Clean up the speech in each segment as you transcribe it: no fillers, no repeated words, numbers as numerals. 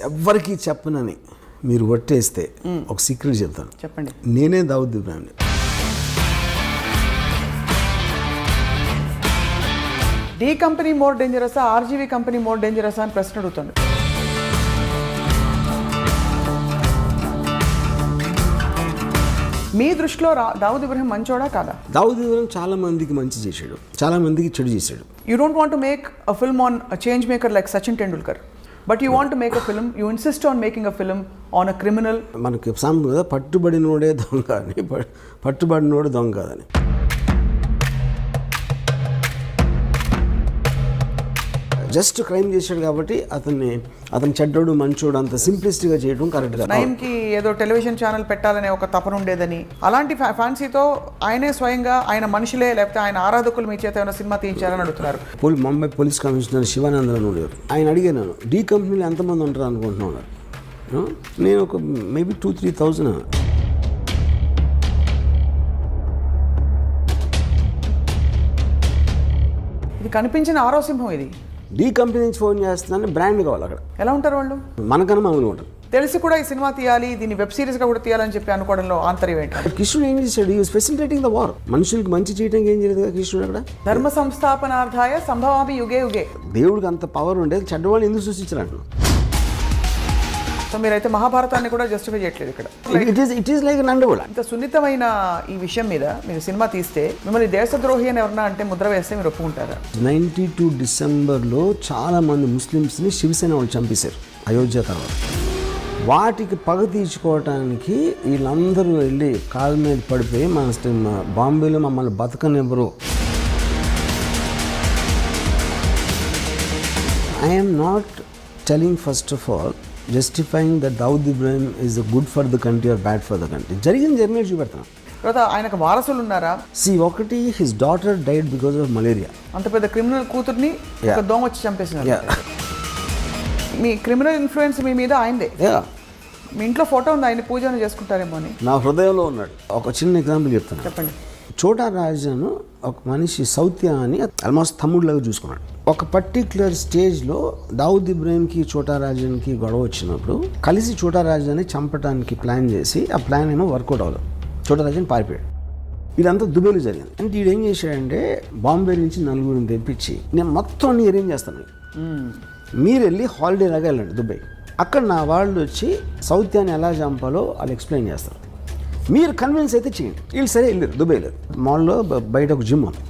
ఎవ్వరికి చెప్పనని మీరు ఒట్టేస్తే ఒక సీక్రెట్ చెప్తాను. చెప్పండి. నేనే దావుద్ ఇబ్రాహింని. డి కంపెనీ మోర్ డేంజరసా, ఆర్జీవీ కంపెనీ మోర్ డేంజరసా అని ప్రశ్న అడుగుతుంది. మీ దృష్టిలో దావుద్ ఇబ్రాహిం మంచోడా కాదా? దావుద్ ఇబ్రాహిం చాలా మందికి మంచి చేశాడు, చాలా మందికి చెడు చేశాడు. You don't want to make a film on a change maker like Sachin Tendulkar, but you want to make a film, you insist on making a film on a criminal. మనకి సాంప్రదాయం కదా, పట్టుబడినోడే దొంగ అని, పట్టుబడినోడు దొంగ కాదని. జస్ట్ క్రైమ్ చేశాడు కాబట్టి అతను చెడ్డోడు మంచోడు అంత సింప్లిస్ట్గా చేయడం కరెక్ట్ కాదు. నయీంకి ఏదో టెలివిజన్ ఛానల్ పెట్టాలనే ఒక తపన ఉండేదని, అలాంటి ఫ్యాన్సీతో ఆయనే స్వయంగా ఆయన మనుషులే లేకపోతే ఆయన ఆరాధకులు మీ చేత ఏమైనా సినిమా తీయించారని అడుగుతున్నారు. ముంబై పోలీస్ కమిషనర్ శివానందన్ ఉండేవారు. ఆయన అడిగాను, డి కంపెనీలో ఎంతమంది ఉంటారు అనుకుంటున్నాను. నేను ఒక మేబీ 2,000-3,000. ఇది కనిపించిన ఆరో సింహం. ఇది డి కంపెనీ నుంచి ఫోన్ చేస్తున్నాను, బ్రాండ్ కావాలి అక్కడ. ఎలా ఉంటారు వాళ్ళు? మనకన్నా మామూలుగా ఉంటారు. తెలిసి కూడా ఈ సినిమా తీయాలి, దీన్ని వెబ్ సిరీస్గా కూడా తీయాలని చెప్పి అనుకోవడంలో ఆంతర్యం ఏంటి? కృష్ణుడు ఏం చేశాడు? ఈ ఫెసిలిటేటింగ్ ద వార్. మనుషులకి మంచి చేయడానికి ఏం చేయలేదు కదా కృష్ణుడు అక్కడ. ధర్మ సంస్థాపనార్థాయ సంభవామి యుగే యుగే. దేవుడికి అంత పవర్ ఉండేది, చెడ్డవాళ్ళు ఎందుకు సృష్టించారు? సో మీరైతే మహాభారతాన్ని కూడా జస్టిఫై చేయట్లేదు ఇక్కడ. ఇట్ ఈస్ లైక్ నండగోళ. ఇంత సున్నితమైన ఈ విషయం మీద మీరు సినిమా తీస్తే మిమ్మల్ని దేశద్రోహి అని ఎవరన్నా అంటే ముద్ర వేస్తే మీరు ఒప్పుకుంటారా? 92 డిసెంబర్లో చాలా మంది ముస్లిమ్స్ని శివసేన వాళ్ళు చంపేశారు అయోధ్య తర్వాత. వాటికి పగ తీర్చుకోవటానికి వీళ్ళందరూ వెళ్ళి కాళ్ళ మీద పడిపోయి మన బాంబేలో మమ్మల్ని బతకనివ్వరు. I'm not telling first of all justifying that Dawood Ibrahim is good for the country or bad for the country. జరిగిన జర్నీ చూపెడతాను. తర్వాత ఆయనకు వారసులు ఉన్నారా? ఒకటి his daughter died because of malaria. అంత పెద్ద క్రిమినల్ కూతుర్ని ఒక దోమ వచ్చి చంపేసినారు. మీ క్రిమినల్ ఇన్ఫ్లుయెన్స్ మీ మీద ఆయనదే. మీ ఇంట్లో ఫోటో ఉంది, ఆయన పూజను చేసుకుంటారేమో అని నా హృదయంలో ఉన్నాడు. ఒక చిన్న ఎగ్జాంపుల్ చెప్తాను. చెప్పండి. చోటా రాజాను ఒక మనిషి సౌత్య అని ఆల్మోస్ట్ తమ్ముడిలాగా చూసుకున్నాడు. ఒక పర్టిక్యులర్ స్టేజ్లో దావుద్ ఇబ్రాహింకి చోటా రాజానికి గొడవ వచ్చినప్పుడు కలిసి చోటా రాజాని చంపడానికి ప్లాన్ చేసి ఆ ప్లాన్ ఏమో వర్కౌట్ అవ్వదు. చోటా రాజాని పారిపోయాడు. ఇదంతా దుబాయ్లో జరిగింది. అంటే వీడు ఏం చేశాడంటే బాంబే నుంచి నలుగురిని తెప్పించి నేను మొత్తం అన్ని అరేంజ్ చేస్తాను, మీరు వెళ్ళి హాలిడే లాగా వెళ్ళండి దుబాయ్, అక్కడ నా వాళ్ళు వచ్చి సౌత్యాన్ని ఎలా చంపాలో వాళ్ళు ఎక్స్ప్లెయిన్ చేస్తారు, మీరు కన్విన్స్ అయితే చేయండి. వీళ్ళు సరే వెళ్ళారు దుబాయ్లో. మాల్లో బయట ఒక జిమ్ ఉంది.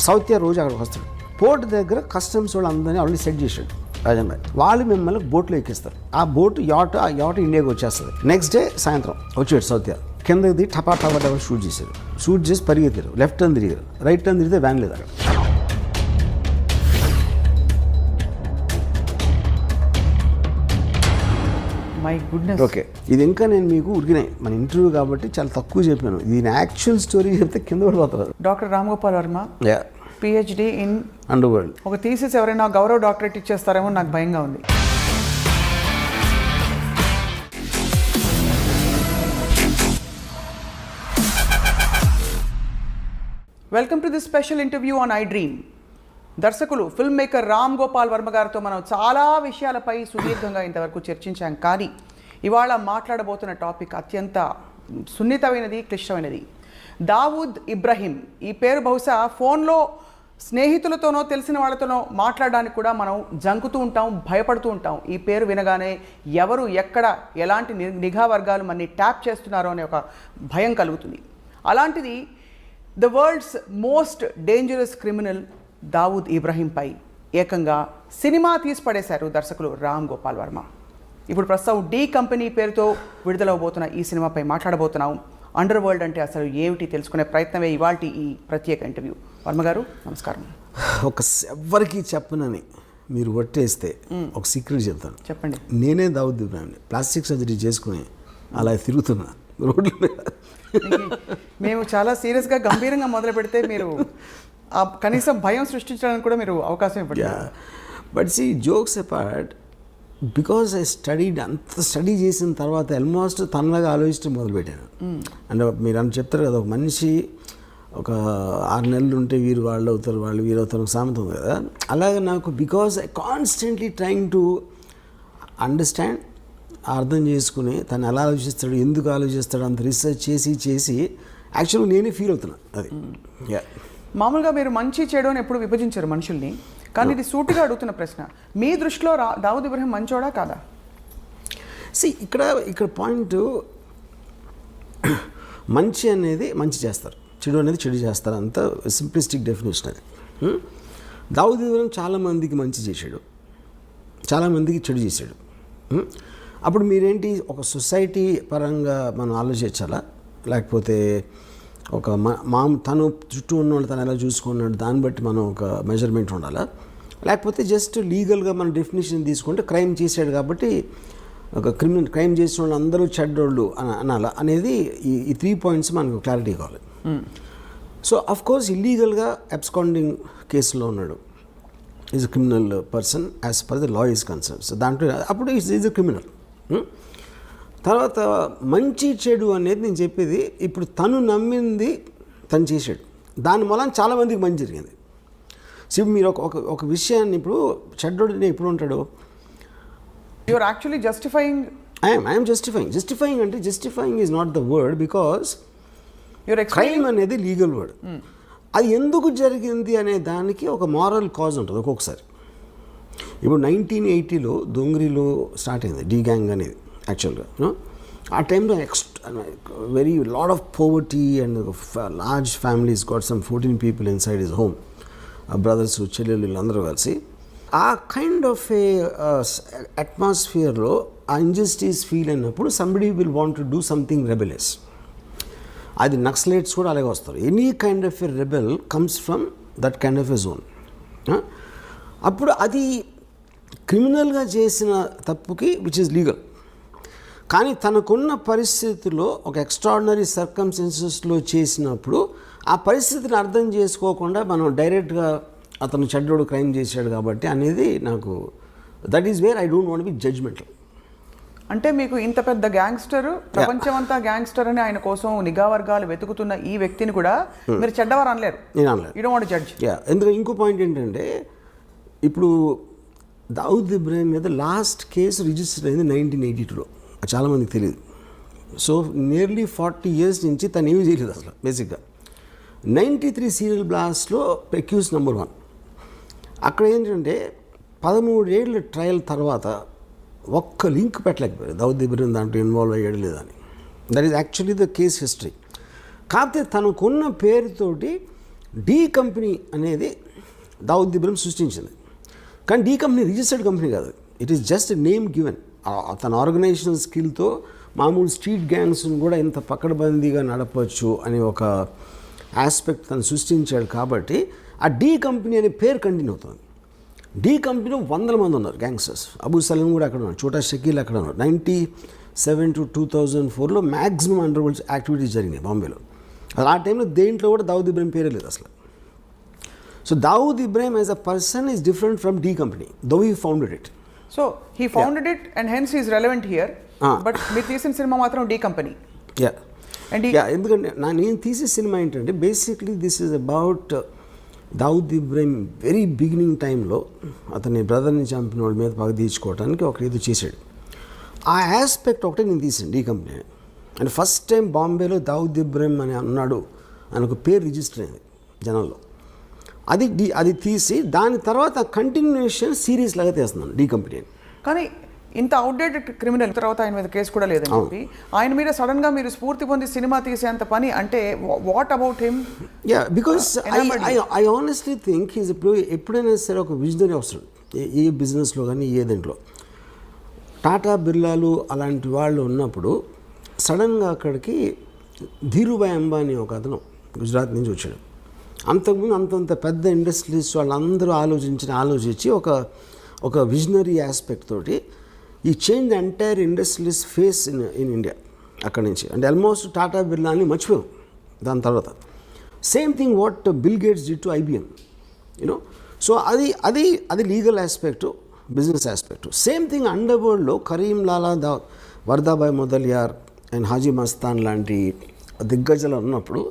సౌత్య రోజు అక్కడికి వస్తాడు. పోర్ట్ దగ్గర కస్టమ్స్ వాళ్ళు అందరినీ ఆల్రెడీ సెట్ చేశాడు రాజన్ భాయ్. వాళ్ళు మిమ్మల్ని బోట్లో ఎక్కిస్తారు. ఆ బోట్ ఆ యాట్ ఇండియాకి వచ్చేస్తుంది. నెక్స్ట్ డే సాయంత్రం వచ్చాడు సౌత్య. కిందకి దిగి టపా షూట్ చేశారు. షూట్ చేసి పరిగెత్తారు. లెఫ్ట్ టర్న్ తిరిగారు. రైట్ టర్న్ తిరిగితే వ్యాన్ లేదు అక్కడ. My goodness. ఓకే, ఇది ఇంకా నేను మీకు ఉరికినాయి మన ఇంటర్వ్యూ కాబట్టి చాలా తక్కువ చెప్పాను. దీని యాక్చువల్ స్టోరీ చెప్తే కింద పడిపోతారు. Doctor Ram Gopal Varma, PhD in under world. ఒక థీసిస్ ఎవరైనా గౌరవ డాక్టరేట్ ఇచ్చేస్తారేమో నాకు భయంగా ఉంది. Welcome to this special interview on I dream. దర్శకులు ఫిల్మ్ మేకర్ రామ్ గోపాల్ వర్మ గారితో మనం చాలా విషయాలపై సుదీర్ఘంగా ఇంతవరకు చర్చించాం. కానీ ఇవాళ మాట్లాడబోతున్న టాపిక్ అత్యంత సున్నితమైనది, క్లిష్టమైనది. దావూద్ ఇబ్రాహిం. ఈ పేరు బహుశా ఫోన్లో స్నేహితులతోనో తెలిసిన వాళ్ళతోనో మాట్లాడడానికి కూడా మనం జంకుతూ ఉంటాం, భయపడుతూ ఉంటాం. ఈ పేరు వినగానే ఎవరు ఎక్కడ ఎలాంటి నిఘా వర్గాలు మనని ట్యాప్ చేస్తున్నారో అనే ఒక భయం కలుగుతుంది. అలాంటిది the world's most dangerous criminal Dawood ఇబ్రాహింపై ఏకంగా సినిమా తీసి పడేశారు దర్శకులు రామ్ గోపాల్ వర్మ. ఇప్పుడు ప్రస్తుతం డి కంపెనీ పేరుతో విడుదలవబోతున్న ఈ సినిమాపై మాట్లాడబోతున్నాం. అండర్ వరల్డ్ అంటే అసలు ఏమిటి తెలుసుకునే ప్రయత్నమే ఇవాల్టి ఈ ప్రత్యేక ఇంటర్వ్యూ. వర్మ గారు నమస్కారం. ఎవ్వరికి చెప్పనని మీరు ఒట్టేస్తే ఒక సీక్రెట్ చెప్తాను. చెప్పండి. నేనే దావూద్ ఇబ్రాహింని ప్లాస్టిక్ సర్జరీ చేసుకుని అలా తిరుగుతున్నా రోడ్ల మీద. మేము చాలా సీరియస్గా గంభీరంగా మొదలు పెడితే మీరు కనీసం భయం సృష్టించడానికి కూడా మీరు అవకాశం ఇవ్వండి. But see jokes apart, because I studied, అంత స్టడీ చేసిన తర్వాత ఆల్మోస్ట్ తనలాగా ఆలోచించడం మొదలుపెట్టాను. అంటే మీరు అని చెప్తారు కదా, ఒక మనిషి ఒక 6 నెలలు ఉంటే వీరు వాళ్ళు అవుతారు, వాళ్ళు వీరు అవుతారు, సామెత ఉంది కదా. అలాగే నాకు because I constantly trying to understand, అర్థం చేసుకుని తను ఎలా ఆలోచిస్తాడు, ఎందుకు ఆలోచిస్తాడు, అంత రీసెర్చ్ చేసి యాక్చువల్గా నేనే ఫీల్ అవుతున్నాను. అది మామూలుగా మీరు మంచి చెడు అని ఎప్పుడు విభజించారు మనుషుల్ని, కానీ ఇది సూటిగా అడుగుతున్న ప్రశ్న, మీ దృష్టిలో దావుద్ ఇబ్రహీం మంచోడా కాదా? ఇక్కడ పాయింట్, మంచి అనేది మంచి చేస్తారు, చెడు అనేది చెడు చేస్తారు, అంత సింప్లిస్టిక్ డెఫినేషన్ అది. దావుద్ ఇబ్రహీం చాలామందికి మంచి చేశాడు, చాలామందికి చెడు చేశాడు. అప్పుడు మీరేంటి, ఒక సొసైటీ పరంగా మనం ఆలోచించాలా, లేకపోతే ఒక తను చుట్టూ ఉన్న వాళ్ళు తను ఎలా చూసుకున్నాడు దాన్ని బట్టి మనం ఒక మెజర్మెంట్ ఉండాలా, లేకపోతే జస్ట్ లీగల్గా మన డెఫినేషన్ తీసుకుంటే క్రైమ్ చేశాడు కాబట్టి ఒక క్రైమ్ చేసిన వాళ్ళు అందరూ చెడ్డోళ్ళు అనాలా అనేది ఈ 3 పాయింట్స్ మనకు క్లారిటీ కావాలి. సో అఫ్ కోర్స్ ఇల్లీగల్గా అబ్స్కాండింగ్ కేసులో ఉన్నాడు, is a criminal person as per the law is concern. So దాంట్లో అప్పుడు ఈజ్ అ క్రిమినల్. తర్వాత మంచి చెడు అనేది నేను చెప్పేది, ఇప్పుడు తను నమ్మింది తను చేశాడు, దాని మూలం చాలామందికి మంచి జరిగింది. సో మీరు ఒక విషయాన్ని, ఇప్పుడు చెడ్డోడు ఎప్పుడు ఉంటాడు, you're actually justifying. I'm justifying అంటే justifying is not the word, because crime అనేది లీగల్ వర్డ్. అది ఎందుకు జరిగింది అనే దానికి ఒక మారల్ కాజ్ ఉంటుంది ఒక్కొక్కసారి. ఇప్పుడు 1980లో దొంగరిలో స్టార్ట్ అయింది డీ గ్యాంగ్ అనేది. యాక్చువల్గా ఆ టైంలో very lot of poverty and large families got some 14 people inside his home, brothers చెల్లెళ్ళు వీళ్ళందరూ కలిసి ఆ కైండ్ ఆఫ్ ఏ అట్మాస్ఫియర్లో ఆ ఇంజస్టిస్ ఫీల్ అయినప్పుడు somebody will want to do something rebellious. అది నక్సలైట్స్ కూడా అలాగే వస్తారు. Any kind of a rebel comes from that kind of a zone. అప్పుడు అది క్రిమినల్గా చేసిన తప్పుకి విచ్ ఇస్ లీగల్, కానీ తనకున్న పరిస్థితుల్లో ఒక ఎక్స్ట్రాడినరీ సర్కమ్స్టెన్సెస్లో చేసినప్పుడు ఆ పరిస్థితిని అర్థం చేసుకోకుండా మనం డైరెక్ట్గా అతను చెడ్డోడు క్రైమ్ చేశాడు కాబట్టి అనేది నాకు, that is where I don't want be judgemental. అంటే మీకు ఇంత పెద్ద గ్యాంగ్స్టర్, ప్రపంచమంతా గ్యాంగ్స్టర్ అని ఆయన కోసం నిఘా వర్గాలు వెతుకుతున్న ఈ వ్యక్తిని కూడా మీరు చెడ్డవారు అనలేరు. నేను అనలేదు. You don't want judge. ఎందుకంటే ఇంకో పాయింట్ ఏంటంటే, ఇప్పుడు దావుద్ ఇబ్రహీం మీద లాస్ట్ కేసు రిజిస్టర్ అయింది 1982లో. చాలామందికి తెలియదు. సో నియర్లీ 40 years నుంచి తను ఏమీ చేయలేదు అసలు. బేసిక్గా 93 సీరియల్ బ్లాస్ట్లో అక్యూజ్ నెంబర్ 1. అక్కడ ఏంటంటే 13 ఏళ్ళ ట్రయల్ తర్వాత ఒక్క లింక్ పెట్టలేకపోయారు దావుద్ ఇబ్రహీం దాంట్లో ఇన్వాల్వ్ అయ్యాడు లేదని. That is actually the case history. కాకపోతే తనకున్న పేరుతోటి డీ కంపెనీ అనేది దావుద్ ఇబ్రహీం సృష్టించింది, కానీ డీ కంపెనీ రిజిస్టర్డ్ కంపెనీ కాదు. It is just name given. తన ఆర్గనైజేషన్ స్కిల్తో మామూలు స్ట్రీట్ గ్యాంగ్స్ని కూడా ఇంత పకడ్బందీగా నడపవచ్చు అనే ఒక ఆస్పెక్ట్ తను సృష్టించాడు. కాబట్టి ఆ డీ కంపెనీ అనే పేరు కంటిన్యూ అవుతుంది. డీ కంపెనీలో 100 మంది ఉన్నారు గ్యాంగ్స్టర్స్. అబూ సలీం కూడా అక్కడ ఉన్నారు, చోటా షకీల్ అక్కడ ఉన్నారు. 97 to 2004లో మ్యాక్సిమం అండర్ వరల్డ్ యాక్టివిటీస్ జరిగినాయి బాంబేలో. అది ఆ టైంలో దేంట్లో కూడా దావుద్ ఇబ్రహీం పేరే లేదు అసలు. So Dawood Ibrahim as a person is different from D company, though he founded it. So he founded it and hence is relevant here. But మీరు తీసిన సినిమా మాత్రం డీ కంపెనీ. ఎందుకంటే నేను తీసే సినిమా ఏంటంటే basically this is about Dawood Ibrahim very beginning టైంలో అతని బ్రదర్ని చంపిన వాళ్ళ మీద పగ తీర్చుకోవడానికి ఒక ఏదో చేశాడు. ఆ ఆస్పెక్ట్ ఒకటే నేను తీసాను D company. And first time బాంబేలో దావుద్ ఇబ్రహీం అని అన్నాడు అని ఒక పేరు రిజిస్టర్ అయింది జనంలో. అది తీసి దాని తర్వాత కంటిన్యూషన్ సిరీస్ లాగా తీస్తున్నాను డీ కంపెనీ. కానీ ఇంత అవుట్డేటెడ్ క్రిమినల్ తర్వాత ఆయన మీద కేసు కూడా లేదని చెప్పి ఆయన మీద సడన్గా మీరు స్ఫూర్తి పొంది సినిమా తీసేంత పని అంటే what about him? Because I honestly think is ఎప్పుడైనా సరే ఒక విజనరీ అవసరం ఏ బిజినెస్లో కానీ ఏ దాంట్లో. టాటా బిర్లాలు అలాంటి వాళ్ళు ఉన్నప్పుడు సడన్గా అక్కడికి ధీరుభాయ్ అంబానీ ఒక అతను గుజరాత్ నుంచి వచ్చాడు. అంతకుముందు అంతంత పెద్ద ఇండస్ట్రీస్ వాళ్ళందరూ ఆలోచించి ఒక విజనరీ ఆస్పెక్ట్ తోటి ఈ change the entire industries face in India అక్కడి నుంచి. అంటే ఆల్మోస్ట్ టాటా బిర్లాని మర్చిపోయాం దాని తర్వాత. Same thing what Bill Gates did to IBM, you know. So అది legal aspect business aspect. Same thing అండర్ వరల్డ్లో కరీం లాలా వర్దాబాయ్ మొదలియార్ అండ్ హాజీ మస్తాన్ లాంటి దిగ్గజాలు ఉన్నప్పుడు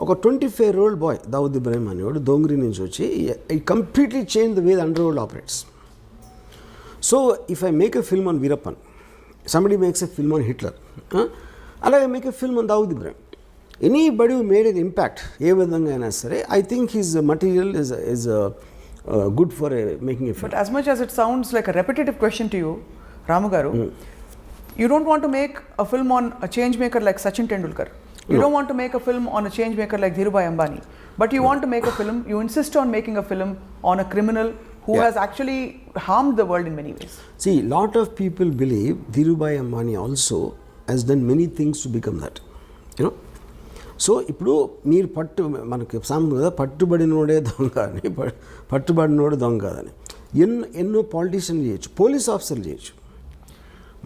ఒక 25-year-old బాయ్ దావుద్ ఇబ్రాహిం అనేవాడు దోంగ్రీ నుంచి వచ్చి ఈ completely change the way the underworld operates. So if I make a film on Veerappan, somebody makes a film on Hitler, అలాగే make a film on Dawood Ibrahim. Anybody who made an impact ఏ విధంగా అయినా సరే, I think his material is good for making a film. But as much as it sounds like a repetitive question to you, Ramu garu, you don't want to make a film on a change maker like Sachin Tendulkar. You don't want to make a film on a change maker like Dhirubhai Ambani. But you want to make a film, you insist on making a film on a criminal who has actually harmed the world in many ways. See, lot of people believe Dhirubhai Ambani also has done many things to become that. You know? So ఇప్పుడు మీరు మనకి సామెత కదా, పట్టుబడినోడే దొంగ అని, పట్టుబడినోడే దొంగ కాదని. ఎన్నో పాలిటీషియన్లు చేయొచ్చు, పోలీస్ ఆఫీసర్లు చేయొచ్చు.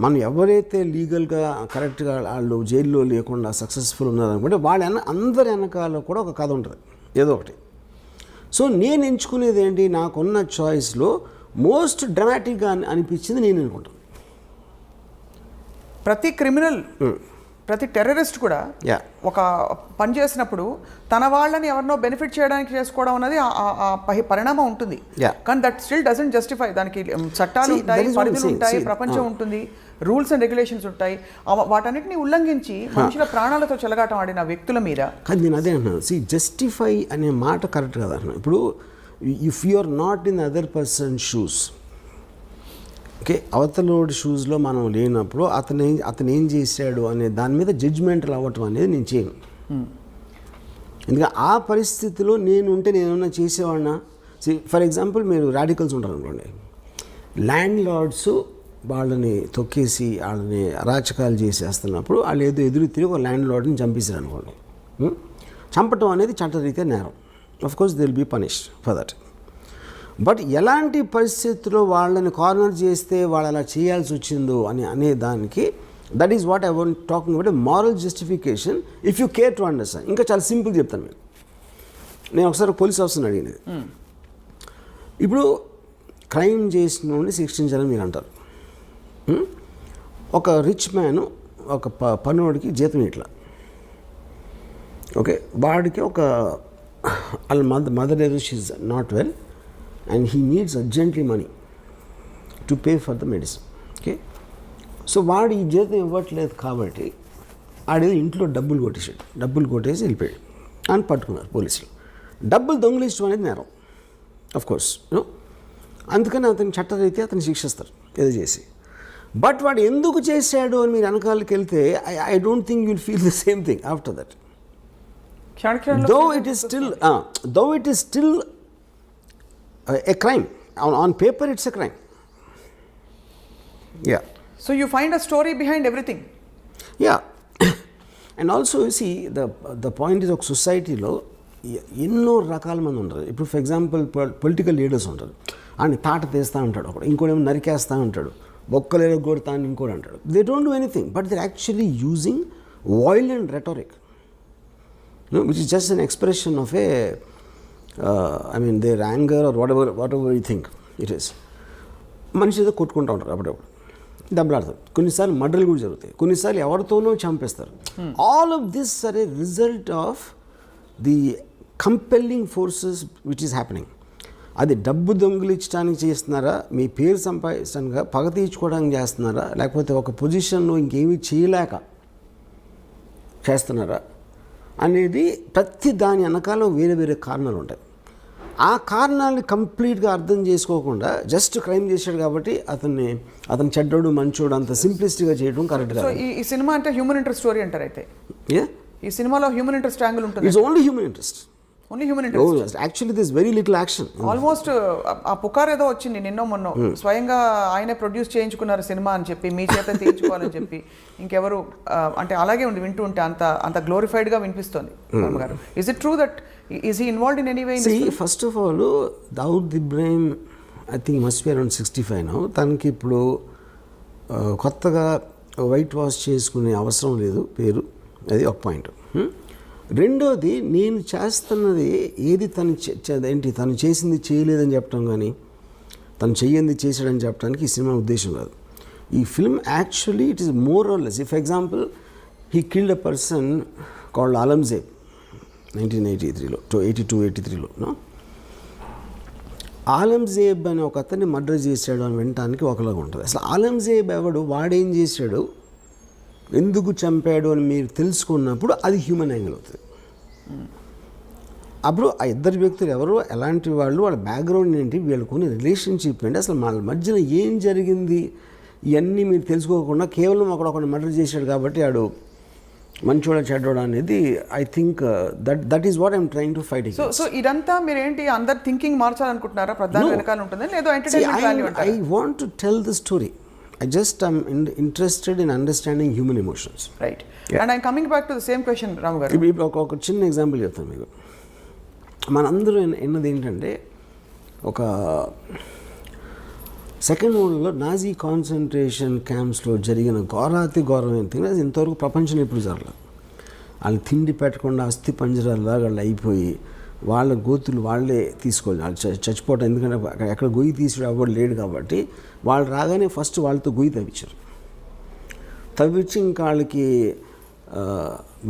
మనం ఎవరైతే లీగల్గా కరెక్ట్గా వాళ్ళు జైల్లో లేకుండా సక్సెస్ఫుల్ ఉన్నారనుకుంటే వాళ్ళ అందరి వెనకాల కూడా ఒక కథ ఉంటుంది ఏదో ఒకటి. సో నేను ఎంచుకునేది ఏంటి, నాకున్న చాయిస్లో మోస్ట్ డ్రామాటిక్గా అనిపించింది నేను అనుకుంటాను. ప్రతి క్రిమినల్, ప్రతి టెర్రరిస్ట్ కూడా ఒక పని చేసినప్పుడు తన వాళ్ళని ఎవరినో బెనిఫిట్ చేయడానికి చేసుకోవడం అనేది పరిణామం ఉంటుంది. కానీ దట్ స్టిల్ డజంట్ జస్టిఫై. దానికి చట్టాలు ఉంటాయి, పరిధులు ఉంటాయి, ప్రపంచం ఉంటుంది, రూల్స్ అండ్ రెగ్యులేషన్స్ ఉంటాయి. వాటన్నిటిని ఉల్లంఘించి మనుషుల ప్రాణాలతో చెలగాటం ఆడిన వ్యక్తుల మీద. కానీ నేను అదే అంటున్నాను, జస్టిఫై అనే మాట కరెక్ట్ కదా అంటున్నాను. ఇప్పుడు if you are not in other person shoes, okay, అవతలోడి షూస్లో మనం లేనప్పుడు అతను ఏం చేశాడు అనే దాని మీద జడ్జ్మెంటల్ అవ్వటం అనేది నేను చేయను. ఎందుకంటే ఆ పరిస్థితిలో నేను ఉంటే నేనేమన్నా చేసేవాడినా. ఫర్ ఎగ్జాంపుల్ మీరు రాడికల్స్ ఉంటారు అనుకోండి, ల్యాండ్ లార్డ్స్ వాళ్ళని తొక్కేసి వాళ్ళని అరాచకాలు చేసేస్తున్నప్పుడు వాళ్ళు ఏదో ఎదురు తిరిగి ఒక ల్యాండ్ లార్డ్ని చంపేశారు అనుకోండి. చంపటం అనేది చట్టరీత్యా నేరం. Of course they will be punished for that. But ఎలాంటి పరిస్థితుల్లో వాళ్ళని కార్నర్ చేస్తే వాళ్ళు అలా చేయాల్సి వచ్చిందో అనే దానికి, that is what I want talking about, moral justification if you care to understand. ఇంకా చాలా సింపుల్ చెప్తాను మీకు. నేను ఒకసారి పోలీస్ ఆఫీసర్ని అడిగినది, ఇప్పుడు క్రైమ్ చేసిన వాడిని శిక్షించాలని మీరు అంటారు. ఒక రిచ్ మ్యాన్ ఒక పనివాడికి జీతం ఇట్లా, ఓకే, వాడికి ఒక వాళ్ళ mother she's not well and he needs urgently money to pay for the medicine. Okay, so వాడు ఈ జీతం ఇవ్వట్లేదు కాబట్టి ఆడేదో ఇంట్లో డబ్బులు కొట్టేసి వెళ్ళిపోయాడు అని పట్టుకున్నారు పోలీసులు. డబ్బులు దొంగిలించడం అనేది నేరం, ఆఫ్ కోర్స్, అందుకని అతని చట్టరీత్యా అతను శిక్షిస్తారు ఏదో చేసి. బట్ వాడు ఎందుకు చేశాడు అని మీరు వెనకాలకి వెళ్తే I don't think you'll feel the same thing after that. Though it is still a crime. On paper it's a crime. Yeah. So you find a story behind everything. Yeah. And also you see the point is, ఒక సొసైటీలో ఎన్నో రకాల మంది ఉంటారు. ఇప్పుడు for example political leaders ఉంటారు, ఆయన తాట తీస్తూ ఉంటాడు, ఒకడు ఇంకోటేమో నరికేస్తూ ఉంటాడు, బొక్కలేదో కొడతా అని ఇంకోటి అంటాడు. They don't do anything but they actually using violent rhetoric, which is just an expression of their anger or whatever you think it is. మనిషి ఏదో కొట్టుకుంటూ ఉంటారు, అప్పుడప్పుడు దెబ్బలాడతారు, కొన్నిసార్లు మర్డర్లు కూడా జరుగుతాయి, కొన్నిసార్లు ఎవరితోనో చంపేస్తారు. All of this are a result of the compelling forces which is happening. అది డబ్బు దొంగిలించడానికి చేస్తున్నారా, మీ పేరు సంపాదించడానికి, పగ తీర్చుకోవడానికి చేస్తున్నారా, లేకపోతే ఒక పొజిషన్లో ఇంకేమీ చేయలేక చేస్తున్నారా అనేది ప్రతి దాని వెనకాల వేరే వేరే కారణాలు ఉంటాయి. ఆ కారణాలని కంప్లీట్గా అర్థం చేసుకోకుండా జస్ట్ క్రైమ్ చేశాడు కాబట్టి అతను చెడ్డోడు మంచోడు అంత సింప్లిస్టిక్గా చేయడం కరెక్ట్ కాదు. ఈ సినిమా అంటే హ్యూమన్ ఇంట్రెస్ట్ స్టోరీ అంటారు. అయితే ఈ సినిమాలో హ్యూమన్ ఇంట్రెస్ట్ యాంగిల్ ఉంటుంది. It's only human interest. Only human interest. Actually this very little action. Almost ఆ పుకార్ ఏదో వచ్చింది నిన్నో మొన్నో, స్వయంగా ఆయనే ప్రొడ్యూస్ చేయించుకున్నారు సినిమా అని చెప్పి, మీ చేత తీయించుకోవాలని చెప్పి. ఇంకెవరు అంటే అలాగే ఉంది, వింటూ ఉంటే అంత గ్లోరిఫైడ్గా వినిపిస్తుంది. గారు, is it true that is he involved in any way? First of all Dawood Ibrahim I think must be around 65 now. తనకి ఇప్పుడు కొత్తగా వైట్ వాష్ చేసుకునే అవసరం లేదు పేరు, అది ఒక పాయింట్. రెండోది, నేను చేస్తున్నది ఏది తను చేసింది చేయలేదని చెప్పడం కానీ, తను చెయ్యింది చేశాడని చెప్పడానికి ఈ సినిమా ఉద్దేశం కాదు. ఈ film actually it is more or less. For example he killed a person called Alamzeb 1983లో 82-83లో. ఆలంజేబ్ అని ఒక అతన్ని మర్డర్ చేశాడు అని వినటానికి ఒకలాగా ఉంటుంది. అసలు ఆలంజేబ్ ఎవడు, వాడేం చేశాడు, ఎందుకు చంపాడు అని మీరు తెలుసుకున్నప్పుడు అది హ్యూమన్ యాంగిల్ అవుతుంది. అప్పుడు ఆ ఇద్దరు వ్యక్తులు ఎవరు, ఎలాంటి వాళ్ళు, వాళ్ళ బ్యాక్గ్రౌండ్ ఏంటి, వీళ్ళకున్న రిలేషన్షిప్ ఏంటి, అసలు వాళ్ళ మధ్యన ఏం జరిగింది, ఇవన్నీ మీరు తెలుసుకోకుండా కేవలం ఒకడు మర్డర్ చేశాడు కాబట్టి ఆడు మంచోడ చెడ్డోడ అనేది I think that is what I'm trying to fight. So ఇదంతా మీరు ఏంటి అందరు థింకింగ్ మార్చాలనుకుంటున్నారా, ప్రధాన వెనకాల ఉంటుందా, లేదో ఎంటర్టైన్మెంట్ వాల్యూ అంటారా? I want to tell the story. I just am interested in understanding human emotions. Right. Yeah. And I'm coming back to the same question, Ramu garu. ఇప్పుడు ఒక చిన్న ఎగ్జాంపుల్ చెప్తాను మీకు. మనందరూ ఎన్నది ఏంటంటే, ఒక సెకండ్ వరల్డ్లో నాజీ కాన్సన్ట్రేషన్ క్యాంప్స్లో జరిగిన ఘోరాతి ఘోరమైన థింగ్ అది ఇంతవరకు ప్రపంచంలో ఎప్పుడు జరగలేదు. వాళ్ళు తిండి పెట్టకుండా అస్థి పంజరాల్లాగా వాళ్ళు అయిపోయి వాళ్ళ గోతులు వాళ్ళే తీసుకోవాలి, వాళ్ళు చచ్చిపోవటం. ఎందుకంటే ఎక్కడ గొయ్యి తీసుడు అవ్వడు లేడు కాబట్టి వాళ్ళు రాగానే ఫస్ట్ వాళ్ళతో గొయ్యి తవ్వించారు. తవ్వించి ఇంకా వాళ్ళకి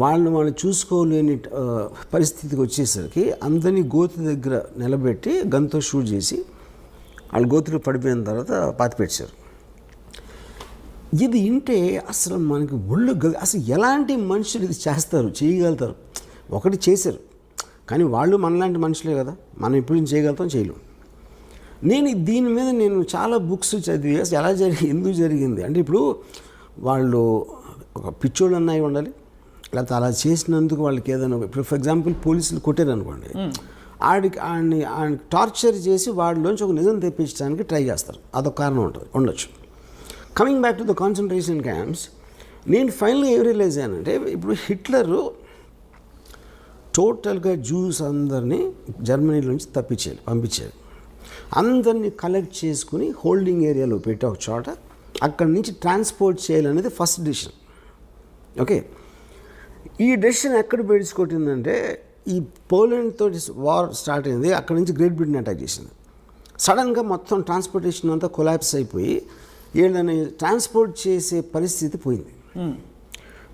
వాళ్ళు చూసుకోలేని పరిస్థితికి వచ్చేసరికి అందరినీ గోతు దగ్గర నిలబెట్టి గన్తో షూట్ చేసి వాళ్ళు గోతులు పడిపోయిన తర్వాత పాతిపెట్టారు. ఇది వింటే అసలు మనకి ఒళ్ళు అసలు ఎలాంటి మనుషులు ఇది చేస్తారు, చేయగలుగుతారు. ఒకటి చేశారు కానీ వాళ్ళు మనలాంటి మనుషులే కదా, మనం ఎప్పుడు చేయగలుగుతాం, చేయలేం. దీని మీద నేను చాలా బుక్స్ చదివి అసలు ఎలా ఎందుకు జరిగింది అంటే, ఇప్పుడు వాళ్ళు ఒక పిచ్చోళ్ళు అన్నవి ఉండాలి, లేకపోతే అలా చేసినందుకు వాళ్ళకి ఏదైనా, ఇప్పుడు ఫర్ ఎగ్జాంపుల్ పోలీసులు కొట్టారు అనుకోండి, ఆడిని టార్చర్ చేసి వాడిలోంచి ఒక నిజం తెప్పించడానికి ట్రై చేస్తారు, అదొక కారణం ఉండొచ్చు. Coming back to the concentration camps, నేను ఫైనల్గా ఏం రియలైజ్ అయ్యానంటే, ఇప్పుడు హిట్లరు టోటల్గా జ్యూస్ అందరినీ జర్మనీ నుంచి పంపించారు. అందరినీ కలెక్ట్ చేసుకుని హోల్డింగ్ ఏరియాలో పెట్టి ఒక చోట అక్కడి నుంచి ట్రాన్స్పోర్ట్ చేయాలనేది ఫస్ట్ డెసిషన్. ఓకే, ఈ డెసిషన్ ఎక్కడ బెడిచుకొట్టిందంటే, ఈ పోలాండ్ తోటి వార్ స్టార్ట్ అయింది, అక్కడి నుంచి గ్రేట్ బ్రిటన్ అటాక్ చేసింది. సడన్గా మొత్తం ట్రాన్స్పోర్టేషన్ అంతా కొలాప్స్ అయిపోయి వీళ్ళని ట్రాన్స్పోర్ట్ చేసే పరిస్థితి పోయింది.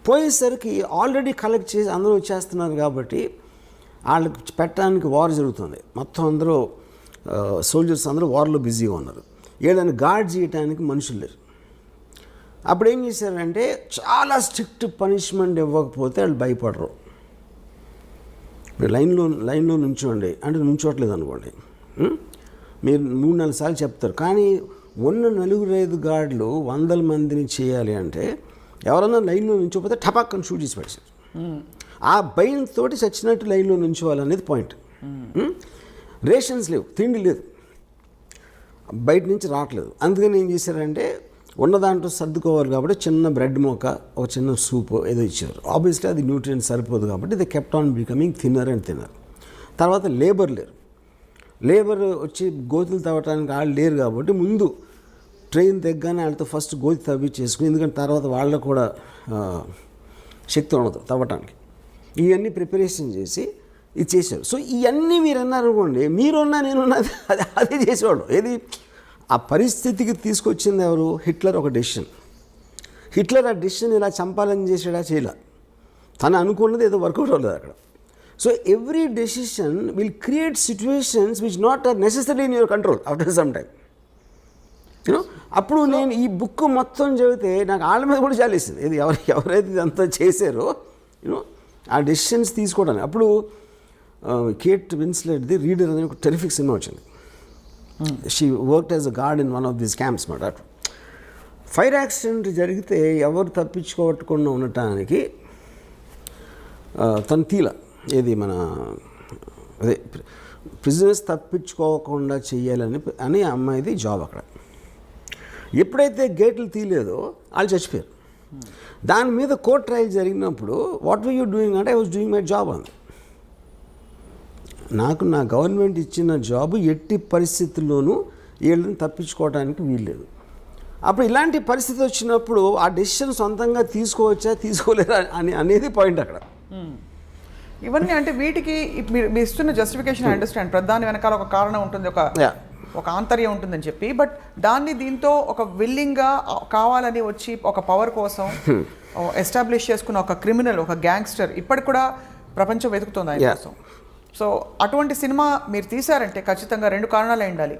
పోయేసరికి ఆల్రెడీ కలెక్ట్ చేసి అందరూ వచ్చేస్తున్నారు కాబట్టి వాళ్ళకి పెట్టడానికి వార్ జరుగుతుంది. మొత్తం అందరూ సోల్జర్స్ అందరూ వార్లో బిజీగా ఉన్నారు. వీళ్ళని గార్డ్ చేయడానికి మనుషులు లేరు. అప్పుడు ఏం చేశారంటే, చాలా స్ట్రిక్ట్ పనిష్మెంట్ ఇవ్వకపోతే వాళ్ళు భయపడరు. ఇప్పుడు లైన్లో నుంచోండి అంటే నుంచోట్లేదు అనుకోండి, మీరు 3-4 సార్లు చెప్తారు. కానీ ఉన్న 4-5 గార్డులు 100 మందిని చేయాలి అంటే ఎవరన్నా లైన్లో నుంచోపోతే టపాక్కని షూట్ చేసి పడేశారు. ఆ భయంతో చచ్చినట్టు లైన్లో నుంచోవాలనేది పాయింట్. రేషన్స్ లేవు, తిండి లేదు, బయట నుంచి రావట్లేదు. అందుకని ఏం చేశారంటే, ఉన్న దాంట్లో సర్దుకోవాలి కాబట్టి చిన్న బ్రెడ్ మొక్క, ఒక చిన్న సూప్ ఏదో ఇచ్చారు. ఆబ్వియస్లీ అది న్యూట్రియంట్ సరిపోదు కాబట్టి the kept on becoming thinner and thinner. తర్వాత లేబర్ వచ్చి గోతులు తవ్వటానికి వాళ్ళు లేరు కాబట్టి ముందు ట్రైన్ తెగ్గానే వాళ్ళతో ఫస్ట్ గోతి తవ్వి చేసుకుని, ఎందుకంటే తర్వాత వాళ్ళకు కూడా శక్తి ఉండదు తవ్వటానికి. ఇవన్నీ ప్రిపరేషన్ చేసి ఇది చేశారు. సో ఇవన్నీ మీరు అన్నారనుకోండి, మీరున్నా నేనున్నా అదే చేసేవాడు. ఏది ఆ పరిస్థితికి తీసుకొచ్చింది ఎవరు? హిట్లర్. ఒక డెసిషన్. హిట్లర్ ఆ డెసిషన్ ఇలా చంపాలని చేసాడా? చేయలే. తను అనుకున్నది ఏదో వర్కౌట్ అవ్వలేదు అక్కడ. So every decision will create situations which not are necessary in your control after some time. You know, అప్పుడు నేను ఈ బుక్ మొత్తం చదివితే నాకు వాళ్ళ మీద కూడా జాలేసింది. ఇది ఎవరైతే ఇదంతా చేశారో యూనో ఆ డెసిషన్స్ తీసుకోవడానికి. అప్పుడు కేట్ విన్స్లెట్ది రీడర్ అనే ఒక టెరిఫిక్ సినిమా వచ్చింది. She worked as a guard in one of these camps మాట. ఫైర్ యాక్సిడెంట్ జరిగితే ఎవరు తప్పించుకోవట్టుకుండా ఉండటానికి తన తీల ఏది మన అదే ప్రిజనర్స్ తప్పించుకోకుండా చెయ్యాలని అమ్మాయిది జాబ్ అక్కడ. ఎప్పుడైతే గేట్లు తీయలేదో వాళ్ళు చచ్చిపోయారు. దాని మీద కోర్ట్ ట్రయల్ జరిగినప్పుడు వాట్ వర్ యూ డూయింగ్ అంటే, I was doing my job అంది. నాకు నా గవర్నమెంట్ ఇచ్చిన జాబు ఎట్టి పరిస్థితుల్లోనూ వీళ్ళని తప్పించుకోవడానికి వీల్లేదు. అప్పుడు ఇలాంటి పరిస్థితి వచ్చినప్పుడు ఆ డెసిషన్ సొంతంగా తీసుకోవచ్చా తీసుకోలేరా అనేది పాయింట్ అక్కడ. ఇవన్నీ అంటే వీటికి మీరు ఇస్తున్న జస్టిఫికేషన్ అండర్స్టాండ్, ప్రధాని వెనకాల ఒక కారణం ఉంటుంది, ఒక ఒక ఆంతర్యం ఉంటుందని చెప్పి, బట్ దాన్ని దీంతో ఒక విల్లింగ్గా కావాలని వచ్చి ఒక పవర్ కోసం ఎస్టాబ్లిష్ చేసుకున్న ఒక క్రిమినల్, ఒక గ్యాంగ్స్టర్ ఇప్పటికి కూడా ప్రపంచం వెతుకుతుంది ఆయన కోసం. సో అటువంటి సినిమా మీరు తీశారంటే ఖచ్చితంగా 2 కారణాలు ఉండాలి.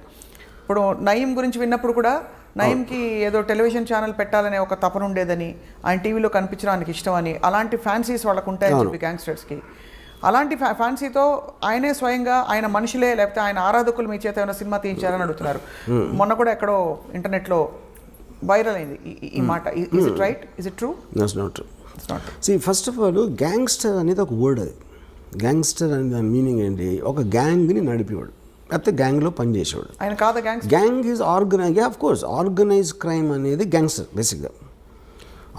ఇప్పుడు నయీం గురించి విన్నప్పుడు కూడా నయీంకి ఏదో టెలివిజన్ ఛానల్ పెట్టాలనే ఒక తపన ఉండేదని, ఆయన టీవీలో కనిపించడానికి ఇష్టం అని, అలాంటి ఫ్యాన్సీస్ వాళ్ళకు ఉంటాయని చెప్పి గ్యాంగ్స్టర్స్కి, అలాంటి ఫ్యాన్సీతో ఆయనే స్వయంగా ఆయన మనుషులే లేకపోతే ఆయన ఆరాధకులు మీ చేత ఏమైనా సినిమా తీయించారని అడుగుతున్నారు. మొన్న కూడా ఎక్కడో ఇంటర్నెట్లో వైరల్ అయింది ఈ మాట. Is it right? Is it true? That's not true. First of all gangster అనేది ఒక వర్డ్. అది గ్యాంగ్స్టర్ అనే దాని మీనింగ్ ఏంటి? ఒక గ్యాంగ్ని నడిపేవాడు, లేకపోతే గ్యాంగ్లో పనిచేసేవాడు. ఆయన కాదా gang? Gang is organise, of course organise crime అనేది గ్యాంగ్స్టర్ బేసిక్గా.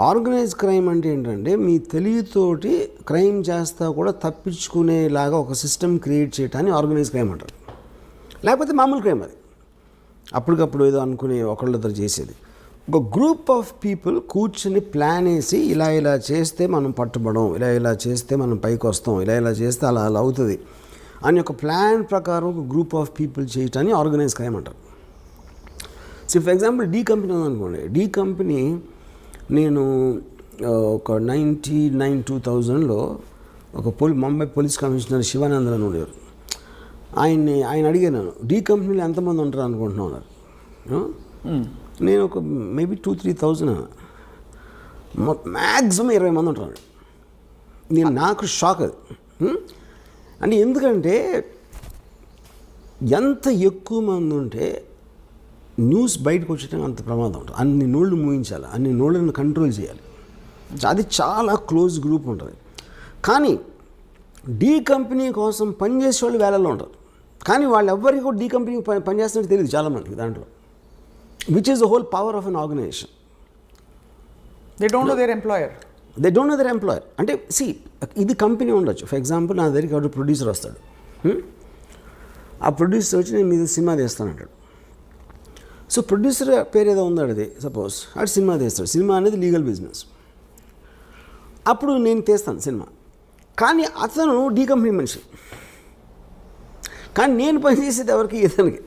ఆర్గనైజ్ క్రైమ్ అంటే ఏంటంటే మీ తెలివితోటి క్రైమ్ చేస్తా కూడా తప్పించుకునేలాగా ఒక సిస్టమ్ క్రియేట్ చేయటాన్ని ఆర్గనైజ్ క్రైమ్ అంటారు. లేకపోతే మామూలు క్రైమ్ అది అప్పటికప్పుడు ఏదో అనుకుని ఒకళ్ళిద్దరు చేసేది. ఒక గ్రూప్ ఆఫ్ పీపుల్ కూర్చుని ప్లాన్ వేసి ఇలా చేస్తే మనం పట్టుబడం, ఇలా చేస్తే మనం పైకి వస్తాం, ఇలా చేస్తే అలా అవుతుంది అని ఒక ప్లాన్ ప్రకారం ఒక గ్రూప్ ఆఫ్ పీపుల్ చేయటాన్ని ఆర్గనైజ్ క్రైమ్ అంటారు. So for example D company ఉందనుకోండి. డీ కంపెనీ నేను ఒక 1999-2000లో ఒక ముంబై పోలీస్ కమిషనర్ శివానందన్ అని ఉండేవారు. ఆయన అడిగాను, డీ కంపెనీలో ఎంతమంది ఉంటారు అనుకుంటున్నారు? నేను ఒక మేబీ 2-3,000, మ్యాక్సిమం 20 మంది ఉంటారు. నాకు షాక్ అది. అంటే ఎందుకంటే ఎంత ఎక్కువ మంది ఉంటే న్యూస్ బయటకు వచ్చేటప్పుడు అంత ప్రమాదం ఉంటుంది. అన్ని నోళ్ళు మూయించాలి, అన్ని నోళ్ళని కంట్రోల్ చేయాలి. అది చాలా క్లోజ్ గ్రూప్ ఉంటుంది. కానీ డీ కంపెనీ కోసం పనిచేసే వాళ్ళు వేలల్లో ఉంటారు. కానీ వాళ్ళు ఎవ్వరికి కూడా డీ కంపెనీకి పనిచేస్తున్నట్టు తెలియదు చాలామందికి దాంట్లో. Which is the whole power of an organisation. They don't know their employer. అంటే ఇది కంపెనీ ఉండొచ్చు. ఫర్ ఎగ్జాంపుల్ నా దగ్గరికి ఒక ప్రొడ్యూసర్ వస్తాడు. ఆ ప్రొడ్యూసర్ వచ్చి నేను మీద సినిమా తీస్తానంటాడు. సో ప్రొడ్యూసర్ పేరు ఏదో ఉందాడు, అది సపోజ్ అటు సినిమా తీస్తాడు. సినిమా అనేది లీగల్ బిజినెస్. అప్పుడు నేను తీస్తాను సినిమా, కానీ అతను డీ కంపెనీ మనిషి. కానీ నేను పనిచేసేది ఎవరికి? ఇతనికి.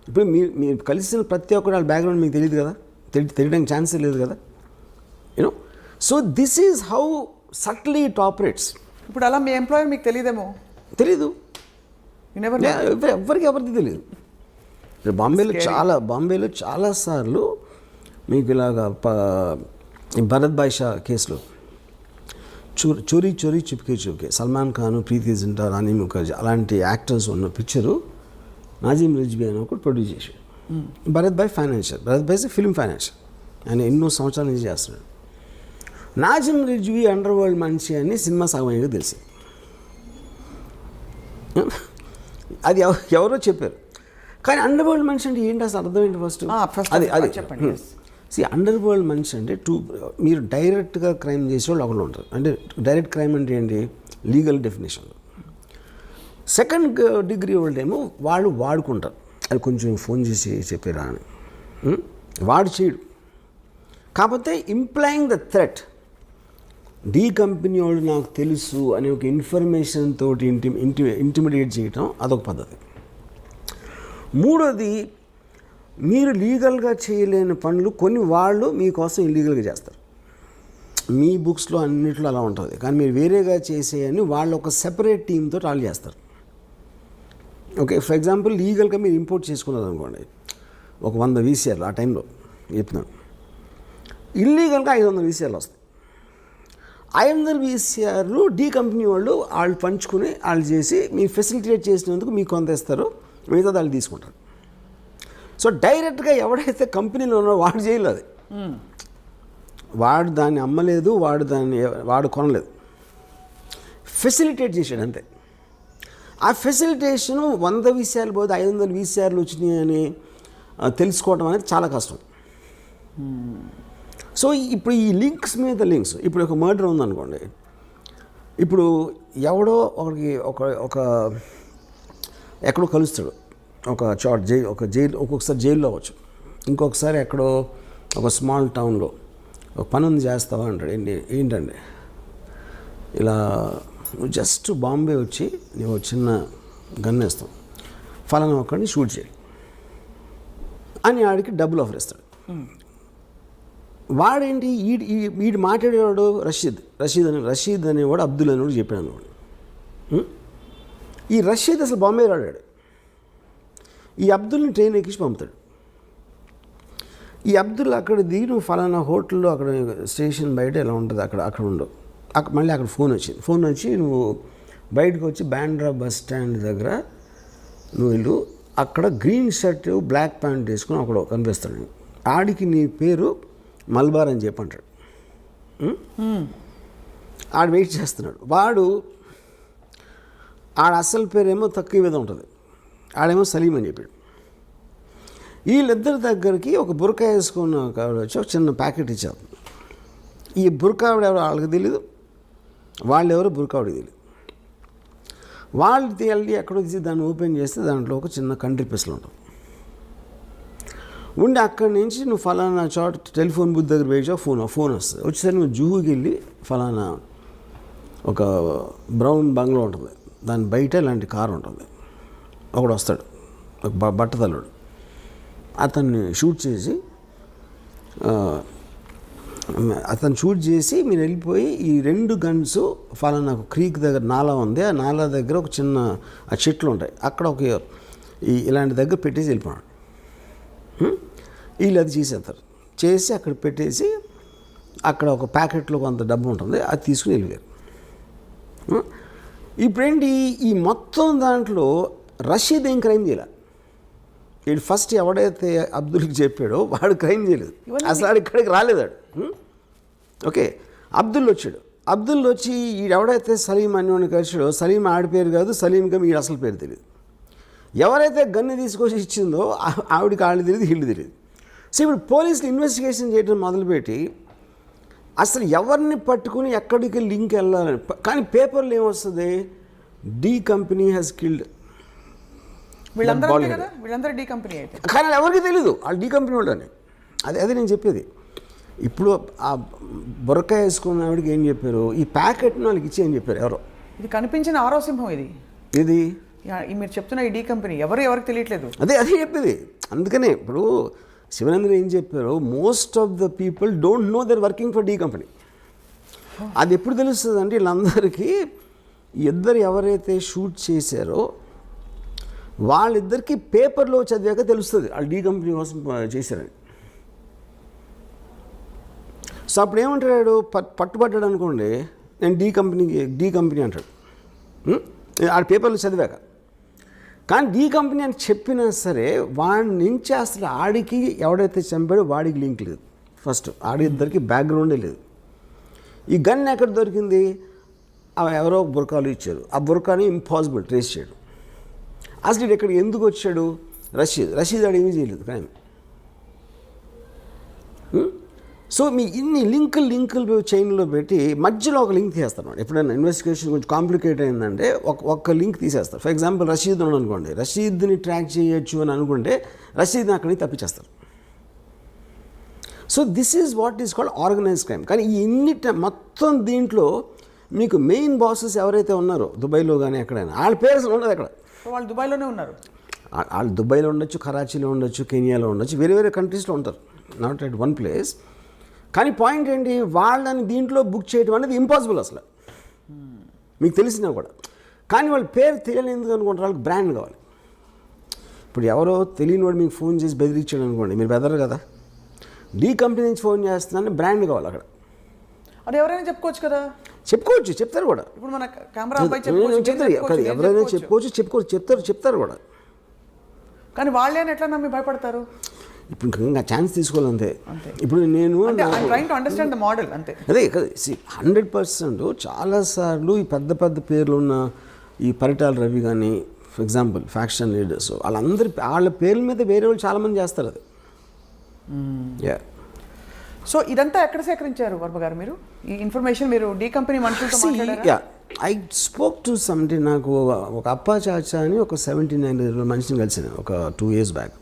ఇప్పుడు మీరు కలిసిన ప్రతి ఒక్కరు వాళ్ళ బ్యాక్గ్రౌండ్ మీకు తెలియదు కదా, తెలియడానికి ఛాన్సే లేదు కదా, you know. So this is how సట్లీ it operates. ఇప్పుడు అలా మీ ఎంప్లాయర్ మీకు తెలియదేమో? తెలీదు, ఎవరికి తెలియదు. బాంబేలో చాలాసార్లు మీకు ఇలాగా భరత్ భాయ్ షా కేసులో చోరీ చుప్కే సల్మాన్ ఖాన్, ప్రీతి జింటా, రాణి ముఖర్జీ అలాంటి యాక్టర్స్ ఉన్న పిక్చరు నాజీమ్ రిజ్వీ అని ఒకటి ప్రొడ్యూస్ చేశాడు. భరత్ భాయ్ ఫిల్మ్ ఫైనాన్షియల్, ఆయన ఎన్నో సంవత్సరాల నుంచి చేస్తున్నాడు. నాజీమ్ రిజ్వీ అండర్ వరల్డ్ మనిషి అని సినిమా సగమయ్యేది తెలిసి, అది ఎవరో చెప్పారు. కానీ అండర్ వరల్డ్ మనిషి అంటే ఏంటి అసలు అర్థం ఏంటి? ఫస్ట్ అది చెప్పండి. అండర్ వరల్డ్ మనిషి అంటే మీరు డైరెక్ట్గా క్రైమ్ చేసే వాళ్ళు ఒకళ్ళు ఉంటారు. అంటే డైరెక్ట్ క్రైమ్ అంటే ఏంటి? లీగల్ డెఫినేషన్లో. సెకండ్ డిగ్రీ వాళ్ళేమో వాళ్ళు వాడుకుంటారు, అది కొంచెం ఫోన్ చేసి చెప్పారా అని. వాడు చేయడు. కాకపోతే employing the threat, D company వాళ్ళు నాకు తెలుసు అనే ఒక ఇన్ఫర్మేషన్ తోటి ఇంటిమిడియేట్ చేయటం అదొక పద్ధతి. మూడోది, మీరు లీగల్గా చేయలేని పనులు కొన్ని వాళ్ళు మీకోసం ఇల్లీగల్గా చేస్తారు. మీ బుక్స్లో అన్నిట్లో అలా ఉంటుంది, కానీ మీరు వేరేగా చేసేయని వాళ్ళు ఒక సెపరేట్ టీంతో వాళ్ళు చేస్తారు. ఓకే, ఫర్ ఎగ్జాంపుల్ లీగల్గా మీరు ఇంపోర్ట్ చేసుకున్నారు అనుకోండి, ఒక 100 వీసీఆర్లు ఆ టైంలో చెప్తున్నాను, ఇల్లీగల్గా 500 వీసీఆర్లు వస్తాయి. 500 వీసీఆర్లు డీ కంపెనీ వాళ్ళు పంచుకుని వాళ్ళు చేసి మీ ఫెసిలిటేట్ చేసినందుకు మీకు కొంత ఇస్తారు, మిగతా వాళ్ళు తీసుకుంటారు. సో డైరెక్ట్గా ఎవడైతే కంపెనీలో ఉన్నాడో వాడు చేయలేదు, అది వాడు దాన్ని అమ్మలేదు, వాడు కొనలేదు, ఫెసిలిటేట్ చేశాడు అంతే. ఆ ఫెసిలిటేషను 100 వీసీఆర్లు పోతే 500 వీసీఆర్లు వచ్చినాయి అని తెలుసుకోవడం అనేది చాలా కష్టం. సో ఇప్పుడు ఈ లింక్స్ మీద లింక్స్, ఇప్పుడు ఒక మర్డర్ ఉందనుకోండి, ఇప్పుడు ఎవడో ఒక ఎక్కడో కలుస్తాడు, ఒక జైలు, ఒక్కొక్కసారి జైల్లో అవ్వచ్చు, ఇంకొకసారి ఎక్కడో ఒక స్మాల్ టౌన్లో ఒక పని ఉంది చేస్తావా అంటాడు. ఏంటండి ఇలా నువ్వు జస్ట్ బాంబే వచ్చి నువ్వు చిన్న గన్ వేస్తావు, ఫలానా ఒక్కడిని షూట్ చేయి. అని ఆడికి డబ్బులు ఆఫర్ ఇస్తాడు. వాడేంటి వీడు మాట్లాడేవాడు రషీద్ అనేవాడు అబ్దుల్ అనేవాడు చెప్పాడు అన్నవాడు. ఈ రషీద్ అసలు బాంబే రాడాడు. ఈ అబ్దుల్ని ట్రైన్ ఎక్కించి పంపుతాడు. ఈ అబ్దుల్ అక్కడ దిగి నువ్వు ఫలానా హోటల్లో అక్కడ స్టేషన్ బయట ఎలా ఉంటుంది అక్కడ ఉండవు. మళ్ళీ అక్కడ ఫోన్ వచ్చి నువ్వు బయటకు వచ్చి బాండ్రా బస్ స్టాండ్ దగ్గర నువ్వు వెళ్ళు, అక్కడ గ్రీన్ షర్ట్ బ్లాక్ ప్యాంట్ వేసుకుని అక్కడ కనిపిస్తాడు. ఆడికి నీ పేరు మల్బార్ అని చెప్పి అంటాడు. ఆడు వెయిట్ చేస్తున్నాడు. ఆడ అసలు పేరేమో తక్కువ మీద ఉంటుంది, ఆడేమో సలీం అని చెప్పాడు. వీళ్ళిద్దరి దగ్గరికి ఒక బురకా వేసుకున్న వచ్చి ఒక చిన్న ప్యాకెట్ ఇచ్చారు. ఈ బురకావిడ ఎవరు వాళ్ళకి తెలియదు, వాళ్ళెవరో బురకావిడికి తెలియదు. వాళ్ళు వెళ్ళి ఎక్కడో తీసి దాన్ని ఓపెన్ చేస్తే దాంట్లో ఒక చిన్న కంట్రీ పిస్టల్ ఉంటుంది. ఉండి అక్కడి నుంచి నువ్వు ఫలానా చోట టెలిఫోన్ బూత్ దగ్గర వేయచా ఫోన్ వస్తుంది. వచ్చేసరికి నువ్వు జూహుకి వెళ్ళి ఫలానా ఒక బ్రౌన్ బంగ్లో ఉంటుంది, దాని బయట ఇలాంటి కారు ఉంటుంది. ఒకడు వస్తాడు, ఒక బట్టతల్లుడు, అతన్ని షూట్ చేసి మీరు వెళ్ళిపోయి ఈ 2 గన్స్ ఫలానా క్రీక్ దగ్గర నాలా ఉంది, ఆ నాలా దగ్గర ఒక చిన్న ఆ చెట్లు ఉంటాయి, అక్కడ ఒక ఇలాంటి దగ్గర పెట్టేసి వెళ్ళిపోయాడు. వీళ్ళు అది చేసి అక్కడ పెట్టేసి అక్కడ ఒక ప్యాకెట్లో కొంత డబ్బు ఉంటుంది, అది తీసుకుని వెళ్ళిపోయారు. ఇప్పుడేంటి ఈ మొత్తం దాంట్లో రషీద్ ఏం క్రైమ్ చేయలే. వీడు ఫస్ట్ ఎవడైతే అబ్దుల్కి చెప్పాడో వాడు క్రైమ్ చేయలేదు, అసలు ఆడు ఇక్కడికి రాలేదాడు. ఓకే, అబ్దుల్ వచ్చాడు. అబ్దుల్ వచ్చి ఎవడైతే సలీం అని కలిసాడో సలీం ఆడి పేరు కాదు, సలీంకి వీడు అసలు పేరు తెలియదు. ఎవరైతే గన్ను తీసుకొచ్చి ఇచ్చిందో ఆవిడికి వాళ్ళు తెలియదు, వీళ్ళు తెలియదు. సో ఇప్పుడు పోలీసులు ఇన్వెస్టిగేషన్ చేయడం మొదలుపెట్టి అసలు ఎవరిని పట్టుకుని ఎక్కడికి లింక్ వెళ్ళాలని, కానీ పేపర్లో ఏమొస్తుంది, డి కంపెనీ హ్యాస్ కిల్డ్. కానీ ఎవరికి తెలీదు వాళ్ళు డి కంపెనీ వాళ్ళని. అదే నేను చెప్పేది. ఇప్పుడు ఆ బురకా వేసుకున్న ఆవిడకి ఏం చెప్పారు, ఈ ప్యాకెట్ని వాళ్ళకి ఇచ్చి ఏం చెప్పారు ఎవరో. ఇది కనిపించిన ఆరో సింహం ఇది మీరు చెప్తున్న ఈ డి కంపెనీ ఎవరికి తెలియట్లేదు. అదే చెప్పేది. అందుకనే ఇప్పుడు శివనంద్ర ఏం చెప్పారు, most of the people don't know they're working for the company. అది ఎప్పుడు తెలుస్తుంది అంటే వీళ్ళందరికీ ఇద్దరు ఎవరైతే షూట్ చేశారో వాళ్ళిద్దరికీ పేపర్లో చదివాక తెలుస్తుంది వాళ్ళు డి కంపెనీ కోసం చేశారని. సో అప్పుడు ఏమంటాడు, పట్టుబడ్డాడు అనుకోండి, నేను డి కంపెనీ అంటాడు ఆ పేపర్లో చదివాక. కానీ డి కంపెనీ అని చెప్పినా సరే వాడి నుంచి అసలు ఆడికి ఎవడైతే చంపాడో వాడికి లింక్ లేదు. ఫస్ట్ ఆడిద్దరికి బ్యాక్గ్రౌండే లేదు. ఈ గన్ ఎక్కడ దొరికింది, ఎవరో బురకాలు ఇచ్చారు, ఆ బురకాని ఇంపాసిబుల్ ట్రేస్ చేయడం. అసలు ఇక్కడ ఎందుకు వచ్చాడు, రషీద్ ఆడు ఏమీ చేయలేదు కానీ. సో మీ ఇన్ని లింకులు చైన్లో పెట్టి మధ్యలో ఒక లింక్ తీసేస్తాను. ఎప్పుడైనా ఇన్వెస్టిగేషన్ కొంచెం కాంప్లికేట్ అయిందంటే ఒక్క లింక్ తీసేస్తారు. ఫర్ ఎగ్జాంపుల్ రషీద్ ఉన్నాడు అనుకోండి, రషీద్ని ట్రాక్ చేయొచ్చు అని అనుకుంటే రషీద్ని అక్కడి నుంచి తప్పించేస్తారు. So this is what is called organised crime. కానీ మొత్తం దీంట్లో మీకు మెయిన్ బాసెస్ ఎవరైతే ఉన్నారో దుబాయ్లో కానీ ఎక్కడైనా వాళ్ళ పేరు అసలు ఉండదు. అక్కడ వాళ్ళు దుబాయ్లోనే ఉన్నారు. వాళ్ళు దుబాయ్లో ఉండొచ్చు, కరాచీలో ఉండొచ్చు, కెనియాలో ఉండొచ్చు, వేరే కంట్రీస్లో ఉంటారు, నాట్ ఎట్ వన్ ప్లేస్. కానీ పాయింట్ ఏంటి, వాళ్ళని దీంట్లో బుక్ చేయడం అనేది ఇంపాసిబుల్ అసలు మీకు తెలిసినా కూడా. కానీ వాళ్ళ పేరు తెలియని ఎందుకు అనుకుంటారు, వాళ్ళకి బ్రాండ్ కావాలి. ఇప్పుడు ఎవరో తెలియని వాడు మీకు ఫోన్ చేసి బెదిరించాడు అనుకోండి, మీరు బెదరు కదా. డి కంపెనీ నుంచి ఫోన్ చేస్తున్నాను బ్రాండ్ కావాలి అక్కడ. అది ఎవరైనా చెప్పుకోవచ్చు కదా. చెప్తారు కూడా. ఇప్పుడు మన కెమెరా చెప్తారు, ఎవరైనా చెప్తారు కూడా. కానీ వాళ్ళని ఎట్లా నమ్మి భయపడతారు. ఇప్పుడు ఇంకా ఛాన్స్ తీసుకోవాలంతే. ఇప్పుడు నేను అదే 100% చాలాసార్లు ఈ పెద్ద పేర్లు ఉన్న ఈ పరిటాల రవి కానీ ఫర్ ఎగ్జాంపుల్ ఫ్యాక్షన్ లీడర్స్ వాళ్ళ పేర్ల మీద వేరే వాళ్ళు చాలామంది చేస్తారు అది. సో ఇదంతా ఎక్కడ సేకరించారు వర్మ గారు మీరు ఈ ఇన్ఫర్మేషన్? మీరు డి కంపెనీ మనుషులతో మాట్లాడారా? I spoke to something. నాకు ఒక అప్పా చాచా అని ఒక 79 మనిషిని కలిసాను ఒక 2 years back.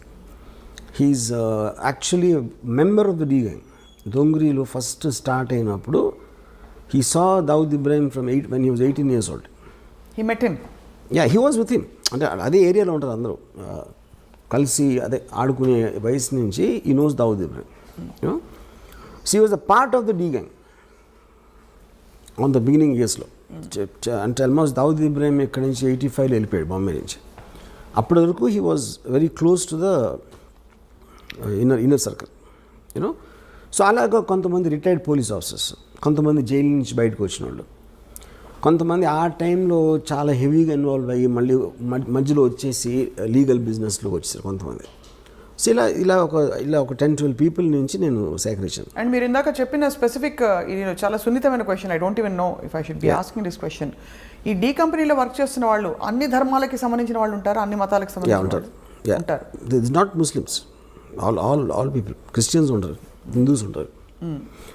He is actually member of the D gang. దొంగరీలో ఫస్ట్ స్టార్ట్ అయినప్పుడు he saw Dawood Ibrahim from when he was 18 years old. He met him? Yeah, he was with him. అంటే అదే ఏరియాలో ఉంటారు అందరూ, కలిసి అదే ఆడుకునే వయసు నుంచి ఈ knows Dawood Ibrahim. You know she was a part of the D gang on the beginning ఇయర్స్లో. అంటే ఆల్మోస్ట్ దావుద్ ఇబ్రాహిం ఇక్కడి నుంచి 85లో వెళ్ళిపోయాడు బాంబే నుంచి. అప్పటి వరకు he was very close to the inner circle. You know so అలాగా కొంతమంది రిటైర్డ్ పోలీస్ ఆఫీసర్స్, కొంతమంది జైలు నుంచి బయటకు వచ్చిన వాళ్ళు, కొంతమంది ఆ టైంలో చాలా హెవీగా ఇన్వాల్వ్ అయ్యి మళ్ళీ మధ్యలో వచ్చేసి లీగల్ బిజినెస్లోకి వచ్చేసారు కొంతమంది. సో ఇలా ఒక 10-12 పీపుల్ నుంచి నేను సేకరించాను. అండ్ మీరు ఇందాక చెప్పిన స్పెసిఫిక్ ఇది చాలా సున్నితమైన question. I don't even know if I should be asking this question. ఈ డీ కంపెనీలో వర్క్ చేస్తున్న వాళ్ళు అన్ని ధర్మాలకి సంబంధించిన వాళ్ళు ఉంటారు, అన్ని మతాలకు సంబంధించిన ఉంటారు. ఉంటారు. It's not Muslims, all people. Christians ఉంటారు, హిందూస్ ఉంటారు.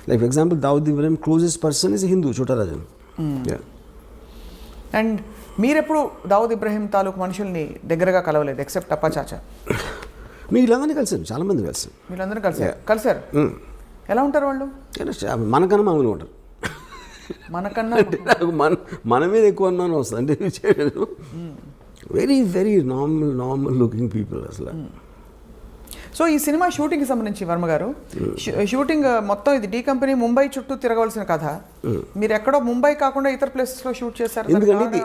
Like for example Dawood Ibrahim closest person is Hindu, చోటా రాజన్. అండ్ మీరెప్పుడు దావుద్ ఇబ్రాహిం తాలూకు మనుషుల్ని దగ్గరగా కలవలేదు ఎక్సెప్ట్ అప్పా చాచా? వీళ్ళందరినీ కలిసాను, చాలా మంది కలిసాను. వీళ్ళందరూ కలిసారు. ఎలా ఉంటారు వాళ్ళు? మనకన్నా మామూలుగా ఉంటారు. మనకన్నా మన మీద ఎక్కువ అన్నాను వస్తుంది అంటే very very normal looking people అసలు. సో ఈ సినిమా షూటింగ్కి సంబంధించి వర్మ గారు, షూటింగ్ మొత్తం ఇది డీ కంపెనీ ముంబై చుట్టూ తిరగవలసిన కథ. మీరు ఎక్కడో ముంబై కాకుండా ఇతర ప్లేసెస్లో షూట్ చేశారు. ఎందుకంటే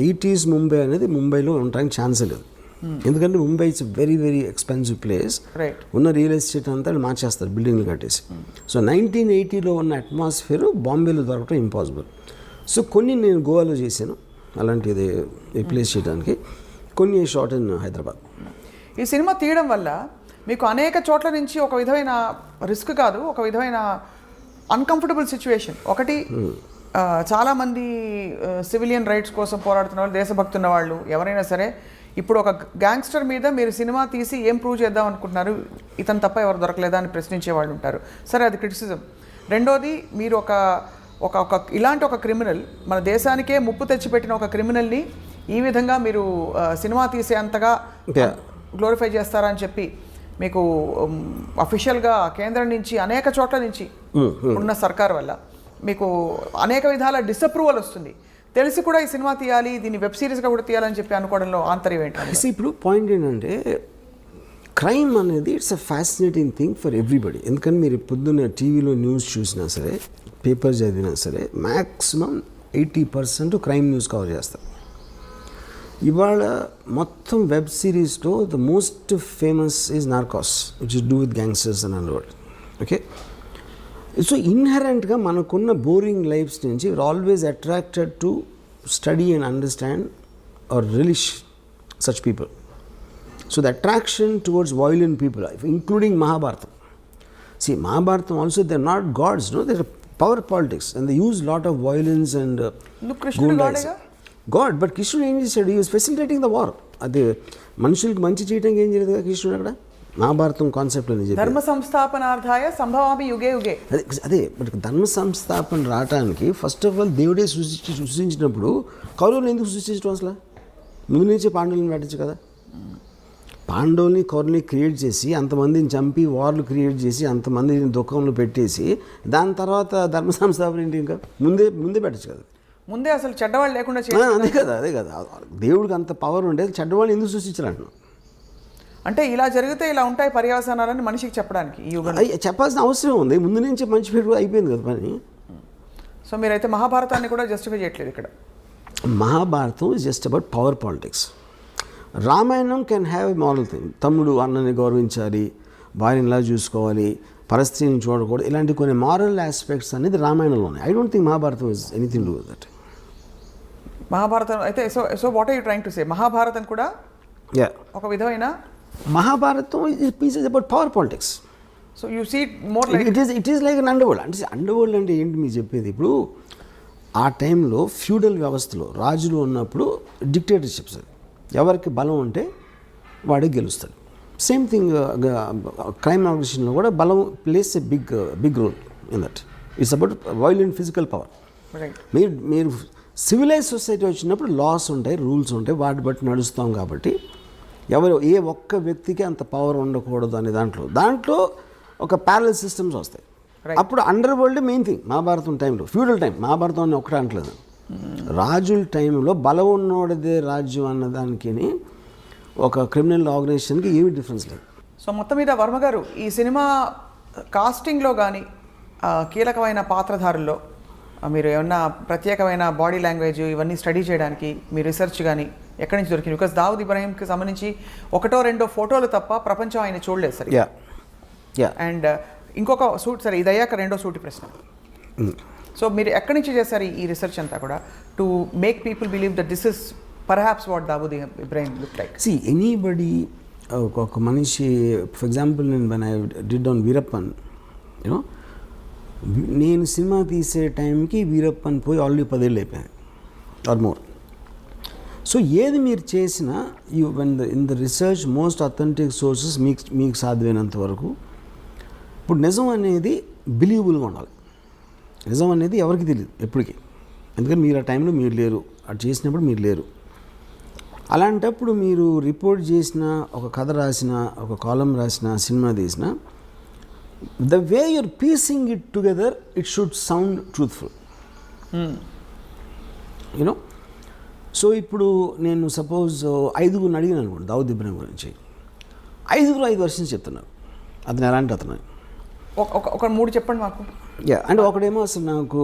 80s ముంబై అనేది ముంబైలో ఉండడానికి ఛాన్సే లేదు. ఎందుకంటే Mumbai it's very very expensive place. ఉన్న రియల్ ఎస్టేట్ అంతా మార్చేస్తారు బిల్డింగ్లు కట్టేసి. సో 1980లో ఉన్న అట్మాస్ఫియర్ బాంబేలో దొరకడం ఇంపాసిబుల్. సో కొన్ని నేను గోవాలో చేశాను అలాంటిది రీప్లేస్ చేయడానికి, కొన్ని షాట్ ఇన్ హైదరాబాద్. ఈ సినిమా తీయడం వల్ల మీకు అనేక చోట్ల నుంచి ఒక విధమైన రిస్క్ కాదు, ఒక విధమైన అన్కంఫర్టబుల్ సిచ్యువేషన్. ఒకటి చాలామంది సివిలియన్ రైట్స్ కోసం పోరాడుతున్న వాళ్ళు, దేశభక్తున్న వాళ్ళు ఎవరైనా సరే ఇప్పుడు ఒక గ్యాంగ్స్టర్ మీద మీరు సినిమా తీసి ఏం ప్రూవ్ చేద్దాం అనుకుంటున్నారు, ఇతను తప్ప ఎవరు దొరకలేదా అని ప్రశ్నించే వాళ్ళు ఉంటారు. సరే, అది క్రిటిసిజం. రెండోది, మీరు ఒక ఇలాంటి ఒక క్రిమినల్, మన దేశానికే ముప్పు తెచ్చిపెట్టిన ఒక క్రిమినల్ని ఈ విధంగా మీరు సినిమా తీసే అంతగా గ్లోరిఫై చేస్తారా అని చెప్పి మీకు అఫీషియల్గా కేంద్రం నుంచి అనేక చోట్ల నుంచి ఉన్న సర్కార్ వల్ల మీకు అనేక విధాల డిసప్రూవల్ వస్తుంది. తెలిసి కూడా ఈ సినిమా తీయాలి, దీన్ని వెబ్ సిరీస్గా కూడా తీయాలని చెప్పి అనుకోవడంలో ఆంతర్యం ఏంటంటే, ఇప్పుడు పాయింట్ ఏంటంటే క్రైమ్ అనేది it's a fascinating thing for everybody. ఎందుకంటే మీరు పొద్దున్న టీవీలో న్యూస్ చూసినా సరే, పేపర్ చదివినా సరే, మ్యాక్సిమం 80% క్రైమ్ న్యూస్ కవర్ చేస్తారు. ఇవాళ మొత్తం వెబ్ సిరీస్లో the most famous is Narcos, which is do with gangsters and అన్వర్డ్. ఓకే, సో ఇన్హెరెంట్గా మనకున్న బోరింగ్ లైఫ్స్ నుంచి we're always attracted to study and understand or relish such people. So the attraction towards violent people, including Mahabharatam. See, Mahabharatam also, they're not gods, no, they're power politics and they use lot of violence and God, but Krishna ఏం చేశాడు? He was facilitating the war. అదే మనుషులకి మంచి చేయడానికి ఏం చేయలేదు కదా కృష్ణుడు అక్కడ. మహాభారతం కాన్సెప్ట్ అని చెప్పి ధర్మ సంస్థాపనార్థాయ సంభవామి యుగే యుగే. అదే బట్ ధర్మ సంస్థాపన రావడానికి ఫస్ట్ ఆఫ్ ఆల్ దేవుడే సృష్టించినప్పుడు కౌరవులు ఎందుకు సృష్టించడం అసలు? ముందు నుంచే పాండవులను నటించు కదా. పాండవుల్ని కౌరవుల్ని క్రియేట్ చేసి అంతమందిని చంపి వార్లు క్రియేట్ చేసి అంతమందిని దుఃఖంలో పెట్టేసి దాని తర్వాత ధర్మ సంస్థాపన ఏంటి? ఇంకా ముందే పెట్టచ్చు కదా. ముందే అసలు చెడ్డవాళ్ళు లేకుండా అదే కదా దేవుడికి అంత పవర్ ఉండేది. చెడ్డవాళ్ళు ఎందుకు సృష్టించారు అంటున్నాం అంటే ఇలా జరిగితే ఇలా ఉంటాయి పర్యవసానాలని మనిషికి చెప్పడానికి ఈ యుగంలో చెప్పాల్సిన అవసరం ఉంది. ముందు నుంచి మంచి పేరు అయిపోయింది కదా పని. సో మీరైతే మహాభారతాన్ని కూడా జస్టిఫై చేయట్లేదు ఇక్కడ. Mahabharatam is just about power politics. Ramayanam can have a moral thing. తమ్ముడు అన్నని గౌరవించాలి, భార్యనిలా చూసుకోవాలి, పరిస్థితిని చూడకూడదు, ఇలాంటి కొన్ని మారల్ ఆస్పెక్ట్స్ అనేది రామాయణంలో ఉన్నాయి. I don't think Mahabharatam is anything to that. Mahabharatam అయితే so what are you trying to say? Mahabharatam కూడా ఒక విధమైన Mahabharatam is about power politics. So you see more like it is like an underworld. అంటే అండర్వరల్డ్ అంటే ఏంటి మీకు చెప్పేది? ఇప్పుడు ఆ టైంలో ఫ్యూడల్ వ్యవస్థలో రాజులు ఉన్నప్పుడు డిక్టేటర్షిప్స్, ఎవరికి బలం ఉంటే వాడే గెలుస్తాడు. సేమ్ థింగ్ క్రైమ్ ఆర్గనైజేషన్లో కూడా బలం plays a big role in that. It's about violent physical power. మీరు సివిలైజ్ సొసైటీ వచ్చినప్పుడు లాస్ ఉంటాయి, రూల్స్ ఉంటాయి, వాటి బట్టి నడుస్తాం. కాబట్టి ఏ ఒక్క వ్యక్తికి అంత పవర్ ఉండకూడదు అనే దాంట్లో ఒక ప్యారలల్ సిస్టమ్స్ వస్తాయి. అప్పుడు under world main thing. Mahabharatam టైంలో ఫ్యూడల్ టైం, మహాభారతం అని ఒకటే అంటలేదు. రాజుల టైంలో బలం ఉన్నోడిదే రాజ్యం అన్నదానికి ఒక క్రిమినల్ ఆర్గనైజేషన్కి ఏమీ డిఫరెన్స్ లేదు. సో మొత్తం మీద వర్మ గారు ఈ సినిమా కాస్టింగ్లో కానీ కీలకమైన పాత్రధారుల్లో మీరు ఏమన్నా ప్రత్యేకమైన బాడీ లాంగ్వేజ్ ఇవన్నీ స్టడీ చేయడానికి మీ రీసెర్చ్ కానీ ఎక్కడి నుంచి దొరికింది? బికాస్ దావుద్ ఇబ్రాహీంకి సంబంధించి ఒకటో రెండో ఫోటోలు తప్ప ప్రపంచం ఆయన చూడలేదు సరే. అండ్ ఇంకొక సూట్ సరే ఇది అయ్యాక రెండో సూటి ప్రశ్న. సో మీరు ఎక్కడి నుంచి చేశారు ఈ రీసెర్చ్ అంతా కూడా to make people believe that this is perhaps what Dawood Ibrahim look like? See anybody ఒక మనిషి ఫర్ ఎగ్జాంపుల్ నేను when I did on Veerappan you know నేను సినిమా తీసే టైంకి వీరప్పన్ పోయి ఆల్రెడీ 10 ఏళ్ళు అయిపోయాయి ఆర్ మోర్. సో ఏది మీరు చేసినా you when in the research most authentic sources మీకు సాధ్యమైనంత వరకు. ఇప్పుడు నిజం అనేది బిలీవబుల్గా ఉండాలి. నిజం అనేది ఎవరికి తెలియదు ఎప్పటికీ, ఎందుకంటే మీరు ఆ టైంలో మీరు లేరు, అది చేసినప్పుడు మీరు లేరు. అలాంటప్పుడు మీరు రిపోర్ట్ చేసిన, ఒక కథ రాసిన, ఒక కాలం రాసిన, సినిమా తీసిన, the way your piecing it together it should sound truthful you know. So ఇప్పుడు నేను సపోజ్ 5 అడిగినాను అనుకోండి దావుద్ ఇబ్రాహీం గురించి, 5 వర్షన్స్ చెప్తున్నారు అతను ఎలాంటి అతను. ఒక 3 చెప్పండి మాకు. అంటే ఒకడేమో అసలు నాకు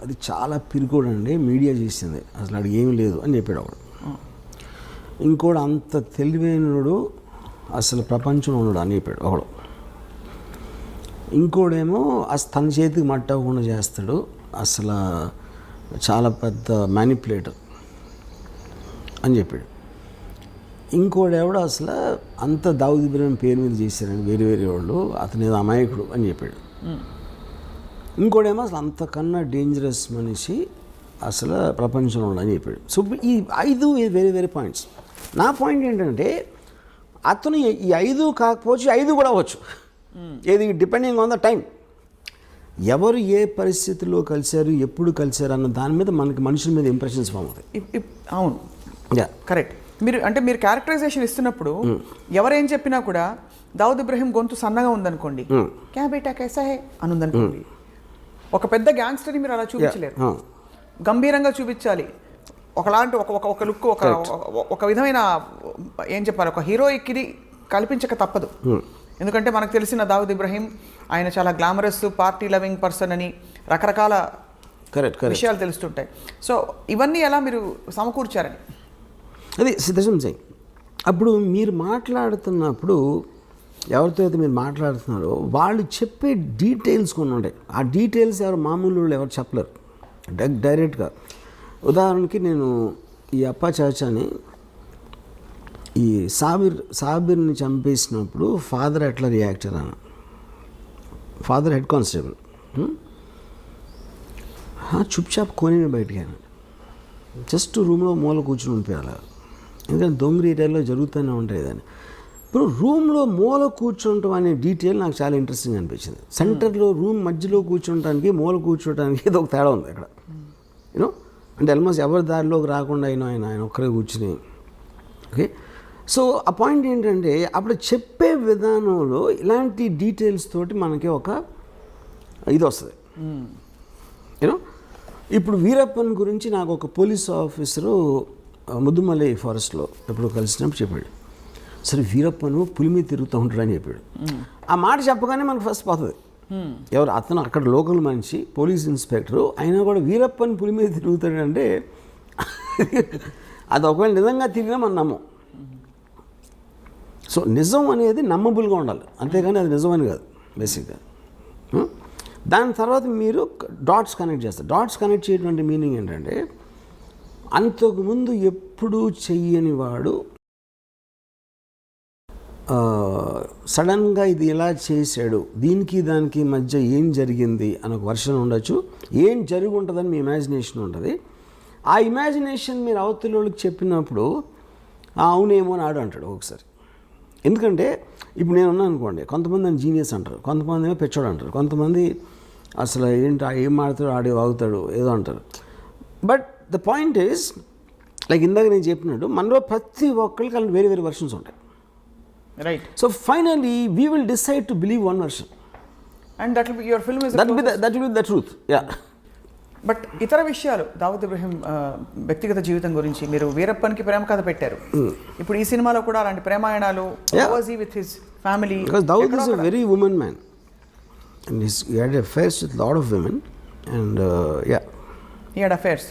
అది చాలా పిరికోడు అండి, మీడియా చేసింది, అసలు అడిగి ఏమీ లేదు అని చెప్పాడు ఒకడు. ఇంకోడు అంత తెలివైనడు అసలు ప్రపంచంలో ఉన్నాడు అని చెప్పాడు ఒకడు. ఇంకోడేమో అసలు తన చేతికి మట్టకుండా చేస్తాడు, అసలు చాలా పెద్ద మ్యానిపులేటర్ అని చెప్పాడు. ఇంకోడెవడో అసలు అంత దావుద్ ఇబ్రాహీం పేరు మీద చేశారని వేరే వాళ్ళు, అతని ఏదో అమాయకుడు అని చెప్పాడు. ఇంకోడేమో అసలు అంతకన్నా డేంజరస్ మనిషి అసలు ప్రపంచంలో అని చెప్పాడు. సో ఈ 5 వేరే పాయింట్స్. నా పాయింట్ ఏంటంటే అతను ఈ 5 కాకపోవచ్చు, 5 కూడా అవ్వచ్చు, ఏది డిపెండింగ్ ఆన్ ద టైం. ఎవరు ఏ పరిస్థితుల్లో కలిశారు, ఎప్పుడు కలిశారు అన్న దాని మీద మనకి మనుషుల మీద ఇంప్రెషన్స్ ఫామ్ అవుతాయి. అవును, కరెక్ట్. మీరు క్యారెక్టరైజేషన్ ఇస్తున్నప్పుడు ఎవరేం చెప్పినా కూడా దావుద్ ఇబ్రాహీం గొంతు సన్నగా ఉందనుకోండి, క్యా బేటా కైసా హే అని ఉందనుకోండి, ఒక పెద్ద గ్యాంగ్స్టర్ని మీరు అలా చూపించలేరు, గంభీరంగా చూపించాలి. ఒకలాంటి ఒక లుక్, ఒక విధమైన ఏం చెప్పాలి, ఒక హీరోయిక్ ఇది కల్పించక తప్పదు. ఎందుకంటే మనకు తెలిసిన దావుద్ ఇబ్రాహీం ఆయన చాలా గ్లామరస్, పార్టీ లవింగ్ పర్సన్ అని రకరకాల విషయాలు తెలుస్తుంటాయి. సో ఇవన్నీ ఎలా మీరు సమకూర్చారని అది సిద్ధం చేయి. అప్పుడు మీరు మాట్లాడుతున్నప్పుడు ఎవరితో అయితే మీరు మాట్లాడుతున్నారో వాళ్ళు చెప్పే డీటెయిల్స్ కొన్ని ఉంటాయి. ఆ డీటెయిల్స్ ఎవరు మామూలు ఎవరు చెప్పలేరు డైరెక్ట్గా. ఉదాహరణకి నేను ఈ అప్పా చాచాని, ఈ సాబిర్ని చంపేసినప్పుడు ఫాదర్ ఎట్లా రియాక్ట్ అయ్యాను. ఫాదర్ హెడ్ కానిస్టేబుల్, చుప్చాప్ కోనే బయటికి అయినా జస్ట్ రూమ్లో మూల కూర్చుని ఉండిపోయాలి, ఎందుకంటే దొంగరి ఏరియాలో జరుగుతూనే ఉంటాయి దాన్ని. ఇప్పుడు రూమ్లో మూల కూర్చుంటాం అనే డీటెయిల్ నాకు చాలా ఇంట్రెస్టింగ్ అనిపించింది. సెంటర్లో రూమ్ మధ్యలో కూర్చుంటానికి, మూల కూర్చోటానికి ఏదో ఒక తేడా ఉంది అక్కడ యూనో. అంటే ఆల్మోస్ట్ ఎవరి దారిలోకి రాకుండా ఆయన ఒక్కరే కూర్చుని. ఓకే, సో ఆ పాయింట్ ఏంటంటే అప్పుడు చెప్పే విధానంలో ఇలాంటి డీటెయిల్స్ తోటి మనకి ఒక ఇది వస్తుంది యూనో. ఇప్పుడు వీరప్పన్ గురించి నాకు ఒక పోలీస్ ఆఫీసరు ముద్దుమలై ఫారెస్ట్లో ఎప్పుడు కలిసినప్పుడు చెప్పాడు, సరే వీరప్పను పులి మీద తిరుగుతూ ఉంటాడని చెప్పాడు. ఆ మాట చెప్పగానే మనకు ఫస్ట్ పోతుంది ఎవరు అతను, అక్కడ లోకల్ మనిషి, పోలీస్ ఇన్స్పెక్టరు, అయినా కూడా వీరప్పని పులి మీద తిరుగుతాడంటే అది ఒకవేళ నిజంగా తిరిగినా మనం నమ్మం. సో నిజం అనేది నమ్మబుల్గా ఉండాలి, అంతేగాని అది నిజమని కాదు బేసిక్గా. దాని తర్వాత మీరు డాట్స్ కనెక్ట్ చేస్తారు. డాట్స్ కనెక్ట్ చేయటువంటి మీనింగ్ ఏంటంటే అంతకుముందు ఎప్పుడూ చెయ్యని వాడు సడన్గా ఇది ఎలా చేశాడు, దీనికి దానికి మధ్య ఏం జరిగింది అని ఒక వర్షన్ ఉండొచ్చు, ఏం జరిగి ఉంటుందని మీ ఇమాజినేషన్ ఉంటుంది. ఆ ఇమాజినేషన్ మీరు అవతలకి చెప్పినప్పుడు అవునేమో అని ఆడు అంటాడు ఒకసారి. ఎందుకంటే ఇప్పుడు నేను ఉన్నాను అనుకోండి, కొంతమంది నన్ను జీనియస్ అంటారు, కొంతమంది ఏమో పెచ్చోడు అంటారు, కొంతమంది అసలు ఏంటి ఏం మాడతాడు ఆడే వాగుతాడు ఏదో అంటారు. But the point is like ఇందాక నేను చెప్పినట్టు మనలో ప్రతి ఒక్కరికి అలాంటి వేరే వేరే వర్షన్స్ ఉంటాయి. Right. So finally we will decide to believe one version and that will be your film is that will be the truth. Yeah. But ఇతర విషయాలు దావుద్ ఇబ్రహీం వ్యక్తిగత జీవితం గురించి మీరు వీరప్పన్కి ప్రేమ కథ పెట్టారు. ఇప్పుడు ఈ సినిమాలో కూడా అలాంటి ప్రేమాయణాలు with his family. Because Dawood is a very woman man, and he had affairs with a lot of women, and he had affairs.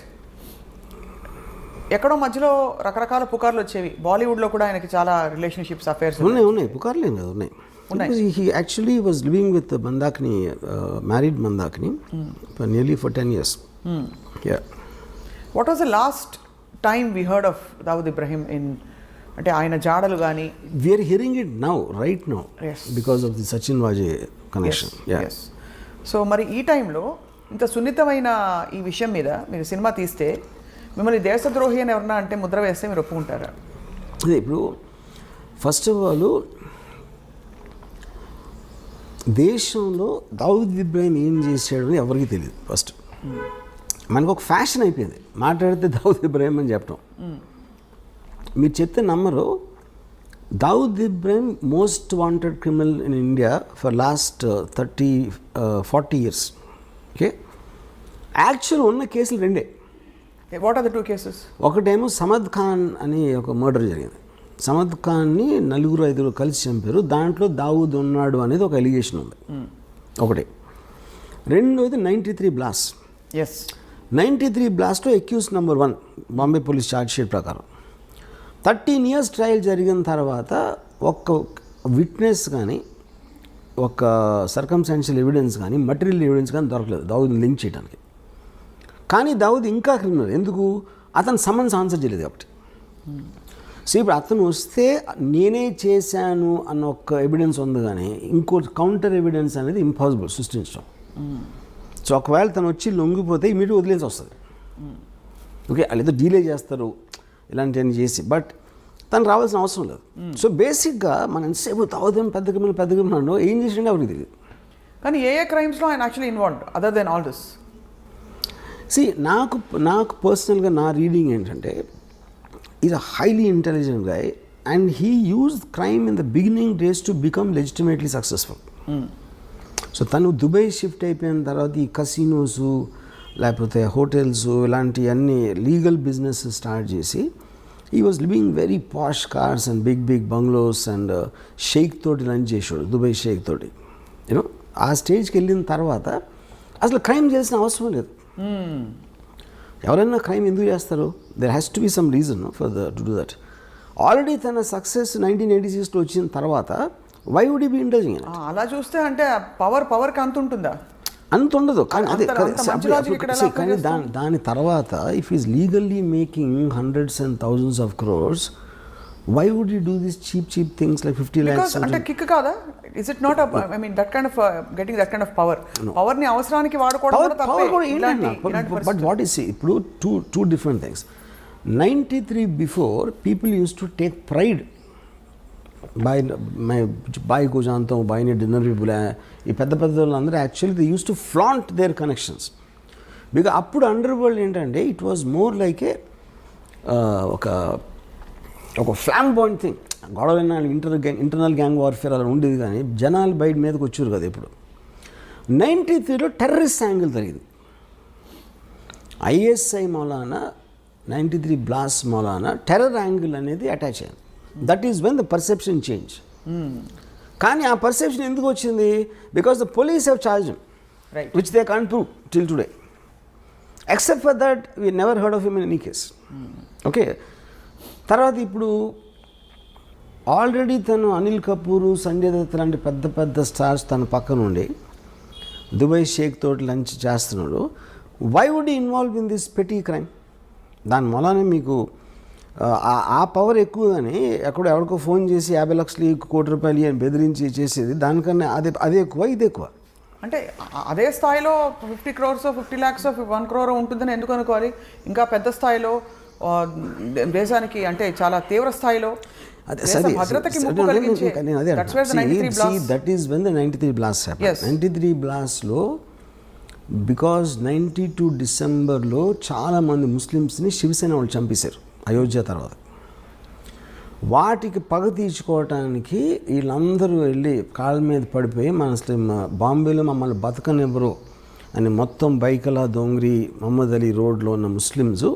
ఎక్కడో మధ్యలో రకరకాల పుకార్లు వచ్చేవి. బాలీవుడ్లో కూడా ఆయనకి చాలా రిలేషన్షిప్స్ అఫేర్స్ ఉన్నాయి పుకార్లేం కదా ఉన్నాయి. He actually was living with Mandakini, married Mandakini, for nearly 10 years. Yeah. What was the last time we heard of Dawood Ibrahim in అంటే ఆయన జాడలు కానీ? We are hearing it now, right now, yes, because of the Sachin Wajay connection. Yes. So మరి ఈ టైంలో ఇంత సున్నితమైన ఈ విషయం మీద మీరు సినిమా తీస్తే మిమ్మల్ని దేశద్రోహి అని ఎవరన్నా అంటే ముద్ర వేస్తే మీరు ఒప్పుకుంటారా? అదే ఇప్పుడు ఫస్ట్ ఆఫ్ ఆల్ దేశంలో దావుద్ ఇబ్రాహిం ఏం చేశాడు అని ఎవరికి తెలియదు. ఫస్ట్ మనకు ఒక ఫ్యాషన్ అయిపోయింది మాట్లాడితే దావుద్ ఇబ్రాహిం అని చెప్పడం. మీరు చెప్తే నమ్మరు, Dawood Ibrahim most wanted criminal in India for last 30-40 years. Okay, actual ఉన్న కేసులు రెండే. What are the 2 cases? ఒకటేమో సమద్ ఖాన్ అని ఒక మర్డర్ జరిగింది. సమద్ ఖాన్ని 4-5 కలిసి చంపారు. దాంట్లో దావుద్ ఉన్నాడు అనేది ఒక ఎలిగేషన్ ఉంది, ఒకటి. రెండోది 93 బ్లాస్ట్. 93 బ్లాస్ట్లో accused number 1 Bombay police charge sheet ప్రకారం 13 years ట్రయల్ జరిగిన తర్వాత ఒక్క విట్నెస్ కానీ ఒక సర్కమ్స్టాన్షియల్ ఎవిడెన్స్ కానీ మటీరియల్ ఎవిడెన్స్ కానీ దొరకలేదు దావుద్ని లింక్ చేయడానికి. కానీ దావుద్ ఇంకా క్రిమినల్. ఎందుకు? అతను సమన్స్ ఆన్సర్ చేయలేదు కాబట్టి. సో ఇప్పుడు అతను వస్తే నేనే చేశాను అన్న ఒక ఎవిడెన్స్ ఉంది, కానీ ఇంకో కౌంటర్ ఎవిడెన్స్ అనేది ఇంపాసిబుల్ సృష్టించడం. సో ఒకవేళ తను వచ్చి లొంగిపోతే ఇమీడియట్ వదిలేసి వస్తుంది. ఓకే, వాళ్ళు ఏదో డీలే చేస్తారు ఇలాంటివన్నీ చేసి, బట్ తను రావాల్సిన అవసరం లేదు. సో బేసిక్గా మనం ఎంతసేపు దావుద్ పెద్ద క్రిమినల్ ఏం చేసిండే ఎవరికి తెలియదు. కానీ ఏ క్రైమ్స్లో ఆయన actually involved other than all this? నాకు పర్సనల్గా నా రీడింగ్ ఏంటంటే, is a highly intelligent guy and he used crime in the beginning days to become legitimately successful. So తను దుబాయ్ షిఫ్ట్ అయిపోయిన తర్వాత ఈ కసినోస్ లేకపోతే హోటల్స్ ఇలాంటి అన్ని లీగల్ బిజినెస్ స్టార్ట్ చేసి ఈ was living very posh cars and big bungalows and షేక్ తోటి లంచ్ చేసాడు, దుబాయ్ షేక్ తోటి. యూనో ఆ స్టేజ్కి వెళ్ళిన తర్వాత అసలు క్రైమ్ చేసిన అవసరం లేదు. ఎవరైనా క్రైమ్ ఎందుకు చేస్తారు? There has to be some reason for to do that. Already తన సక్సెస్ 1986లో వచ్చిన తర్వాత why would he be indulging? అలా చూస్తే అంటే పవర్కి అంత ఉంటుందా? అంత ఉండదు. కానీ అదే కానీ దాని తర్వాత if is legally making hundreds and thousands of crores, why would you do these cheap things like 50 lakhs? అంటే కిక్ కాదా? Is it not I mean that kind of getting that kind of power? Power ని అవసరానికి వాడుకోవడం కూడా తప్పే. But what is ఇప్పుడు two different things. 93 before people used to take pride బాయ్ को जानता हूँ, బాయ్ని డిన్నర్ भी बुलाया. ఈ పెద్ద వాళ్ళందరూ actually they use to flaunt their connections. Because అప్పుడు అండర్ వరల్డ్ ఏంటంటే it was more like a ఒక ఫ్లాంబాయింట్ థింగ్. గొడవైనా ఇంటర్నల్ గ్యాంగ్ వార్ఫేర్ అలా ఉండేది, కానీ జనాలు బయట మీదకి వచ్చారు కదా. ఇప్పుడు 93లో టెర్రరిస్ట్ యాంగిల్ జరిగింది. ISI Maulana 93 blast Maulana terror angle అనేది అటాచ్ అయింది. That is when the perception change. కానీ ఆ పర్సెప్షన్ ఎందుకు వచ్చింది? Because the police have charged him, which they can't prove till today. Except for that we never heard of him in any case. Okay, తర్వాత ఇప్పుడు already తను అనిల్ కపూర్, సంజయ్ దత్ లాంటి పెద్ద stars తన పక్కన ఉండి దుబాయ్ షేక్ తోటి లంచ్ చేస్తున్నాడు. Why would involve in this petty crime? దాని మూలానే మీకు ఆ పవర్ ఎక్కువ. కానీ ఎవరికో ఫోన్ చేసి 50 లక్షలు 1 కోటి రూపాయలు అని బెదిరించి చేసేది దానికన్నా అదే ఎక్కువ, ఇది ఎక్కువ. అంటే అదే స్థాయిలో 50 crores 50 lakhs 1 crore ఉంటుందని ఎందుకు అనుకోవాలి? ఇంకా పెద్ద స్థాయిలో దేశానికి అంటే చాలా తీవ్ర స్థాయిలో భద్రతకి ముప్పు కలిగించే. That is when the 93 blast happened. 93 బ్లాస్ట్లో బికాజ్ 92 డిసెంబర్లో చాలామంది ముస్లిమ్స్ని శివసేన వాళ్ళు చంపేశారు అయోధ్య తర్వాత. వాటికి పగ తీర్చుకోవటానికి వీళ్ళందరూ వెళ్ళి కాళ్ళ మీద పడిపోయి మన బాంబేలో మమ్మల్ని బతకనివ్వరు అని మొత్తం బైకలా దొంగరి మహమ్మద్ అలీ రోడ్లో ఉన్న ముస్లిమ్స్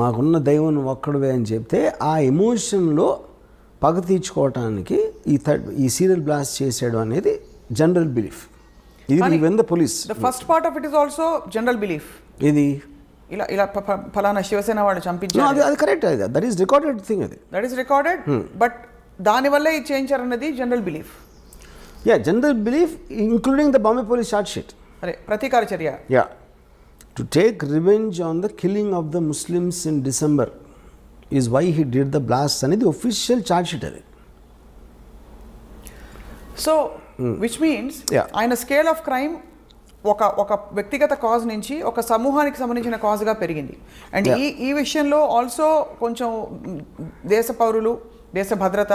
మాకున్న దైవం ఒక్కడవే అని చెప్తే ఆ ఎమోషన్లో పగ తీర్చుకోవటానికి ఈ సీరియల్ బ్లాస్ట్ చేసాడు అనేది జనరల్ బిలీఫ్. ఇది even the police. The first part of it is also general belief. ఇది ఇలా ఫలానా శివసేన వాళ్ళు చంపించారు, అది correct, that is recorded thing, that is recorded. But దానివల్లే ఇది చేయించారన్నది general belief. Yeah, general belief including the Bombay police charge sheet. అరే ప్రతీకార చర్య. Yeah, to take revenge on the killing of the muslims in December is why he did the blast అనేది official charge sheet అది. So which means ఆయన scale of crime ఒక వ్యక్తిగత cause నుంచి ఒక సమూహానికి సంబంధించిన కాజ్గా పెరిగింది. అండ్ ఈ విషయంలో ఆల్సో కొంచెం దేశ పౌరులు, దేశ భద్రత,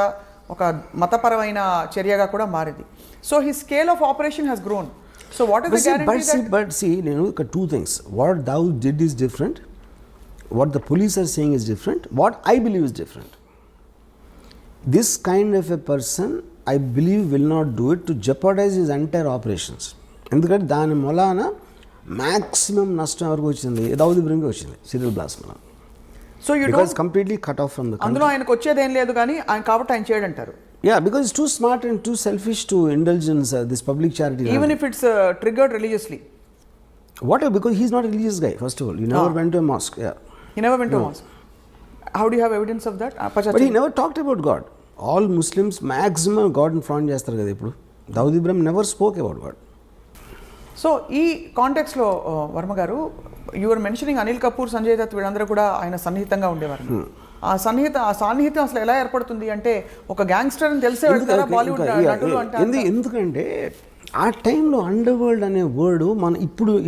ఒక మతపరమైన చర్యగా కూడా మారింది. So he scale of operation has grown. So what is the guarantee? But see, నేను ఒక two things. What Dawood did is different, what the police are saying is different, what I believe is different. This kind of a person I believe will not do it to jeopardise his entire operations. ఎందుకంటే దాని మూలాన maximum నష్టం వరకు వచ్చింది దావుద్ ఇబ్రహీంకి వచ్చింది serial blast మూలం. So you don't completely cut off from the country. అందులో ఆయనకు వచ్చేది ఏం లేదు కానీ ఆయన కాబట్టి ఆయన చేయడంటారు. Yeah, because it's too smart and too selfish to indulge in this public charity. Even if it's triggered religiously. Whatever, because he's not a religious guy, first of all. He never went to a mosque. Yeah. He never went to a mosque. How do you have evidence of that? But he never talked about God. All Muslims maximum God in front చేస్తారు కదా ఇప్పుడు. Dawood Ibrahim never spoke about God. So ఈ కాంటెక్స్లో Varma garu, you are mentioning Anil Kapoor, Sanjay Dutt వీళ్ళందరూ కూడా ఆయన సన్నిహితంగా ఉండేవారు. ఆ సాన్నిహిత్యం అసలు ఎలా ఏర్పడుతుంది అంటే ఒక గ్యాంగ్స్టర్ అని తెలిసే వెళ్తారా బాలీవుడ్ నటులు అంటే? ఎందుకంటే ఆ టైంలో అండర్ వరల్డ్ అనే వర్డ్ మనం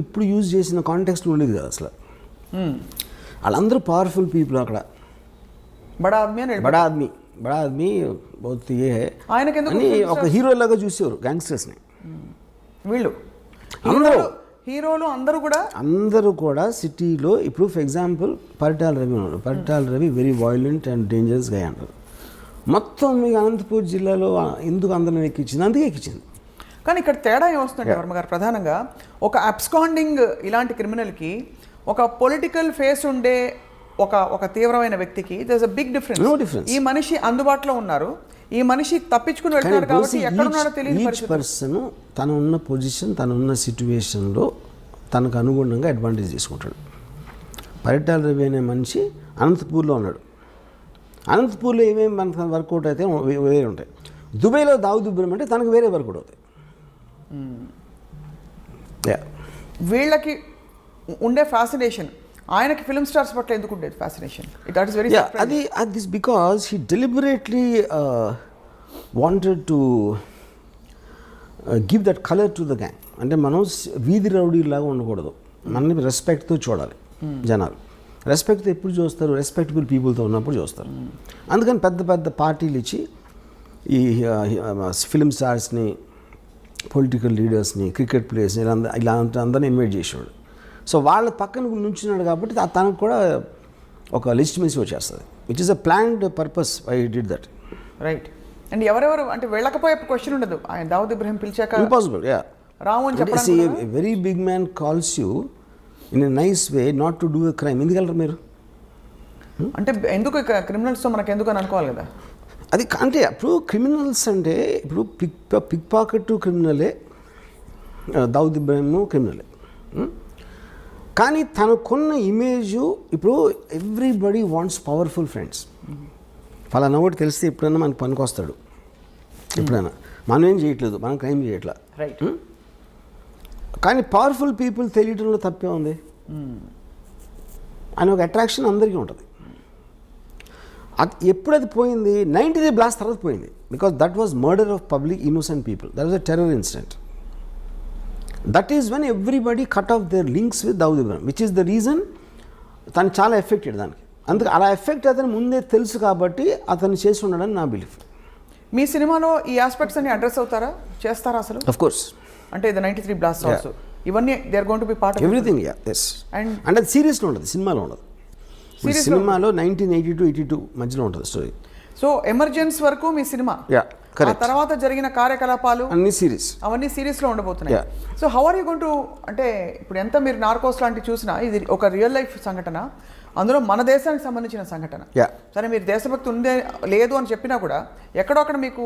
ఇప్పుడు యూజ్ చేసిన కాంటెక్స్ట్లో ఉండేది కదా అసలు. వాళ్ళందరూ పవర్ఫుల్ పీపుల్ అక్కడ. బడా ఆద్మీ అని బడా ఆద్మీ బహుత్ ఏ ఆయనకి ఒక హీరో లాగా చూసేవారు గ్యాంగ్స్టర్స్ని. వీళ్ళు హీరోలు అందరూ కూడా సిటీలో ఇప్పుడు ఫర్ ఎగ్జాంపుల్ పరిటాల రవి ఉన్నాడు. Paritala Ravi very violent and dangerous గా అంటారు. మొత్తం మీకు అనంతపూర్ జిల్లాలో ఎందుకు అందరం ఎక్కించింది? అందుకే ఎక్కించింది. కానీ ఇక్కడ తేడా ఏమొస్తుందంటే వర్మ గారు, ప్రధానంగా ఒక అబ్స్కాండింగ్ ఇలాంటి క్రిమినల్కి ఒక పొలిటికల్ ఫేస్ ఉండే ఒక తీవ్రమైన వ్యక్తికి there is a big difference. ఈ మనిషి అందుబాటులో ఉన్నారు, ఈ మనిషి తప్పించుకుని వెళ్తున్నాడు కాబట్టి ఎక్కడున్నాడో తెలియదు. ఈచ్ పర్సన్ తను ఉన్న పొజిషన్, తను ఉన్న సిచ్యువేషన్లో తనకు అనుగుణంగా అడ్వాంటేజ్ తీసుకుంటాడు. పరిటాల రవి అనే మనిషి అనంతపూర్లో ఉన్నాడు. అనంతపూర్లో ఏమేమి మనకు వర్కౌట్ అయితే వేరే ఉంటాయి. దుబాయ్లో దావుద్ ఇబ్రహీం అంటే తనకు వేరే వర్కౌట్ అవుతాయి. వీళ్ళకి ఉండే ఫ్యాసినేషన్ ఆయనకి ఫిల్మ్ స్టార్స్ పట్ల ఎందుకు ఉండేది ఫ్యాసినేషన్? దట్ ఇస్ వెరీ అది because he deliberately wanted to give that colour to the gang. అంటే మనం వీధి రౌడీలాగా ఉండకూడదు, మనని రెస్పెక్ట్తో చూడాలి. జనాలు రెస్పెక్ట్తో ఎప్పుడు చూస్తారు? రెస్పెక్టబుల్ పీపుల్తో ఉన్నప్పుడు చూస్తారు. అందుకని పెద్ద పెద్ద పార్టీలు ఇచ్చి ఈ ఫిల్మ్ స్టార్స్ని, పొలిటికల్ లీడర్స్ని, క్రికెట్ ప్లేయర్స్ని ఇలా అందరినీ ఇన్వైట్ చేసేవాడు. సో వాళ్ళ పక్కన నుంచున్నాడు కాబట్టి తనకు కూడా ఒక లెజిటిమసీ వచ్చేస్తుంది, which is a planned purpose. I did that. Right. And ఎవరెవరు అంటే వెళ్ళకపోయే క్వశ్చన్ ఉండదు. ఆయన దావుద్ ఇబ్రహీం పిలిచాక ఇంపాసిబుల్. యా, రాము అని చెప్పడానికి very big man calls you in a nice way not to do a crime. ఎందుకు వెళ్ళరు మీరు? అంటే ఎందుకు క్రిమినల్స్తో మనకు ఎందుకు అని అనుకోవాలి కదా. అది అంటే ఇప్పుడు క్రిమినల్స్ అంటే ఇప్పుడు పిక్ పాకెట్ క్రిమినలే, దావుద్ ఇబ్రహీం క్రిమినలే. కానీ తనకున్న ఇమేజు ఇప్పుడు ఎవ్రీబడి వాంట్స్ పవర్ఫుల్ ఫ్రెండ్స్. ఫలానా ఒకటి తెలిస్తే ఎప్పుడైనా మనకు పనికొస్తాడు. ఎప్పుడైనా మనం ఏం చేయట్లేదు, మనం క్రైమ్ చేయట్లా. రైట్. కానీ పవర్ఫుల్ పీపుల్ తెలియటంలో తప్పే ఉంది అని ఒక అట్రాక్షన్ అందరికీ ఉంటుంది. అది ఎప్పుడది పోయింది? 93 బ్లాస్ట్ తర్వాత పోయింది. Because that was murder of public innocent people. That was a terror incident. That is when everybody cut of their links with Dawood Ibrahim, which is the reason తను చాలా ఎఫెక్టెడ్ దానికి. అందుకే అలా ఎఫెక్ట్ అతను ముందే తెలుసు కాబట్టి అతను చేసి ఉండడని నా బిలీఫ్. మీ సినిమాలో ఈ ఆస్పెక్ట్స్ అన్ని అడ్రస్ అవుతారా, చేస్తారా అసలు? Of course. అంటే ద 93 బ్లాస్ట్ ఆల్సో ఇవన్నీ they are going to be part of everything. Yeah, yes. And అది సీరియస్లో ఉండదు, సినిమాలో ఉండదు. సినిమాలో 1982 మధ్యలో ఉంటుంది స్టోరీ. సో ఎమర్జెన్స్ వరకు మీ సినిమా. యా, ఆ తర్వాత జరిగిన కార్యకలాపాలు అన్ని సిరీస్ అవన్నీ సిరీస్లో ఉండబోతున్నాయి. So how are you going to, అంటే ఇప్పుడు ఎంత మీరు నార్కోస్ లాంటివి చూసినా ఇది ఒక రియల్ లైఫ్ సంఘటన, అందులో మన దేశానికి సంబంధించిన సంఘటన. సరే మీరు దేశభక్తి ఉందే లేదు అని చెప్పినా కూడా ఎక్కడో అక్కడ మీకు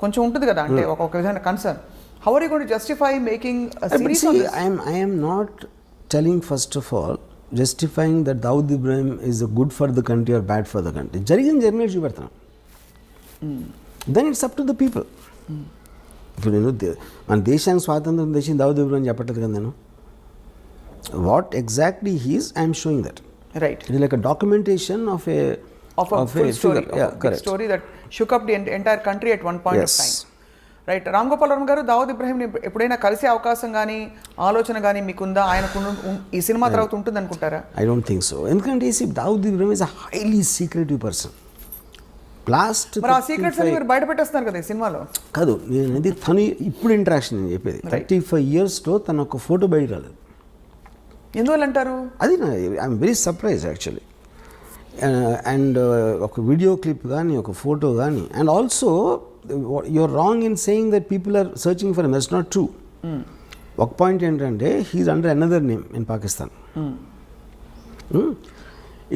కొంచెం ఉంటుంది కదా, అంటే ఒక విధమైన concern. How are you going to justify making series? I am not telling first of all justifying that Dawood Ibrahim is good for the country or bad for the country. జరిగిన చూపెడతాను. Then it's up to the people. ఇప్పుడు నేను మన దేశానికి స్వాతంత్రం తెచ్చింది దావుద్ ఇబ్రాహిం చెప్పట్లేదు కదా నేను. What exactly he's I'm showing that. Right. It like a documentation of a full story, big story that shook up the entire country at one point of time. Right. Ram Gopal Varma గారు, దావుద్ ఇబ్రాహింని ఎప్పుడైనా కలిసే అవకాశం కానీ ఆలోచన కానీ మీకుందా? ఆయనకు ఈ సినిమా తర్వాత ఉంటుంది అనుకుంటారా? I don't think so. ఎందుకంటే Dawood Ibrahim is a highly secretive person. Last మరి ఆ సీక్రెట్స్ అన్ని మీరు బయట పెట్టేస్తున్నారు కదా ఈ సినిమాలో. కాదు, నేను అనేది తను ఇప్పుడు ఇంటరాక్షన్ నేను చెప్పేది. 35 yearsలో తన ఒక ఫోటో బయట రాలేదు. ఎందువల్ల అంటారు? అది I'm very surprise actually. And ఒక వీడియో క్లిప్ కానీ ఒక ఫోటో కానీ. And also you're wrong in saying that people are searching for him. That's not true. ఒక పాయింట్ ఏంటంటే he's under another name in Pakistan.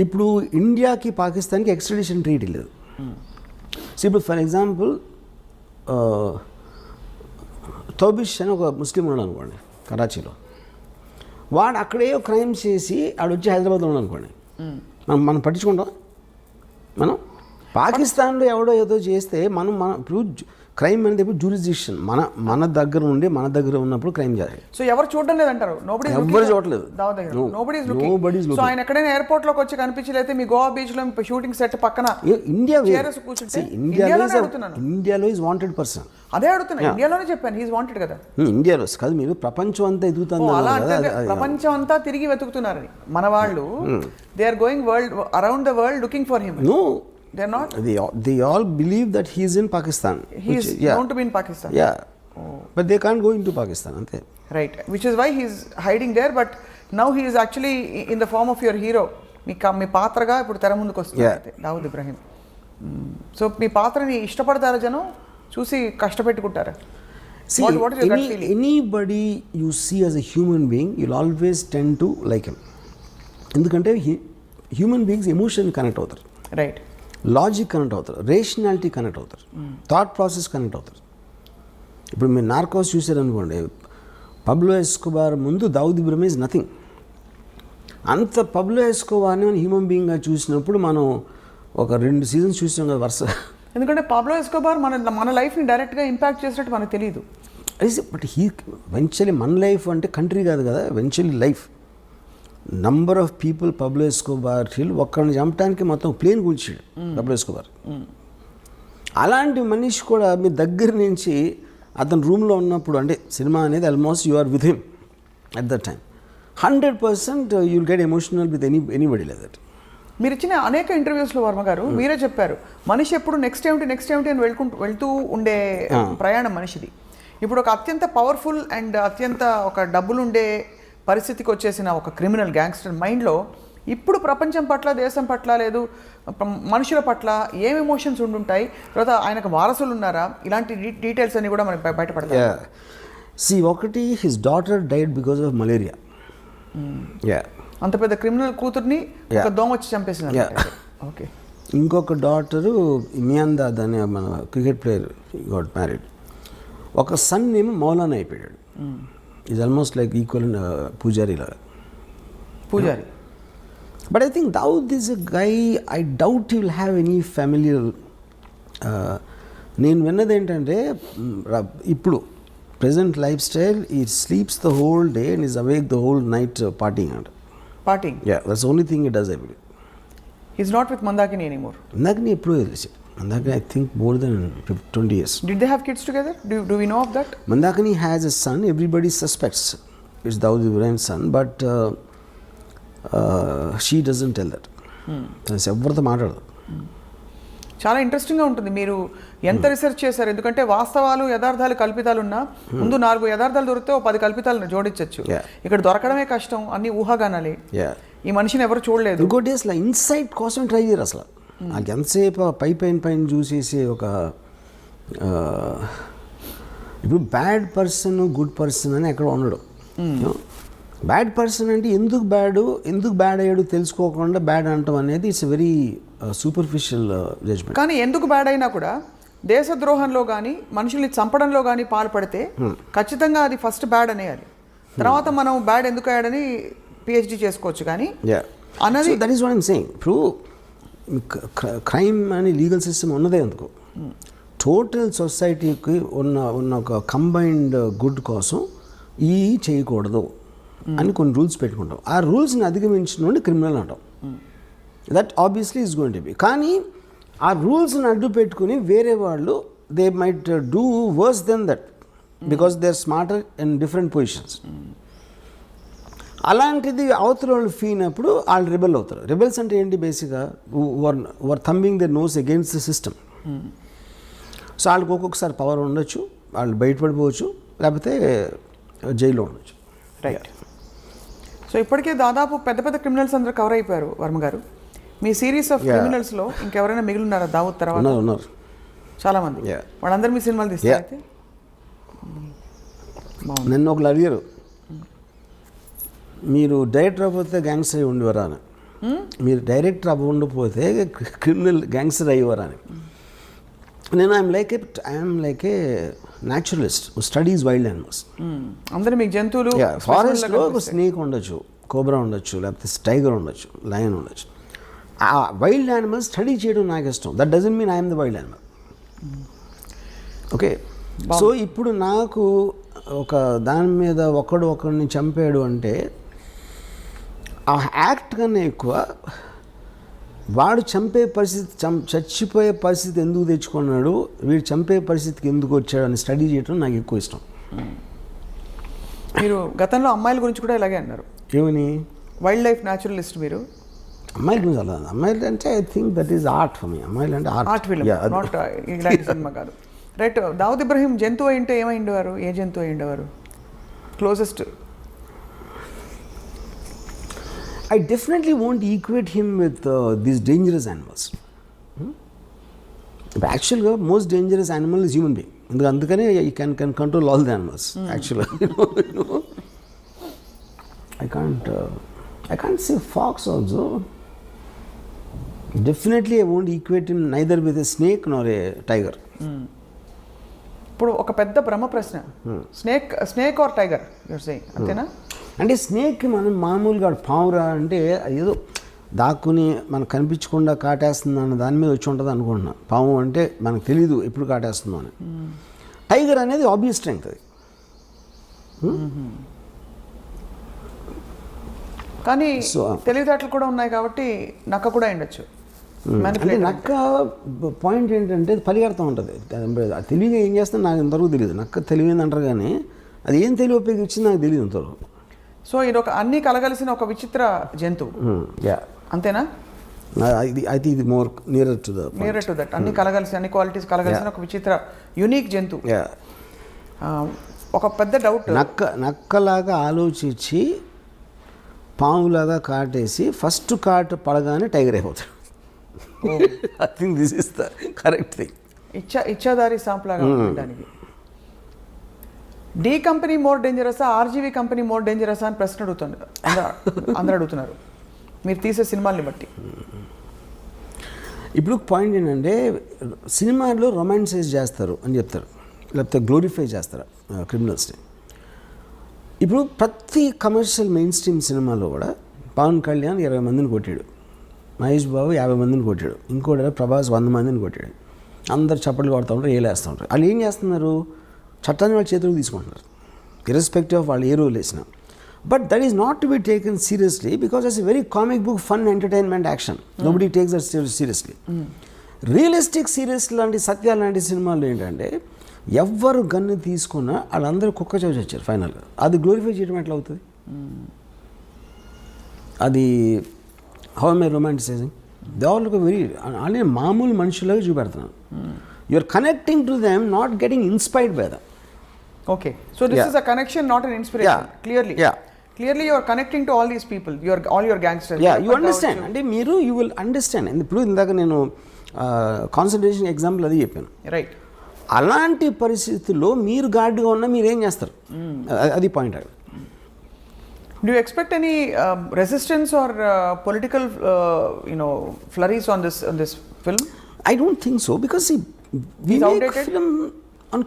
ఇప్పుడు ఇండియాకి పాకిస్తాన్కి ఎక్స్ట్రాడిషన్ ట్రీటీ లేదు. సో ఇప్పుడు ఫర్ ఎగ్జాంపుల్ తౌబిష్ అని ఒక ముస్లిం ఉన్నాడు అనుకోండి కరాచీలో. వాడు అక్కడే క్రైమ్ చేసి ఆడొచ్చి హైదరాబాద్లో ఉన్నాడు అనుకోండి, మనం పట్టించుకుంటాం. మనం పాకిస్తాన్లో ఎవడో ఏదో చేస్తే మనం ఇప్పుడు క్రైమ్ అనేది ఇప్పుడు జ్యూరిస్డిక్షన్ మన దగ్గర ఉండి మన దగ్గర ఉన్నప్పుడు క్రైమ్ చేయాలి. సో ఎవరు చూడడం లేదంటారు? ఎవరు చూడలేదు. సో ఆయన ఎక్కడైనా ఎయిర్పోర్ట్ లోకి వచ్చి కనిపించలేతే మీ గోవా బీచ్ లో షూటింగ్ సెట్ పక్కన ఇండియాలో ఈజ్ వాంటెడ్ పర్సన్. అదే అడుగుతున్నా, ఇండియాలోనే చెప్పాను హీస్ వాంటెడ్ కదా. ఇండియాలో కాదు, మీరు ప్రపంచం అంతా ఎదుగుతుంది. ప్రపంచం అంతా తిరిగి వెతుకుతున్నారని మన వాళ్ళు. They are going around the world looking for him. No, they're not. They all believe that he is in Pakistan. He is known to be in Pakistan. Yeah. But they can't go into Pakistan, ante. Right. Which is why he is hiding there. But now he is actually in the form of your hero. మీ పాత్రగా ఇప్పుడు తెర ముందుకు వస్తుంది Dawood Ibrahim. So మీ పాత్రని ఇష్టపడతారా జనం? చూసి కష్టపెట్టుకుంటారా? What is your gut feeling? Anybody you see as a human being, you'll always tend to like him. ఎందుకంటే హ్యూమన్ బీయింగ్స్ ఎమోషన్ కనెక్ట్ అవుతారు. రైట్. లాజిక్ కనెక్ట్ అవుతారు, రేషనాలిటీ కనెక్ట్ అవుతారు, థాట్ ప్రాసెస్ కనెక్ట్ అవుతారు. ఇప్పుడు మీరు నార్కోస్ చూసారనుకోండి, పబ్లో ఎస్కోబార్ ముందు Dawood Ibrahim is nothing. అంత పబ్లో ఎస్కోబార్ని మనం హ్యూమన్ బీయింగ్గా చూసినప్పుడు మనం ఒక 2 seasons చూసాం కదా వరుస. ఎందుకంటే పబ్లో ఎస్కోబార్ మన లైఫ్ని డైరెక్ట్గా ఇంపాక్ట్ చేసినట్టు మనకు తెలియదు. బట్ వెంచువల్లీ మన లైఫ్ అంటే కంట్రీ కాదు కదా, eventually life. Number of people Pablo Escobar ఒక్కడిని చంపడానికి మొత్తం ప్లేన్ కూల్చాడు పబ్లో ఎస్కోబార్. అలాంటి మనిషి కూడా మీ దగ్గర నుంచి అతను రూమ్లో ఉన్నప్పుడు, అంటే సినిమా అనేది almost you are with him at that time. 100% you will get emotional with anybody like that. మీరు ఇచ్చిన అనేక ఇంటర్వ్యూస్లో వర్మ గారు మీరే చెప్పారు, మనిషి ఎప్పుడు నెక్స్ట్ ఏమిటి అని వెళ్తూ ఉండే ప్రయాణం మనిషిది. ఇప్పుడు ఒక అత్యంత పవర్ఫుల్ అండ్ అత్యంత ఒక డబ్బులుండే పరిస్థితికి వచ్చేసిన ఒక క్రిమినల్ గ్యాంగ్స్టర్ మైండ్లో ఇప్పుడు ప్రపంచం పట్ల, దేశం పట్ల, లేదు మనుషుల పట్ల ఏం ఎమోషన్స్ ఉండుంటాయి, తర్వాత ఆయనకు వారసులు ఉన్నారా, ఇలాంటి డీటెయిల్స్ అన్ని కూడా మనకి బయటపడతాయి. ఒకటి his daughter died because of malaria. అంత పెద్ద క్రిమినల్ కూతుర్ని ఒక దోమ వచ్చి చంపేసింది. ఓకే. ఇంకొక డాటరు మియాందాద్ అనే మన క్రికెట్ ప్లేయర్ గాట్ మ్యారీడ్. ఒక సన్ ఏమో మౌలానా అయిపోయాడు. Is almost like equal Pujari లాగా. Pujari. But I think Dawood is a guy, I doubt he will have any familiar. నేను విన్నది ఏంటంటే ఇప్పుడు present life style, he sleeps the whole day and is awake the whole night partying and partying. Yeah, that's only thing it does I believe. He is not with Mandakini anymore. Mandakini ఎప్పుడూ తెలిసి, Mandakini, I think more than 20 years. Did they have kids together? Do we know of that? Mandakini has a son. Everybody suspects it's Dawood Ibrahim's son, but she doesn't tell that. ఎవరితో మాట్లాడదు. చాలా ఇంట్రెస్టింగ్గా ఉంటుంది. మీరు ఎంత research చేశారు? ఎందుకంటే వాస్తవాలు, యథార్థాలు, కల్పితాలు ఉన్నా ముందు 4 యథార్థాలు దొరికితే 10 కల్పితాలను జోడించవచ్చు. ఇక్కడ దొరకడమే కష్టం, అన్ని ఊహాగానాలే. ఈ మనిషిని ఎవరు చూడలేదు. ఇంకోటి అసలు ఇన్సైట్ కోసం ట్రై చేయరు. అసలు నాకు ఎంతసేపు పైన చూసేసి ఒక ఇప్పుడు బ్యాడ్ పర్సన్ గుడ్ పర్సన్ అని ఎక్కడ ఉండడు. బ్యాడ్ పర్సన్ అంటే ఎందుకు బ్యాడ్ అయ్యాడు తెలుసుకోకుండా బ్యాడ్ అంటాం అనేది ఇట్స్ వెరీ సూపర్ఫిషియల్ జడ్జ్మెంట్. కానీ ఎందుకు బ్యాడ్ అయినా కూడా దేశద్రోహంలో కానీ మనుషుల్ని చంపడంలో కానీ పాల్పడితే ఖచ్చితంగా అది ఫస్ట్ బ్యాడ్ అనేయాలి. తర్వాత మనం బ్యాడ్ ఎందుకు అయ్యాడని పిహెచ్డి చేసుకోవచ్చు. కానీ అన్నది that is what I'm saying. ఇప్పుడు క్రైమ్ అని లీగల్ సిస్టమ్ ఉన్నదే ఎందుకు, టోటల్ సొసైటీకి ఉన్న ఒక కంబైన్డ్ గుడ్ కోసం ఈ చేయకూడదు అని కొన్ని రూల్స్ పెట్టుకుంటాం. ఆ రూల్స్ని అధిగమించిన క్రిమినల్ అంటాం. That obviously is going to be. కానీ ఆ రూల్స్ని అడ్డు పెట్టుకుని వేరే వాళ్ళు they might do worse than that because they are smarter in different positions. అలాంటిది అవతల వాళ్ళు ఫీనప్పుడు వాళ్ళు రెబెల్ అవుతారు. రెబెల్స్ అంటే ఏంటి, బేసిక్గా were thumbing the nose against the system. So వాళ్ళకి ఒక్కొక్కసారి పవర్ ఉండొచ్చు, వాళ్ళు బయటపడిపోవచ్చు, లేకపోతే జైల్లో ఉండొచ్చు. రైట్. సో ఇప్పటికే దాదాపు పెద్ద పెద్ద క్రిమినల్స్ అందరూ కవర్ అయిపోయారు వర్మ గారు. మీ సిరీస్ ఆఫ్ క్రిమినల్స్లో ఇంకెవరైనా మిగిలిన్నారా దావుద్ తర్వాత? ఉన్నారు చాలామంది. వాళ్ళందరూ మీ సినిమాలు తీస్తారు అయితే? నన్ను ఒకళ్ళు అడిగారు, మీరు డైరెక్టర్ అవ్వకపోతే గ్యాంగ్స్టర్ అయి ఉండేవారా అని. మీరు డైరెక్టర్ అవ్వకపోతే క్రిమినల్ గ్యాంగ్స్టర్ అయ్యేవారా అని. నేను I'm like A naturalist studies wild animals. అందరూ మీకు జంతువులు, ఫారెస్ట్లో ఒక స్నేక్ ఉండొచ్చు, కోబ్రా ఉండొచ్చు, లేకపోతే టైగర్ ఉండొచ్చు, లయన్ ఉండొచ్చు. ఆ వైల్డ్ యానిమల్స్ స్టడీ చేయడం నాకు ఇష్టం. That doesn't mean I'm the wild animal. Okay. So ఇప్పుడు నాకు ఒక దాని మీద ఒకడిని చంపాడు అంటే ఆ యాక్ట్ కన్నా ఎక్కువ వాడు చంపే పరిస్థితి, చచ్చిపోయే పరిస్థితి ఎందుకు తెచ్చుకున్నాడు, వీడు చంపే పరిస్థితికి ఎందుకు వచ్చాడు అని స్టడీ చేయడం నాకు ఎక్కువ ఇష్టం. మీరు గతంలో అమ్మాయిల గురించి కూడా ఇలాగే అన్నారు. ఏమని? వైల్డ్ లైఫ్ న్యాచురలిస్ట్ మీరు. అమ్మాయిల గురించి అలా, అమ్మాయిలు అంటే I think that is art for me. అమ్మాయిలు అంటే ఆర్ట్ ఫిల్మ్, నాట్ ఇలాంటి సినిమా కాదు. రైట్. దావుద్ ఇబ్రహీం జంతువు అయింటే ఏమైండేవారు? ఏ జంతువు అయిండేవారు closest? I definitely won't equate him with these dangerous animals. But actually, most dangerous animal is human being. Andukane you can control all the animals. Actually, you know, I can't say fox also. Definitely, I won't equate him neither with a snake nor a tiger. ఇప్పుడు ఒక పెద్ద బ్రహ్మ ప్రశ్న, snake or tiger you're saying, అంతేనా? అంటే స్నేక్కి మనం మామూలుగా పావురా అంటే ఏదో దాక్కుని మనకు కనిపించకుండా కాటేస్తుంది అన్న దాని మీద వచ్చి ఉంటుంది అనుకుంటున్నా. పాము అంటే మనకు తెలీదు ఎప్పుడు కాటేస్తుందో అని. టైగర్ అనేది ఆబ్వియస్ స్ట్రెంగ్త్ అది. కానీ తెలివితేటలు కూడా ఉన్నాయి కాబట్టి నక్క కూడా ఉండొచ్చు. అంటే నక్క పాయింట్ ఏంటంటే పరిగెడతా ఉంటుంది. తెలివిగా ఏం చేస్తుందో నాకు ఇంతవరకు తెలియదు. నక్క తెలివింది అంటారు కానీ అది ఏం తెలివి ఉపయోగించింది నాకు తెలియదు ఇంతవరకు. సో ఇది ఒక అన్ని కలగలిసిన ఒక విచిత్ర జంతువు, అంతేనా? అయితే ఇది మోర్ నియర్ టు దట్. అన్ని కలగలిసి, అన్ని క్వాలిటీస్ కలగలిసిన ఒక విచిత్ర యూనిక్ జంతువు. ఒక పెద్ద డౌట్, నక్కలాగా ఆలోచించి పాములాగా కాటేసి ఫస్ట్ కాటు పడగానే టైగర్ అయిపోతాడు. I think this is the correct thing. ఇచ్చాదారి సాంప్లాగా ఉండడానికి. డి కంపెనీ మోర్ డేంజరసా, ఆర్జీవీ కంపెనీ మోర్ డేంజరసా అని ప్రశ్న అడుగుతున్నారు అందరూ అడుగుతున్నారు మీరు తీసే సినిమాల్ని బట్టి. ఇప్పుడు పాయింట్ ఏంటంటే సినిమాల్లో రొమాన్సైజ్ చేస్తారు అని చెప్తారు, లేకపోతే గ్లోరిఫై చేస్తారు క్రిమినల్స్ని. ఇప్పుడు ప్రతి కమర్షియల్ మెయిన్ స్ట్రీమ్ సినిమాలో కూడా పవన్ కళ్యాణ్ 20 మందిని కొట్టాడు, మహేష్ బాబు 50 మందిని కొట్టాడు, ఇంకోటి ప్రభాస్ 100 మందిని కొట్టాడు. అందరు చప్పట్లు కొడుతూ ఉంటారు, ఏలేస్తూ ఉంటారు. వాళ్ళు ఏం చేస్తున్నారు? చట్టాన్ని వాళ్ళ చేతులకు తీసుకుంటున్నారు, ఇర్రెస్పెక్టివ్ ఆఫ్ వాళ్ళు ఏ రోల్ వేసినా. But that is not to be taken seriously because it's a very comic book, fun, entertainment, action. Nobody takes that seriously. Realistic serious లాంటి, సత్యాలు లాంటి సినిమాలు ఏంటంటే ఎవ్వరు గన్ను తీసుకున్నా వాళ్ళందరూ కుక్క చోచి వచ్చారు ఫైనల్గా. అది గ్లోరిఫై చేయడం ఎట్లా అవుతుంది? అది how am I romanticising? They all look very అనే మామూలు మనుషులాగా చూపెడుతున్నాను. You are connecting to them, not getting inspired by them. Okay, so this is a connection, not an inspiration. Clearly you are connecting to all these people, all your gangsters. You understand. అంటే మీరు you will understand. ఇప్పుడు ఇందాక నేను concentration example అది చెప్పాను. Right. అలాంటి పరిస్థితుల్లో మీరు గార్డ్గా ఉన్నా మీరు ఏం చేస్తారు? అది point. Do you expect any resistance or political, flurries on this film? I don't think so, because see, we It's make outdated? film on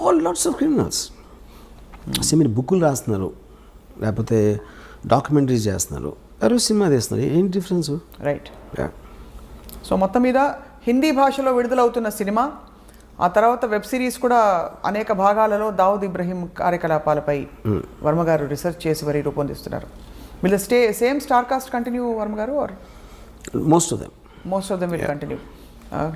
all lots of criminals. See, మీరు బుక్కులు రాస్తున్నారు, లేకపోతే డాక్యుమెంటరీస్ చేస్తున్నారు, ఎవరు సినిమా తీస్తున్నారు, ఏం difference? Right. So మొత్తం మీద హిందీ భాషలో విడుదలవుతున్న సినిమా, ఆ తర్వాత వెబ్ సిరీస్ కూడా అనేక భాగాలలో దావుద్ ఇబ్రహీం కార్యకలాపాలపై వర్మ గారు రీసెర్చ్ చేసి మరి రూపొందిస్తున్నారు. Will same star cast continue Varma garu, or most of them will continue?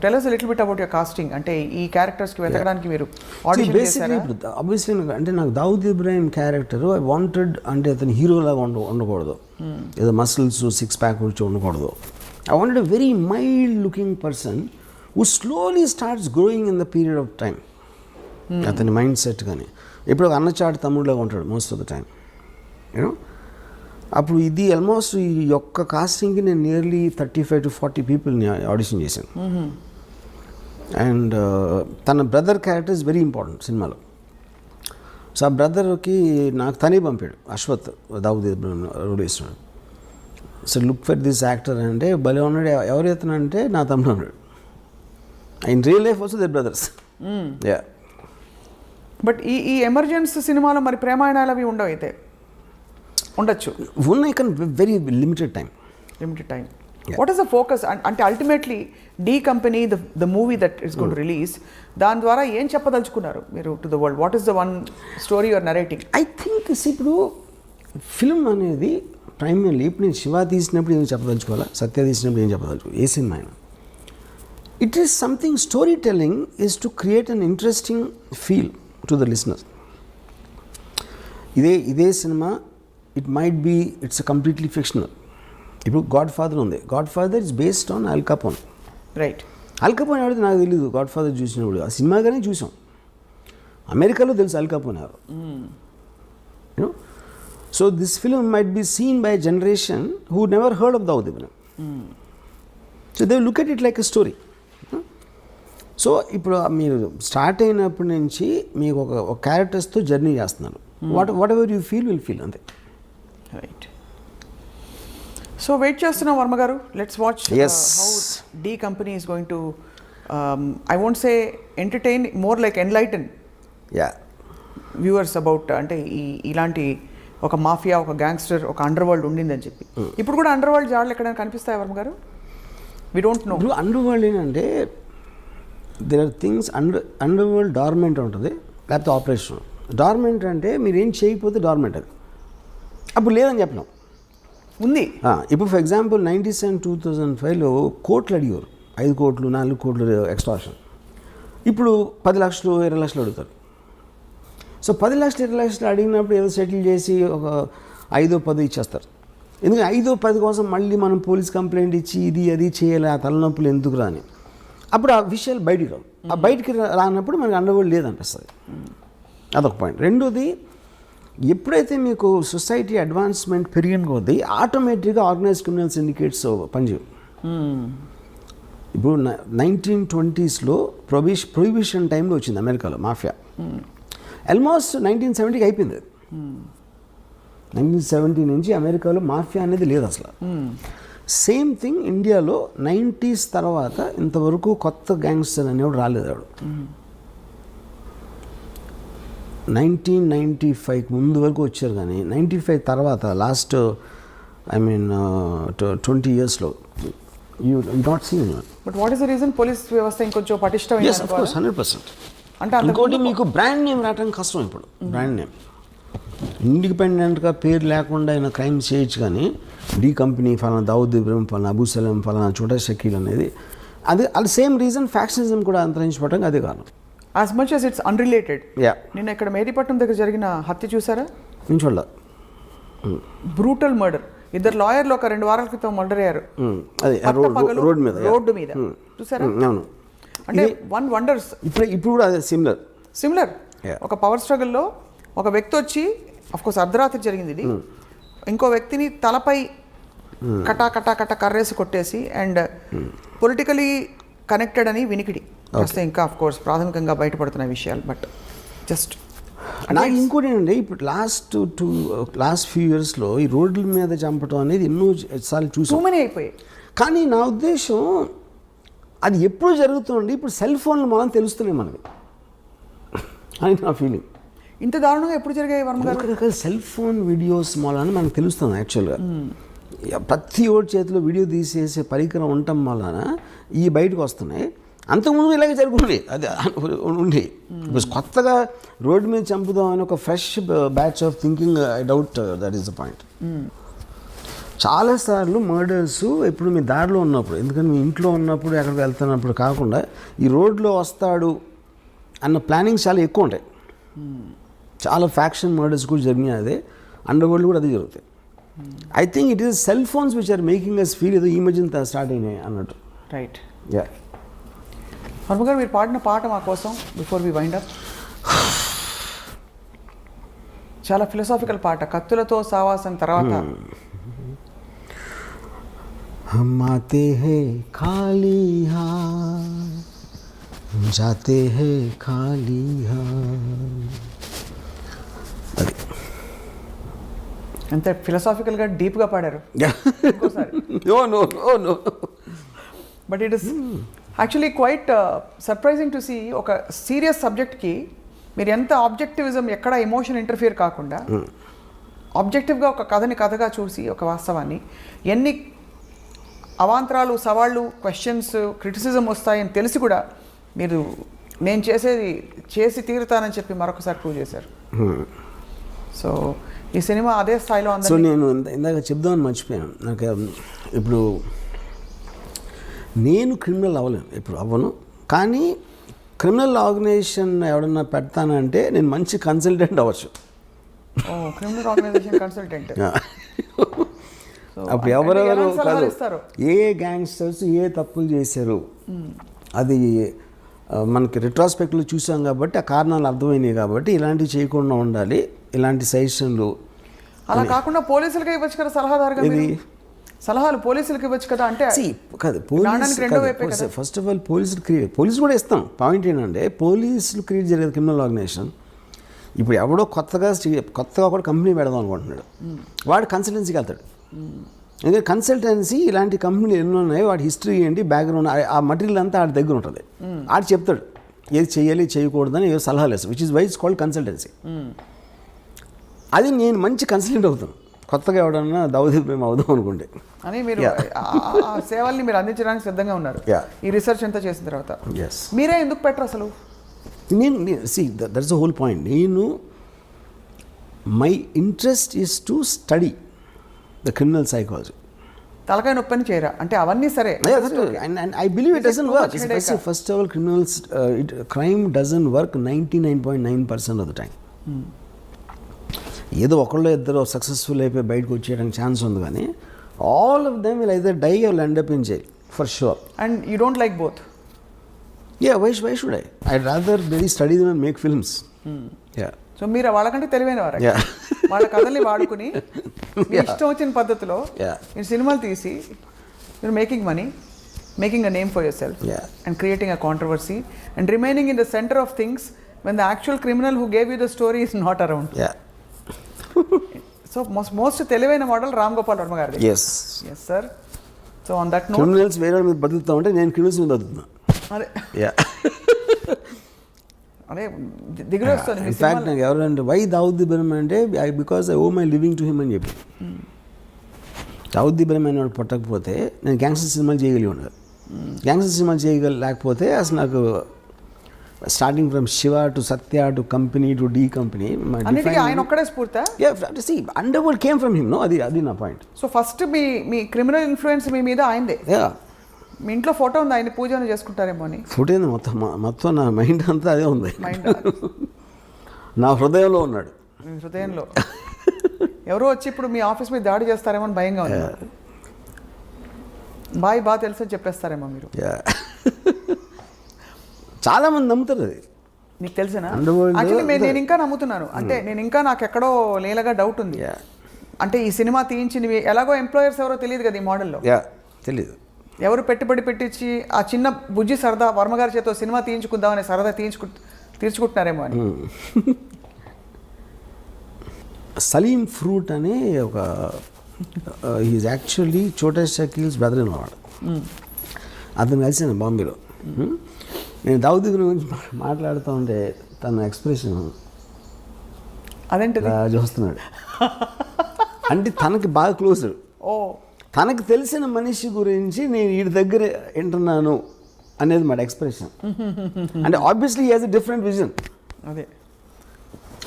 Tell us a little bit about your casting. అంటే ఈ క్యారెక్టర్స్కి వెతకడానికి మీరు ఆడిషన్ చేశారా? ఆబ్వియస్లీ అంటే నాకు Dawood Ibrahim character I wanted, అంటే అతను హీరోలాగా ఉండకూడదు, ఏదో మసిల్స్ సిక్స్ ప్యాక్ వచ్చి ఉండకూడదు. I wanted a very mild looking person who slowly starts growing in the period of time. అతని మైండ్ సెట్ కానీ ఇప్పుడు అన్నచాటు తమ్ముడులాగా ఉంటాడు most of the time, you know. అప్పుడు ఇది ఆల్మోస్ట్ ఈ యొక్క కాస్టింగ్కి నేను నియర్లీ 35 to 40 పీపుల్ని ఆడిషన్ చేశాను. అండ్ తన brother character is very important సినిమాలో. సో ఆ బ్రదర్కి నాకు తనే పంపాడు, అశ్వత్, దావుద్ ఇబ్రాహిం రోల్ వేస్తున్నాడు. So look for this actor అంటే భలే ఉన్నాడు. ఎవరు ఎత్తునంటే నా తమ్ముడు ఉన్నాడు. In real life also they're brothers. Yeah. But ఈ ఎమర్జెన్స్ సినిమాలో మరి ప్రేమాయణాలు అవి ఉండవు, అయితే ఉండొచ్చు. ఉన్నాయి కానీ very limited time. What is the focus? అంటే ultimately D company the movie that is going to release, దాని ద్వారా ఏం చెప్పదలుచుకున్నారు మీరు to the world? What is the one story your narrating? I think ఇప్పుడు ఫిల్మ్ అనేది ప్రైమర్లీ, ఇప్పుడు నేను శివ తీసినప్పుడు ఏం చెప్పదలుచుకోవాలా, సత్య తీసినప్పుడు ఏం చెప్పదలుచుకోవాలి, ఏ సినిమా అయినా it is something, storytelling is to create an interesting feel to the listener. ఇదే cinema it might be, it's completely fictional. ఇప్పుడు గాడ్ ఫాదర్ ఉంది, Godfather is based on Al Capone. Right. Al Capone ఎవరైతే నాకు తెలియదు, God father చూసినప్పుడు ఆ సినిమాగానే చూసాం. అమెరికాలో తెలుసు అల్ కపోన్ ఎవరు, you know. So this film might be seen by generation who never heard of Dawood Ibrahim. So they look at it like a story. So ఇప్పుడు మీరు స్టార్ట్ అయినప్పటి నుంచి మీకు ఒక క్యారెక్టర్స్తో జర్నీ చేస్తున్నారు. Whatever you will feel అంతే. రైట్. సో వెయిట్ చేస్తున్నాం Varma garu. Let's watch how D company is going to, I won't say entertain, more like enlighten viewers about, అంటే ఇలాంటి ఒక మాఫియా, ఒక గ్యాంగ్స్టర్, ఒక అండర్ వరల్డ్ ఉండిందని చెప్పి. ఇప్పుడు కూడా అండర్ వరల్డ్ జాడలు ఎక్కడైనా కనిపిస్తాయి Varma garu? We don't know. ఇప్పుడు అండర్ వరల్డ్ ఏంటంటే there are things underworld dormant ఉంటుంది, లేకపోతే ఆపరేషన్. డార్మెంట్ అంటే మీరు ఏం చేయకపోతే డార్మెంట్, అది అప్పుడు లేదని చెప్పినాం ఉంది. ఇప్పుడు ఫర్ ఎగ్జాంపుల్ 97, 2005లో కోట్లు అడిగారు, 5 కోట్లు 4 కోట్లు ఎక్స్ట్రాషన్. ఇప్పుడు 10 లక్షలు 20 లక్షలు అడుగుతారు. సో 10 లక్షలు 20 లక్షలు అడిగినప్పుడు ఏదో సెటిల్ చేసి ఒక 5-10 ఇచ్చేస్తారు. ఎందుకంటే 5-10 కోసం మళ్ళీ మనం పోలీస్ కంప్లైంట్ ఇచ్చి ఇది అది చేయాలి, ఆ తలనొప్పులు ఎందుకు రాని, అప్పుడు ఆ విషయాలు బయటికి రావు. ఆ బయటికి రానప్పుడు మనకి అండర్ వరల్డ్ లేదనిపిస్తుంది. అదొక పాయింట్. రెండోది, ఎప్పుడైతే మీకు సొసైటీ అడ్వాన్స్మెంట్ పెరిగిన కొద్దీ ఆటోమేటిక్గా ఆర్గనైజ్ క్రిమినల్ సిండికేట్స్ పనిచేయవు. ఇప్పుడు 1920sలో ప్రొహిబిషన్ టైంలో వచ్చింది అమెరికాలో మాఫియా. ఆల్మోస్ట్ 1970కి అయిపోయింది. 1970 నుంచి అమెరికాలో మాఫియా అనేది లేదు అసలు. సేమ్ థింగ్ ఇండియాలో 90s తర్వాత ఇంతవరకు కొత్త గ్యాంగ్స్టర్ అనేవాడు రాలేదు. ఆవిడ 1995 ముందు వరకు వచ్చారు, కానీ 95 తర్వాత లాస్ట్ 20 yearsలో you not seen. But what is the reason? Police వ్యవస్థ ఇంకొంచెం పటిష్టమైన. yes of course 100%. అంటే ఇంకోటి మీకు బ్రాండ్ నేమ్ రావడం కష్టం. ఇప్పుడు బ్రాండ్ నేమ్ ఇండిపెండెంట్గా పేరు లేకుండా ఆయన క్రైమ్ చేయొచ్చు, కానీ డీ కంపెనీ ఫలానా దావుద్ ఇబ్రాహిం, ఫలానా అబూ సలీం, ఫలానా చోటా షకీల్ అనేది అది సేమ్ రీజన్. ఫ్యాక్షనిజం కూడా అంతరించిపోవడానికి అదే కారణం. As much as it's unrelated. నిన్న ఇక్కడ మేదీపట్నం దగ్గర జరిగిన హత్య చూసారా? నేను చూడాల. Brutal murder. 2 లాయర్లు ఒక 2 వారాల క్రితం మర్డర్ అయ్యారు. అదే రోడ్డు మీద చూసారా? అవును. అంటే వన్ వండర్స్. ఇప్పుడు కూడా అదే సిమిలర్. ఒక పవర్ స్ట్రగుల్లో ఒక వ్యక్తి వచ్చి, అఫ్కోర్స్ అర్ధరాత్రి జరిగింది ఇది, ఇంకో వ్యక్తిని తలపై కటా కర్రేసి కొట్టేసి, అండ్ పొలిటికలీ కనెక్టెడ్ అని వినికిడి. కాస్త ఇంకా ఆఫ్ కోర్స్ ప్రాథమికంగా బయటపడుతున్న విషయాలు, బట్ జస్ట్ నాకు ఇంకోటి ఏంటంటే ఇప్పుడు లాస్ట్ ఫ్యూ ఇయర్స్లో ఈ రోడ్ల మీద చంపడం అనేది ఎన్నో సార్లు చూసాం, మనీ అయిపోయాయి. కానీ నా ఉద్దేశం అది ఎప్పుడు జరుగుతుంది, ఇప్పుడు సెల్ ఫోన్లు మనం తెలుస్తున్నాయి మనకి అని నా ఫీలింగ్. ఇంత దారుణంగా ఎప్పుడు జరిగాయి వర్మ గారు? రకరకాల సెల్ ఫోన్ వీడియోస్ వలన మనకు తెలుస్తుంది యాక్చువల్గా. ప్రతి ఓడి చేతిలో వీడియో తీసేసే పరికరం ఉండటం వలన ఈ బయటకు వస్తున్నాయి. అంతకుముందు ఇలాగే జరుగుతుంది, అది ఉండి కొత్తగా రోడ్డు మీద చంపుదాం అని ఒక fresh batch of thinking, I doubt that is the point. చాలాసార్లు మర్డర్స్ ఎప్పుడు మీ దారిలో ఉన్నప్పుడు, ఎందుకంటే మీ ఇంట్లో ఉన్నప్పుడు ఎక్కడికి వెళ్తున్నప్పుడు కాకుండా ఈ రోడ్లో వస్తాడు అన్న ప్లానింగ్ చాలా ఎక్కువ ఉంటాయి. చాలా ఫ్యాక్షన్ మర్డర్స్ కూడా జరిగినాయి, అదే అండర్ వరల్డ్ కూడా అదే జరుగుతాయి. I think it is cell phones which are making us feel ఏదో ఈ మధ్యన స్టార్ట్ అయినాయి అన్నట్టు. రైట్. యా, వర్మ గారు మీరు పాడిన పాట మా కోసం బిఫోర్ వి వైండ్ అప్, చాలా ఫిలసాఫికల్ పాట, కత్తులతో సావాసం తర్వాత. हम आते हैं खाली हाथ, जाते हैं खाली हाथ. అంతే ఫిలసాఫికల్గా డీప్గా పాడారు. But it is actually quite surprising to see, ఒక సీరియస్ సబ్జెక్ట్కి మీరు ఎంత ఆబ్జెక్టివిజం, ఎక్కడ ఎమోషన్ ఇంటర్ఫియర్ కాకుండా ఆబ్జెక్టివ్గా ఒక కథని కథగా చూసి, ఒక వాస్తవాన్ని ఎన్ని అవాంతరాలు, సవాళ్ళు, క్వశ్చన్స్, క్రిటిసిజం వస్తాయని తెలిసి కూడా మీరు నేను చేసేది చేసి తీరుతానని చెప్పి మరొకసారి ప్రూవ్ చేశారు. సో ఈ సినిమా అదే స్థాయిలో ఉంది. సో నేను ఇందాక చెప్దామని మర్చిపోయాను. నాకు ఇప్పుడు నేను క్రిమినల్ అవ్వలేను, ఇప్పుడు అవ్వను. కానీ క్రిమినల్ ఆర్గనైజేషన్ ఎవడన్నా పెడతానంటే నేను మంచి కన్సల్టెంట్ అవ్వచ్చు. Criminal organisation consultant. అప్పుడు ఎవరెవరు కాదు, ఏ గ్యాంగ్స్టర్స్ ఏ తప్పులు చేశారు అది మనకి రిట్రాస్పెక్ట్లో చూసాం కాబట్టి ఆ కారణాలు అర్థమైనాయి. కాబట్టి ఇలాంటివి చేయకుండా ఉండాలి, ఇలాంటి సజెషన్లు. అలా కాకుండా పోలీసులకి ఇవ్వచ్చు కదా సలహాదారుగా, సలహాలు పోలీసులకి ఇవ్వచ్చు కదా. అంటే కాదు, ఫస్ట్ ఆఫ్ ఆల్ పోలీసులు కూడా ఇస్తాం. పాయింట్ ఏంటంటే పోలీసులు క్రియేట్ జరిగేది క్రిమినల్ ఆర్గనైజేషన్. ఇప్పుడు ఎవడో కొత్తగా కూడా కంపెనీ పెడదాం అనుకుంటున్నాడు, వాడు కన్సల్టెన్సీకి వెళ్తాడు. ఎందుకంటే కన్సల్టెన్సీ ఇలాంటి కంపెనీలు ఎన్నో ఉన్నాయి, వాడి హిస్టరీ ఏంటి, బ్యాక్గ్రౌండ్, ఆ మటీరియల్ అంతా ఆడి దగ్గర ఉంటుంది. ఆడు చెప్తాడు ఏది చేయాలి చేయకూడదని ఏదో సలహాలు వేస్తాడు, which is why it's called consultancy. అది నేను మంచి కన్సల్టెంట్ అవుతాను, కొత్తగా ఎవడన్నా దావుద్ ఇబ్రహీం అవుదాం అనుకుంటే అని. మీరు ఆ సేవల్ని మీరు అందించడానికి సిద్ధంగా ఉన్నారు ఈ రీసెర్చ్ అంతా చేసిన తర్వాత. మీరే ఎందుకు పెట్టరు అసలు? నేను దట్స్ ద హోల్ పాయింట్. నేను my interest is to study the criminal psychology. తలకాయ నొప్పని చేయరా అంటే అవన్నీ సరే. And I believe it doesn't work. First of all, crime doesn't work 99.9% of the time. ఏదో ఒకళ్ళు ఇద్దరు సక్సెస్ఫుల్ అయిపోయి బయటకు వచ్చేయడానికి ఛాన్స్ ఉంది, కానీ all of them will either die or end up in jail for sure. And you don't like both? Yeah, why should I? I'd rather really study them and make films. Yeah. So మీరు వాళ్ళకంటే తెలివైన వారు. వాళ్ళ కథల్ని వాడుకుని మీ ఇష్టం వచ్చిన పద్ధతిలో మీరు సినిమాలు తీసి మీరు making money, making a name for your self and creating a controversy and remaining in the centre of things when the actual criminal who gave you the story is not around. So most తెలివైన model Ram Gopal Varma గారు. Yes sir. So on that note, criminals వేరే మీద బతుకుతా ఉంటే నేను criminals మీద బతుకుతున్నా. అదే అదే దిగులు వస్తుంది. ఇన్ఫాక్ట్ నాకు ఎవరంటే వై దావుద్ ఇబ్రహీం అంటే because I owe my living to him అని చెప్పి. దావుద్ ఇబ్రహీం అని పుట్టకపోతే నేను గ్యాంగ్స్టర్ సినిమాలు చేయగలిగి ఉండదు. గ్యాంగ్స్టర్ సినిమాలు లేకపోతే అసలు నాకు starting from Shiva to Satya to company to D company ఆయన ఒక్కడే స్ఫూర్తి. Underworld came from him. అది నా పాయింట్. సో ఫస్ట్ మీ క్రిమినల్ ఇన్ఫ్లుయెన్స్ మీ మీద ఆయనదే. మీ ఇంట్లో ఫోటో ఉంది, ఆయన పూజ చేసుకుంటారేమో అని. ఫోటో ఏంది, మొత్తం నా మైండ్ అంతా అదే ఉంది. నా హృదయంలో ఉన్నాడు. హృదయంలో ఎవరో వచ్చి ఇప్పుడు మీ ఆఫీస్ మీద దాడి చేస్తారేమో అని భయంగా ఉంది. బాగా తెలుసు అని చెప్పేస్తారేమో మీరు. చాలా మంది నమ్ముతారు అది. నీకు తెలిసినా యాక్చువల్లీ నేను ఇంకా నమ్ముతున్నాను. అంటే నేను ఇంకా నాకు ఎక్కడో లేలగా డౌట్ ఉంది. అంటే ఈ సినిమా తీయించినవి ఎలాగో ఎంప్లాయర్స్ ఎవరో తెలియదు కదా ఈ మోడల్లో. తెలియదు. ఎవరు పెట్టుబడి పెట్టించి ఆ చిన్న బుజ్జి సరదా వర్మగారి చేతో సినిమా తీయించుకుందామనే సరదా తీర్చుకుంటున్నారేమో అని. సలీం ఫ్రూట్ అనే ఒక ఈజ్ యాక్చువల్లీ చోటా షకీల్స్ బ్రదర్ ఇన్ లా వాడు. అతను కలిసాను బాంబేలో. నేను దావుద్ గురించి మాట్లాడుతూ ఉంటే తన ఎక్స్ప్రెషన్ అదేంటి చూస్తున్నాడు. అంటే తనకి బాగా క్లోజ్. ఓ, తనకు తెలిసిన మనిషి గురించి నేను వీడి దగ్గర వింటున్నాను అనేది మాట ఎక్స్ప్రెషన్. అంటే obviously he has a different vision. అదే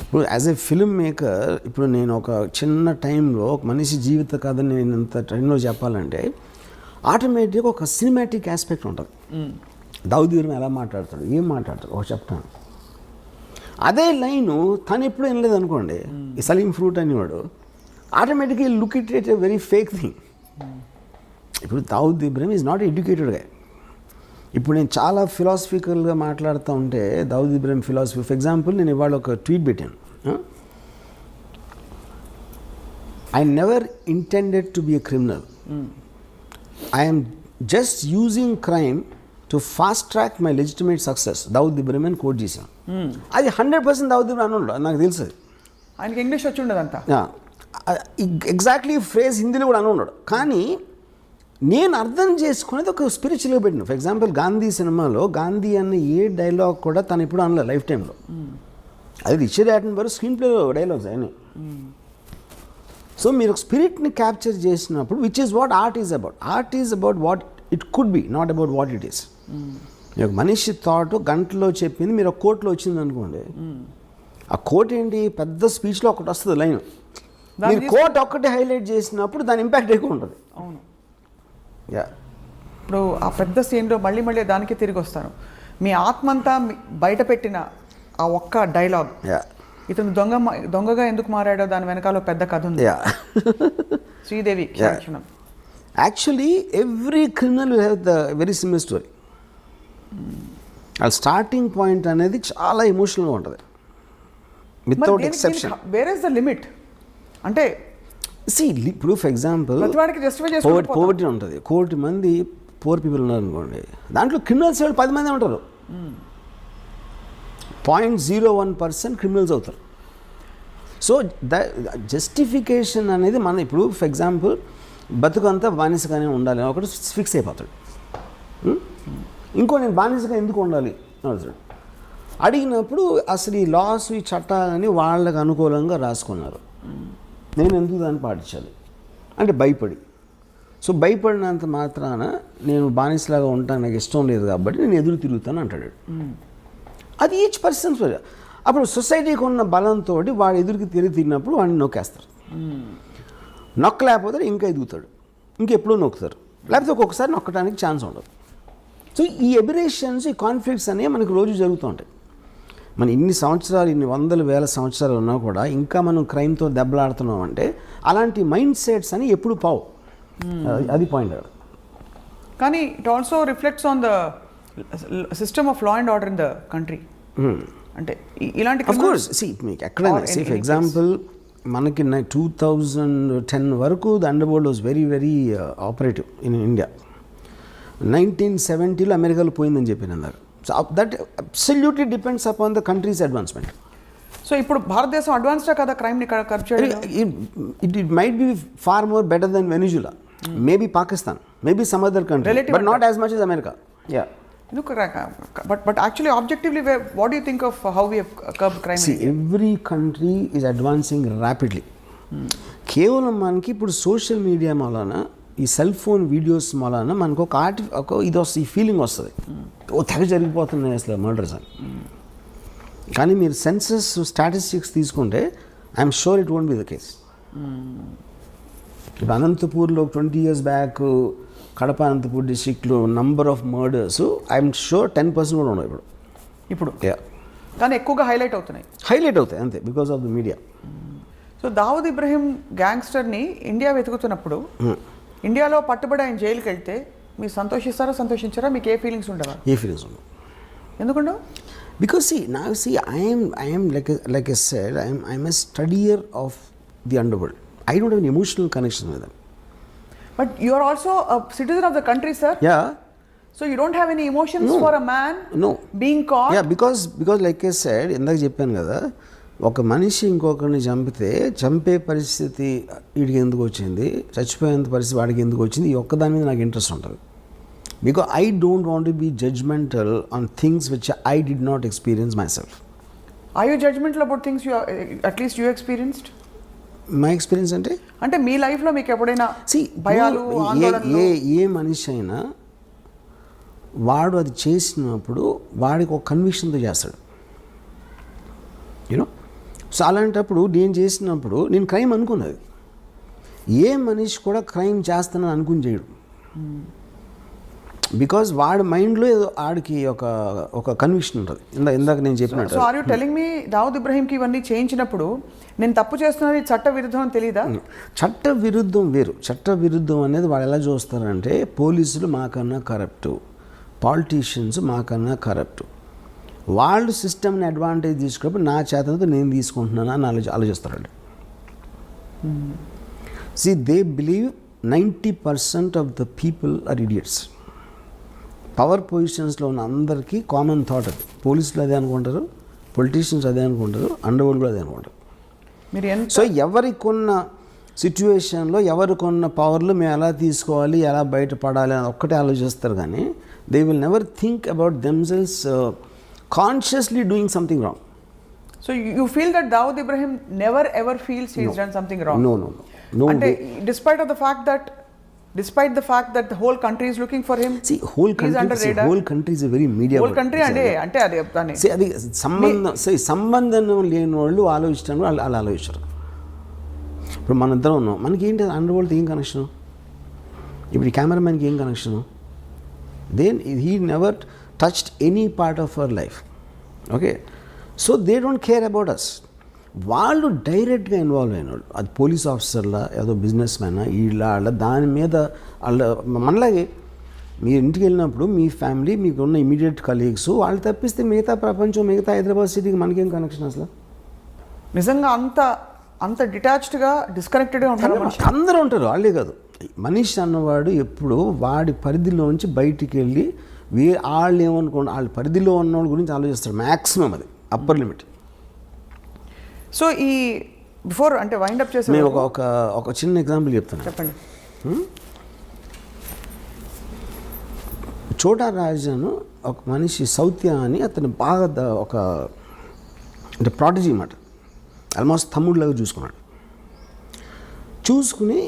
ఇప్పుడు యాజ్ ఎ ఫిల్మ్ మేకర్ ఇప్పుడు నేను ఒక చిన్న టైంలో ఒక మనిషి జీవిత కథని నేను ఇంత టైంలో చెప్పాలంటే ఆటోమేటిక్గా ఒక సినిమాటిక్ ఆస్పెక్ట్ ఉంటుంది. దావుద్ ఇబ్రహీం ఎలా మాట్లాడతాడు, ఏం మాట్లాడతాడు ఒక చెప్తాను. అదే లైను తను ఎప్పుడు వినలేదు అనుకోండి, ఈ సలీం ఫ్రూట్ అనేవాడు ఆటోమేటిక్గా look it a very fake thing. ఇప్పుడు Dawood Ibrahim is not educated గా. ఇప్పుడు నేను చాలా ఫిలాసఫికల్గా మాట్లాడుతూ ఉంటే Dawood Ibrahim philosophy, for example నేను ఇవాళ ఒక ట్వీట్ పెట్టాను. I never intended to be a criminal, I'm just using crime to fast track my legitimate success. Dawood Ibrahim అని కోట్ చేశాను. అది 100% దావుద్ ఇబ్రహీం అని నాకు తెలుసు. ఆయనకి ఇంగ్లీష్ వచ్చి ఉండదంతా ఎగ్జాక్ట్లీ ఫ్రేజ్ హిందీలో కూడా అని ఉన్నాడు. కానీ నేను అర్థం చేసుకునేది ఒక స్పిరిచువల్గా పెట్టిన. ఫర్ ఎగ్జాంపుల్ గాంధీ సినిమాలో గాంధీ అన్న ఏ డైలాగ్ కూడా తను ఎప్పుడు అనలేదు లైఫ్ టైంలో. అది రిచర్డ్ యాటన్బర్గ్ స్క్రీన్ ప్లేలో డైలాగ్స్ అయినాయి. సో మీరు ఒక స్పిరిట్ని క్యాప్చర్ చేసినప్పుడు which is what art is about. Art is about what it could be, not about what it is. ఒక మనిషి థాట్ గంటలో చెప్పింది మీరు ఒక కోట్లో వచ్చింది అనుకోండి, ఆ కోట్ ఏంటి పెద్ద స్పీచ్లో ఒకటి వస్తుంది లైన్, మీరు కోట్ ఒక్కటి హైలైట్ చేసినప్పుడు దాని ఇంపాక్ట్ ఎక్కువ ఉంటుంది. అవును. యా, ఇప్పుడు ఆ పెద్ద సీన్లో మళ్ళీ మళ్ళీ దానికి తిరిగి వస్తాను. మీ ఆత్మంతా బయట పెట్టిన ఆ ఒక్క డైలాగ్, ఇతను దొంగగా ఎందుకు మారాడో దాని వెనకాల పెద్ద కథ ఉంది. శ్రీదేవి క్షణం. Actually every criminal will have the very similar story. ఆ స్టార్టింగ్ పాయింట్ అనేది చాలా ఎమోషనల్గా ఉంటుంది without exception. Where is the limit అంటే ఇప్పుడు ఫర్ ఎగ్జాంపుల్ పోవర్టీ ఉంటుంది, 1 కోటి మంది పూర్ పీపుల్ ఉన్నారు అనుకోండి, దాంట్లో క్రిమినల్స్ 10 మంది ఉంటారు. 0.01% క్రిమినల్స్ అవుతారు. సో ద జస్టిఫికేషన్ అనేది మన ఇప్పుడు ఫర్ ఎగ్జాంపుల్ బతుకంతా బానిసగానే ఉండాలి అని ఒకటి ఫిక్స్ అయిపోతాడు. ఇంకో నేను బానిసగా ఎందుకు ఉండాలి అడుగుతాడు. అడిగినప్పుడు అసలు ఈ లాస్ ఈ చట్టాలని వాళ్ళకు అనుకూలంగా రాసుకున్నారు, నేను ఎందుకు దాన్ని పాటించాలి అంటే భయపడి. సో భయపడినంత మాత్రాన నేను బానిసలాగా ఉంటాను, నాకు ఇష్టం లేదు కాబట్టి నేను ఎదురు తిరుగుతాను అంటాడు. అది ఈచ్ పర్సన్. అప్పుడు సొసైటీకి ఉన్న బలంతో వాడు ఎదురుకి తిరిగినప్పుడు వాడిని నొక్కేస్తారు. నొక్కలేకపోతే ఇంకా ఎదుగుతాడు, ఇంకెప్పుడూ నొక్కుతారు, లేకపోతే ఒక్కొక్కసారి నొక్కడానికి ఛాన్స్ ఉండదు. సో ఈ ఎబిరేషన్స్, ఈ కాన్ఫ్లిక్ట్స్ అనేవి మనకు రోజు జరుగుతూ ఉంటాయి. మన ఇన్ని సంవత్సరాలు, ఇన్ని వందల వేల సంవత్సరాలు ఉన్నా కూడా ఇంకా మనం క్రైమ్తో దెబ్బలాడుతున్నాం అంటే అలాంటి మైండ్ సెట్స్ అని ఎప్పుడు పావు. అది పాయింట్. కానీ it also reflects on the system of law and order in the country. అంటే ఇలాంటి మీకు ఎక్కడైనా ఫర్ ఎగ్జాంపుల్ మనకి 2010 వరకు the underworld was very very operative in India. 1970లో అమెరికాలో పోయిందని చెప్పిన అన్నారు. So that absolutely depends upon the country's advancement. So ఇప్పుడు భారతదేశం అడ్వాన్స్డా కదా క్రైమ్ని కర్బ్ చేయడం? It might be far more better than Venezuela, maybe Pakistan, maybe some other country, but not as much as America. Yeah. But actually, objectively, what do you think of how we have curbed crime? See, every country is advancing rapidly. కేవలం మనకి ఇప్పుడు social media వలన, ఈ cell phone videos వలన మనకు ఒక ఇది వస్తుంది, ఈ ఫీలింగ్ వస్తుంది, ఓ తెగ జరిగిపోతున్నాయి అసలు మర్డర్స్ అని. కానీ మీరు సెన్సస్ స్టాటిస్టిక్స్ తీసుకుంటే I'm sure it won't be the case. ఇప్పుడు అనంతపూర్లో 20 years బ్యాక్ కడప అనంతపూర్ డిస్ట్రిక్ట్లో number of murders I'm sure 10% కూడా ఉండవు ఇప్పుడు. కానీ ఎక్కువగా హైలైట్ అవుతాయి అంతే, because of the media. So Dawood Ibrahim గ్యాంగ్స్టర్ని ఇండియా వెతుకుతున్నప్పుడు ఇండియాలో పట్టుబడి ఆయన జైలుకి వెళ్తే మీరు సంతోషించారా? మీకు ఏ ఫీలింగ్స్ ఉండవా? ఏ ఫీలింగ్స్ ఉండవు. ఎందుకుండవు? Because I am like I said, I am a studier of the underworld. I don't have an emotional connection with them. But you are also a citizen of the country, sir. Yeah. So you don't have any emotions for a man No. being caught? Yeah, because like I said, ఇందాక చెప్పాను కదా, ఒక మనిషి ఇంకొకరిని చంపే పరిస్థితి వీడికి ఎందుకు వచ్చింది, చచ్చిపోయేంత పరిస్థితి వాడికి ఎందుకు వచ్చింది, ఈ ఒక్కదాని మీద నాకు ఇంట్రెస్ట్ ఉంటుంది. Because I don't want to be judgmental on things which I did not experience myself. Are you judgmental about things you at least you experienced? My experience అంటే మీ లైఫ్లో మీకు ఎప్పుడైనా భయాలు, ఆందోళనలు? ఏ మనిషి అయినా వాడు అది చేసినప్పుడు వాడికి ఒక కన్విక్షన్తో చేస్తాడు, యూనో. సో అలాంటప్పుడు నేను చేసినప్పుడు నేను క్రైమ్ అనుకున్నది. ఏ మనిషి కూడా క్రైమ్ చేస్తానని అనుకుని చేయడు. బికాజ్ వాడి మైండ్లో ఏదో ఆడికి ఒక కన్విక్షన్ ఉంటుంది. ఇందాక నేను చెప్పినట్టు. So are you telling me Dawood ఇబ్రహీంకి ఇవన్నీ చేయించినప్పుడు నేను తప్పు చేస్తున్నది చట్ట విరుద్ధం అని తెలీదా? చట్ట విరుద్ధం వేరు. చట్ట విరుద్ధం అనేది వాళ్ళు ఎలా చూస్తారంటే, పోలీసులు మాకన్నా కరప్టు, పాలిటీషియన్స్ మాకన్నా కరప్టు, వాళ్ళు సిస్టమ్ని అడ్వాంటేజ్ తీసుకున్నప్పుడు నా చేతనతో నేను తీసుకుంటున్నాను అని ఆలోచిస్తారండి. See, they believe 90% of the people are idiots. Power పొజిషన్స్లో ఉన్న అందరికీ కామన్ థాట్ అది. పోలీసులు అదే అనుకుంటారు, పొలిటీషియన్స్ అదే అనుకుంటారు, అండర్వరల్డ్ కూడా అదే అనుకుంటారు. సో ఎవరికొన్న సిచ్యువేషన్లో ఎవరికొన్న పవర్లు మేము ఎలా తీసుకోవాలి, ఎలా బయటపడాలి అని ఒక్కటే ఆలోచిస్తారు. కానీ they will never think about themselves consciously doing something wrong. So you feel that Dawood Ibrahim never ever feels he's done something wrong? No. And despite the fact that the whole country is looking for him. See, whole country is a very media. Whole country అంటే అది చెప్తాను. See, అది సంబంధం లేని వాళ్ళు ఆలోచించడం అలా ఆలోచించారు. ఇప్పుడు మన ఇద్దరం ఉన్నాం, మనకి ఏంటి అండర్ వరల్డ్ ఏం కనెక్షను? ఇప్పుడు ఈ కెమెరామెన్కి ఏం connection? Then he never touched any part of our life. Okay, so they don't care about us. వాళ్ళు డైరెక్ట్గా ఇన్వాల్వ్ అయిన వాళ్ళు, అది పోలీస్ ఆఫీసర్లా, ఏదో బిజినెస్ మ్యానా, వీళ్ళ దాని మీద వాళ్ళ మనలాగే మీరు ఇంటికి వెళ్ళినప్పుడు మీ ఫ్యామిలీ, మీకు ఉన్న ఇమీడియట్ కలీగ్స్, వాళ్ళు తప్పిస్తే మిగతా ప్రపంచం, మిగతా హైదరాబాద్ సిటీకి మనకేం కనెక్షన్ అసలు? నిజంగా అంత డిటాచ్డ్గా, డిస్కనెక్టెడ్గా ఉంటారు. అందరూ ఉంటారు, వాళ్ళే కాదు. మనిషి అన్నవాడు ఎప్పుడు వాడి పరిధిలోంచి బయటికి వెళ్ళి వాళ్ళు ఏమనుకోండి, వాళ్ళ పరిధిలో ఉన్న వాళ్ళ గురించి ఆలోచిస్తాడు మ్యాక్సిమం. అది అప్పర్ లిమిట్. సో ఈ బిఫోర్ అంటే వైండ్ అప్ చేసే నేను ఒక చిన్న ఎగ్జాంపుల్ చెప్తాను. చెప్పండి. చోటా రాజాను ఒక మనిషి సౌత్య అని అతను బాగా అంటే ప్రాటజీ మాట, ఆల్మోస్ట్ తమ్ముడిలాగా చూసుకుని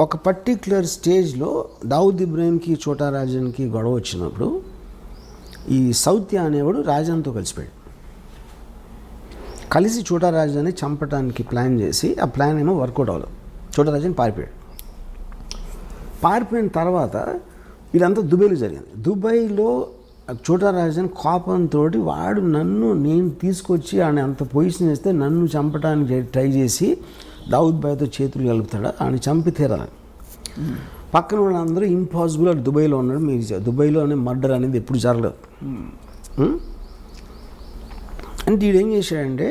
ఒక పర్టిక్యులర్ స్టేజ్లో దావుద్ ఇబ్రహీంకి చోటా రాజన్కి గొడవ వచ్చినప్పుడు ఈ సౌత్య అనేవాడు రాజాన్తో కలిసి చోటా రాజాన్ని చంపడానికి ప్లాన్ చేసి, ఆ ప్లాన్ ఏమో వర్కౌట్ అవ్వలేదు. చోటా రాజాని పారిపోయిన తర్వాత ఇదంతా దుబాయ్లో జరిగింది. దుబాయ్లో చోటా రాజాని కోపంతో వాడు నేను తీసుకొచ్చి ఆయన అంత పొజిషన్ చేస్తే నన్ను చంపడానికి ట్రై చేసి దావుద్ భాయ్తో చేతులు కలుపుతాడు, ఆయన చంపి తీరాలని. పక్కన వాళ్ళందరూ ఇంపాసిబుల్, అటు దుబాయ్లో ఉన్నాడు, మీరు దుబాయ్లోనే మర్డర్ అనేది ఎప్పుడు జరగలేదు. అంటే వీడు ఏం చేశాడంటే,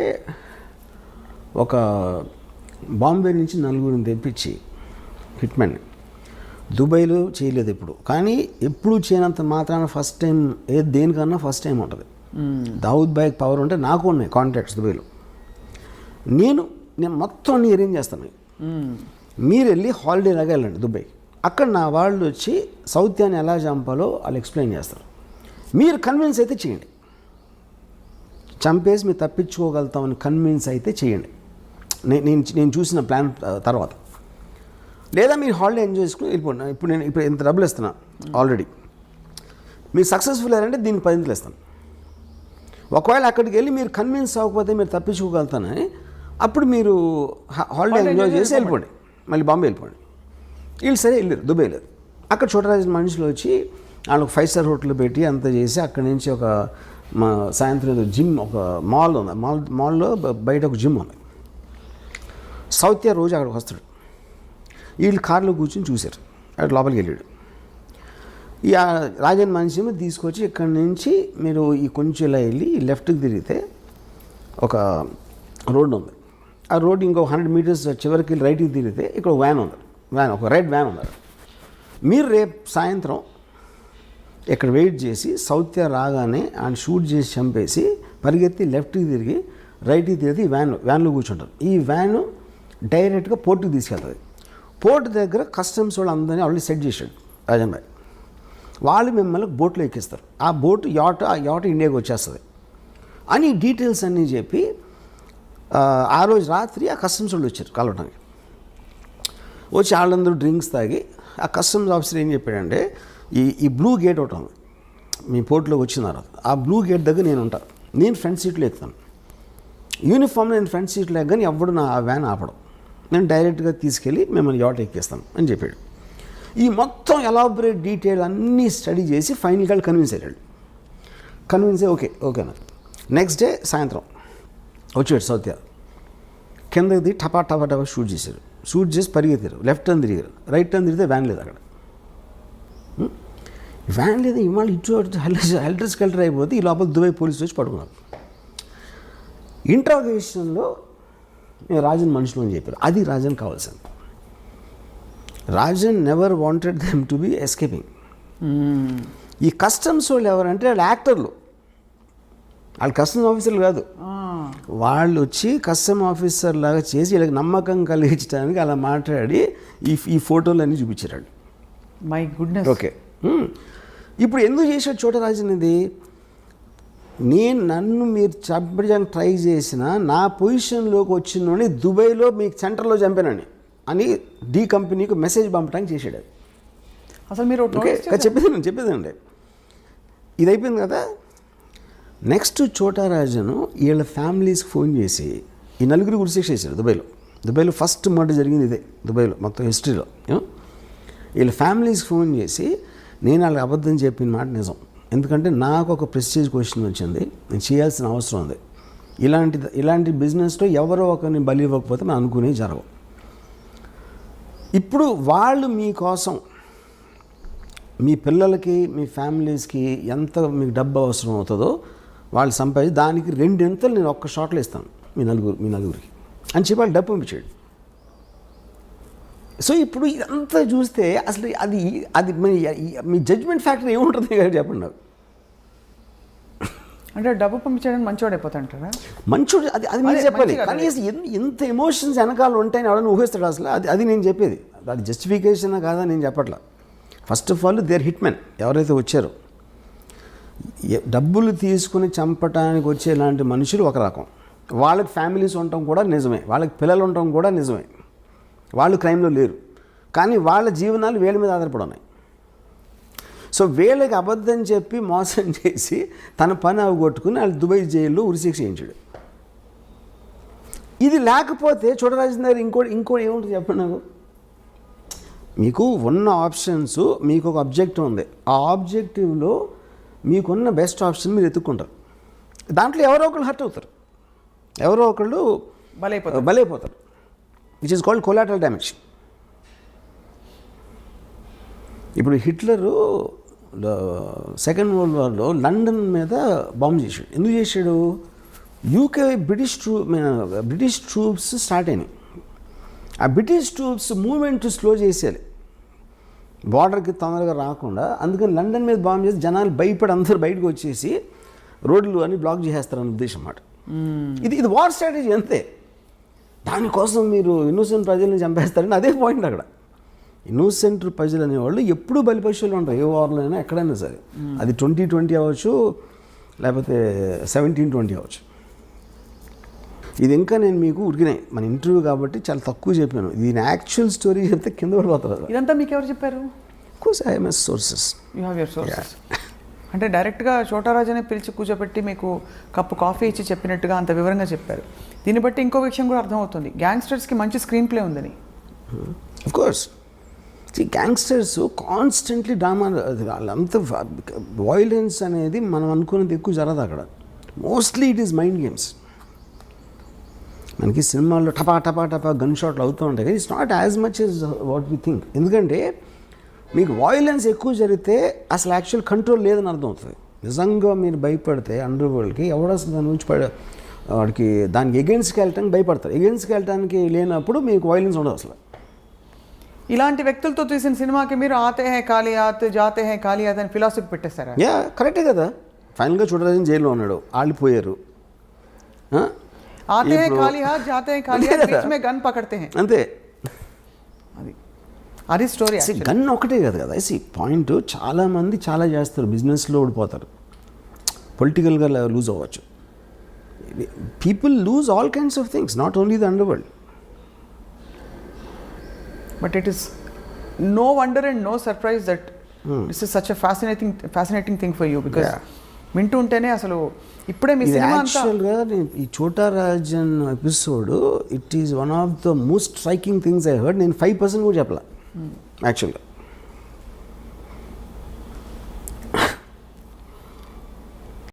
ఒక బాంబే నుంచి 4 తెప్పించి హిట్మెన్ని దుబాయ్లో చేయలేదు ఎప్పుడు, కానీ ఎప్పుడు చేయనంత మాత్రాన ఫస్ట్ టైం దేనికన్నా ఫస్ట్ టైం ఉంటుంది. దావుద్ భాయ్ పవర్ ఉంటే నాకు ఉన్నాయి కాంటాక్ట్స్ దుబాయ్లో. నేను మొత్తం అన్ని అరేంజ్ చేస్తాను. మీరు వెళ్ళి హాలిడే లాగా వెళ్ళండి దుబాయ్, అక్కడ నా వాళ్ళు వచ్చి సౌత్యాన్ని ఎలా చంపాలో వాళ్ళు ఎక్స్ప్లెయిన్ చేస్తారు. మీరు కన్విన్స్ అయితే చేయండి, చంపేసి మీరు తప్పించుకోగలుగుతామని కన్విన్స్ అయితే చేయండి నేను చూసిన ప్లాన్ తర్వాత. లేదా మీరు హాలిడే ఎంజాయ్ చేసుకుని వెళ్ళిపోండి. ఇప్పుడు ఇంత డబ్బులు ఇస్తున్నా ఆల్రెడీ, మీరు సక్సెస్ఫుల్ అయ్యారంటే దీనికి 10 ఇస్తాను. ఒకవేళ అక్కడికి వెళ్ళి మీరు కన్విన్స్ అవ్వకపోతే మీరు తప్పించుకోగలుగుతానని, అప్పుడు మీరు హాలిడే ఎంజాయ్ చేసి వెళ్ళిపోండి, మళ్ళీ బాంబే వెళ్ళిపోండి. వీళ్ళు సరే వెళ్ళారు దుబాయ్. లేదు, అక్కడ చోటరాజు మనుషులు వచ్చి వాళ్ళకి 5 స్టార్ హోటల్ పెట్టి అంతా చేసి, అక్కడి నుంచి ఒక సాయంత్రం ఏదో జిమ్, ఒక మాల్ ఉంది, మాల్లో బయట ఒక జిమ్ ఉంది. సౌత్య రోజు అక్కడికి వస్తాడు. వీళ్ళు కార్లో కూర్చొని చూశారు, అక్కడ లోపలికి వెళ్ళాడు. ఈ రాజన్ మనిషి తీసుకొచ్చి ఇక్కడి నుంచి మీరు ఈ కొంచెం ఇలా వెళ్ళి లెఫ్ట్కి తిరిగితే ఒక రోడ్డు ఉంది, ఆ రోడ్డు ఇంకో 100 మీటర్స్ చివరికి రైట్కి తిరిగితే ఇక్కడ వ్యాన్ ఉంది, ఒక రెడ్ వ్యాన్ ఉంది. మీరు రేపు సాయంత్రం ఇక్కడ వెయిట్ చేసి సౌత్య రాగానే ఆయన షూట్ చేసి చంపేసి పరిగెత్తి లెఫ్ట్కి తిరిగి రైట్కి తిరిగి వ్యాన్లో కూర్చుంటారు. ఈ వ్యాను డైరెక్ట్గా పోర్టుకి తీసుకెళ్తుంది. పోర్టు దగ్గర కస్టమ్స్ వాళ్ళు అందరినీ ఆల్రెడీ సెట్ చేశాడు రాజన్ భాయ్. వాళ్ళు మిమ్మల్ని బోట్లో ఎక్కిస్తారు. ఆ బోటు యాట ఇండియాకి వచ్చేస్తుంది అని డీటెయిల్స్ అన్నీ చెప్పి ఆ రోజు రాత్రి ఆ కస్టమ్స్ వాళ్ళు వచ్చారు కలవడానికి. వచ్చి వాళ్ళందరూ డ్రింక్స్ తాగి ఆ కస్టమ్స్ ఆఫీసర్ ఏం చెప్పాడంటే ఈ బ్లూ గేట్ ఒకటి ఉంది మీ పోర్టులోకి వచ్చిన తర్వాత, ఆ బ్లూ గేట్ దగ్గర నేను ఉంటాను, నేను ఫ్రంట్ సీట్లో ఎక్కుతాను, యూనిఫామ్లో నేను ఫ్రంట్ సీట్లో ఎక్కగానే ఎవడు నా వ్యాన్ ఆపడం, నేను డైరెక్ట్గా తీసుకెళ్ళి మిమ్మల్ని యాట ఎక్కిస్తాను అని చెప్పాడు. ఈ మొత్తం ఎలాబరేట్ డీటెయిల్ అన్నీ స్టడీ చేసి ఫైనల్గా కన్విన్స్ అయ్యాడు. కన్విన్స్ అయ్యి ఓకేనా. నెక్స్ట్ డే సాయంత్రం వచ్చాడు సౌత్య. కిందకి దిగి టపా షూట్ చేశారు. షూట్ చేసి పరిగెత్తారు. లెఫ్ట్ టర్న్ తిరిగారు. రైట్ టర్న్ తిరిగితే వ్యాన్ లేదు అక్కడ. వ్యాన్ లేదు. ఇవాళ ఇటు హెల్టర్ స్కెల్టర్ అయిపోతే ఈ లోపల దుబాయ్ పోలీసులు వచ్చి పడుకున్నారు. ఇంట్రాగేషన్లో రాజన్ మనుషులు అని చెప్పారు. అది రాజన్ కావాల్సింది. Rajan never wanted them to be escaping. ఈ కస్టమ్స్ వాళ్ళు ఎవరంటే వాళ్ళు యాక్టర్లు, వాళ్ళు కస్టమ్స్ ఆఫీసర్లు కాదు. వాళ్ళు వచ్చి కస్టమ్ ఆఫీసర్ లాగా చేసి వీళ్ళకి నమ్మకం కలిగించడానికి అలా మాట్లాడి ఈ ఫోటోలు అన్నీ చూపించారు. My goodness. ఓకే, ఇప్పుడు ఎందుకు చేశాడు చోటరాజన్ ఇది? నన్ను మీరు చంపడానికి ట్రై చేసిన నా పొజిషన్లోకి వచ్చినోని దుబాయ్లో మీకు సెంటర్లో చంపానని అని డి కంపెనీకి మెసేజ్ పంపడానికి చేశాడు. అసలు మీరు ఓకే చెప్పేదండి. ఇది అయిపోయింది కదా. నెక్స్ట్ చోటరాజను వీళ్ళ ఫ్యామిలీస్కి ఫోన్ చేసి ఈ నలుగురు గురిశిక్ష చేశారు దుబాయ్లో ఫస్ట్ మర్డర్ జరిగింది ఇదే దుబాయ్లో మొత్తం హిస్టరీలో. వీళ్ళ ఫ్యామిలీస్కి ఫోన్ చేసి నేను వాళ్ళకి అబద్ధం చెప్పిన మాట నిజం, ఎందుకంటే నాకు ఒక ప్రెస్టీజ్ క్వశ్చన్ వచ్చింది, నేను చేయాల్సిన అవసరం ఉంది, ఇలాంటి బిజినెస్లో ఎవరో ఒకరిని బలి ఇవ్వకపోతే మనం అనుకునే జరగవు. ఇప్పుడు వాళ్ళు మీకోసం మీ పిల్లలకి మీ ఫ్యామిలీస్కి ఎంత మీకు డబ్బు అవసరం అవుతుందో వాళ్ళు సంపాదించి దానికి 2 ఎంతలు నేను ఒక్క షాట్లో ఇస్తాను మీ నలుగురికి అని చెప్పి వాళ్ళు డబ్బు పంపించాడు. సో ఇప్పుడు ఇదంతా చూస్తే అసలు అది మీ జడ్జ్మెంట్ ఫ్యాక్టర్ ఏముంటుంది కదా చెప్పండి నాకు. అంటే డబ్బు పంపించడానికి మంచివాడు అయిపోతాడంటారా? మంచోడు అది మీరు చెప్పాలి. కానీ ఎంత ఎమోషన్స్ వెనకాల ఉంటాయని ఎవరైనా ఊహిస్తాడు అసలు. అది నేను చెప్పేది. అది జస్టిఫికేషన్ కాదా నేను చెప్పట్లా. First of all their hit men ఎవరైతే వచ్చారో, డబ్బులు తీసుకుని చంపడానికి వచ్చే ఇలాంటి మనుషులు ఒక రకం, వాళ్ళకి ఫ్యామిలీస్ ఉండటం కూడా నిజమే, వాళ్ళకి పిల్లలు ఉండటం కూడా నిజమే, వాళ్ళు క్రైమ్లో లేరు, కానీ వాళ్ళ జీవనాలు వీళ్ళ మీద ఆధారపడి ఉన్నాయి. సో వీళ్ళకి అబద్ధం చెప్పి మోసం చేసి తన పని అవగొట్టుకుని వాళ్ళు దుబాయ్ జైల్లో ఉరిశిక్ష చేయించాడు. ఇది లేకపోతే చోటరాజన్ దగ్గర ఇంకోటి ఏముంటుంది చెప్పండి నాకు. మీకు ఉన్న ఆప్షన్స్, మీకు ఒక ఆబ్జెక్టివ్ ఉంది, ఆ ఆబ్జెక్టివ్లో మీకున్న బెస్ట్ ఆప్షన్ మీరు ఎత్తుక్కుంటారు. దాంట్లో ఎవరో ఒకళ్ళు హర్ట్ అవుతారు, ఎవరో ఒకళ్ళు బలైపోతారు, which is called collateral damage. ఇప్పుడు హిట్లరు సెకండ్ వరల్డ్ వార్లో లండన్ మీద బాంబు చేశాడు. ఎందుకు చేశాడు? యూకే బ్రిటిష్ ట్రూప్స్ స్టార్ట్ అయినాయి. ఆ బ్రిటిష్ ట్రూప్స్ మూవ్మెంట్ స్లో చేసేయాలి, బార్డర్కి తొందరగా రాకుండా. అందుకని లండన్ మీద బాంబు చేసి జనాలు భయపడి అందరూ బయటకు వచ్చేసి రోడ్లు అన్ని బ్లాక్ చేసేస్తారని ఉద్దేశం అన్నమాట. ఇది వార్ స్ట్రాటజీ అంతే. దానికోసం మీరు ఇన్నోసెంట్ ప్రజల్ని చంపేస్తారని అదే పాయింట్ అక్కడ. ఇన్నోసెంట్ ప్రజలు అనేవాళ్ళు ఎప్పుడూ బలిపశువులు ఉంటారు, ఏ వార్లో అయినా ఎక్కడైనా సరే. అది 2020 అవ్వచ్చు, లేకపోతే 1720 అవ్వచ్చు. ఇది ఇంకా నేను మీకు ఉరికినాయి మన ఇంటర్వ్యూ కాబట్టి చాలా తక్కువ చెప్పాను. దీని యాక్చువల్ స్టోరీ చెప్తే కింద పడిపోతారు. ఇదంతా మీకు ఎవరు చెప్పారు? Course I MS sources. You have your sources. అంటే డైరెక్ట్గా చోటరాజనే పిలిచి కూర్చోబెట్టి మీకు కప్పు కాఫీ ఇచ్చి చెప్పినట్టుగా అంత వివరంగా చెప్పారు. దీన్ని బట్టి ఇంకో విషయం కూడా అర్థమవుతుంది, గ్యాంగ్స్టర్స్కి మంచి స్క్రీన్ ప్లే ఉందని. Of course gangsters constantly drama, వాళ్ళంతా వైలెన్స్ అనేది మనం అనుకున్నది ఎక్కువ జరగదు అక్కడ. Mostly it is mind games. మనకి సినిమాల్లో టపా గన్ షాట్లు అవుతూ ఉంటాయి, కానీ it's not as much as what we think. ఎందుకంటే మీకు వాయిలెన్స్ ఎక్కువ జరిగితే అసలు యాక్చువల్ కంట్రోల్ లేదని అర్థం అవుతుంది. నిజంగా మీరు భయపడితే అండర్ వరల్డ్కి ఎవడ అసలు దాని నుంచి వాడికి దానికి ఎగెన్స్ట్కి వెళ్ళటానికి భయపడతారు. ఎగెన్స్ట్కి వెళ్ళటానికి లేనప్పుడు మీకు వాయిలెన్స్ ఉండదు అసలు. ఇలాంటి వ్యక్తులతో తీసిన సినిమాకి మీరు ఆతే హై కాలియాత్ జాతే హై కాలియాత్ అని ఫిలాసఫీ పెట్టేస్తారా? యా కరెక్టే కదా. ఫైనల్గా చూడరాజన్ జైల్లో ఉన్నాడు, ఆళ్ళిపోయారు. ఆతే హై కాలియాత్ జాతే హై కాలియాత్ బీచ్ మే గన్ పకడ్తే హై, అంతే. అది స్టోరీ. గన్ ఒకటే కదా కదా పాయింట్. చాలామంది చాలా చేస్తారు, బిజినెస్లో ఓడిపోతారు, పొలిటికల్గా లూజ్ అవ్వచ్చు. People lose all kinds of things, not only the underworld. But it is no wonder and no surprise that this is such a fascinating thing for you, because వింటూ ఉంటేనే అసలు ఇప్పుడే మీ సినిమా అంతా. యాక్చువల్గా ఈ చోటా Rajan episode it is one of the most striking things I heard. నేను 5% కూడా చెప్పలా యాక్చువల్గా.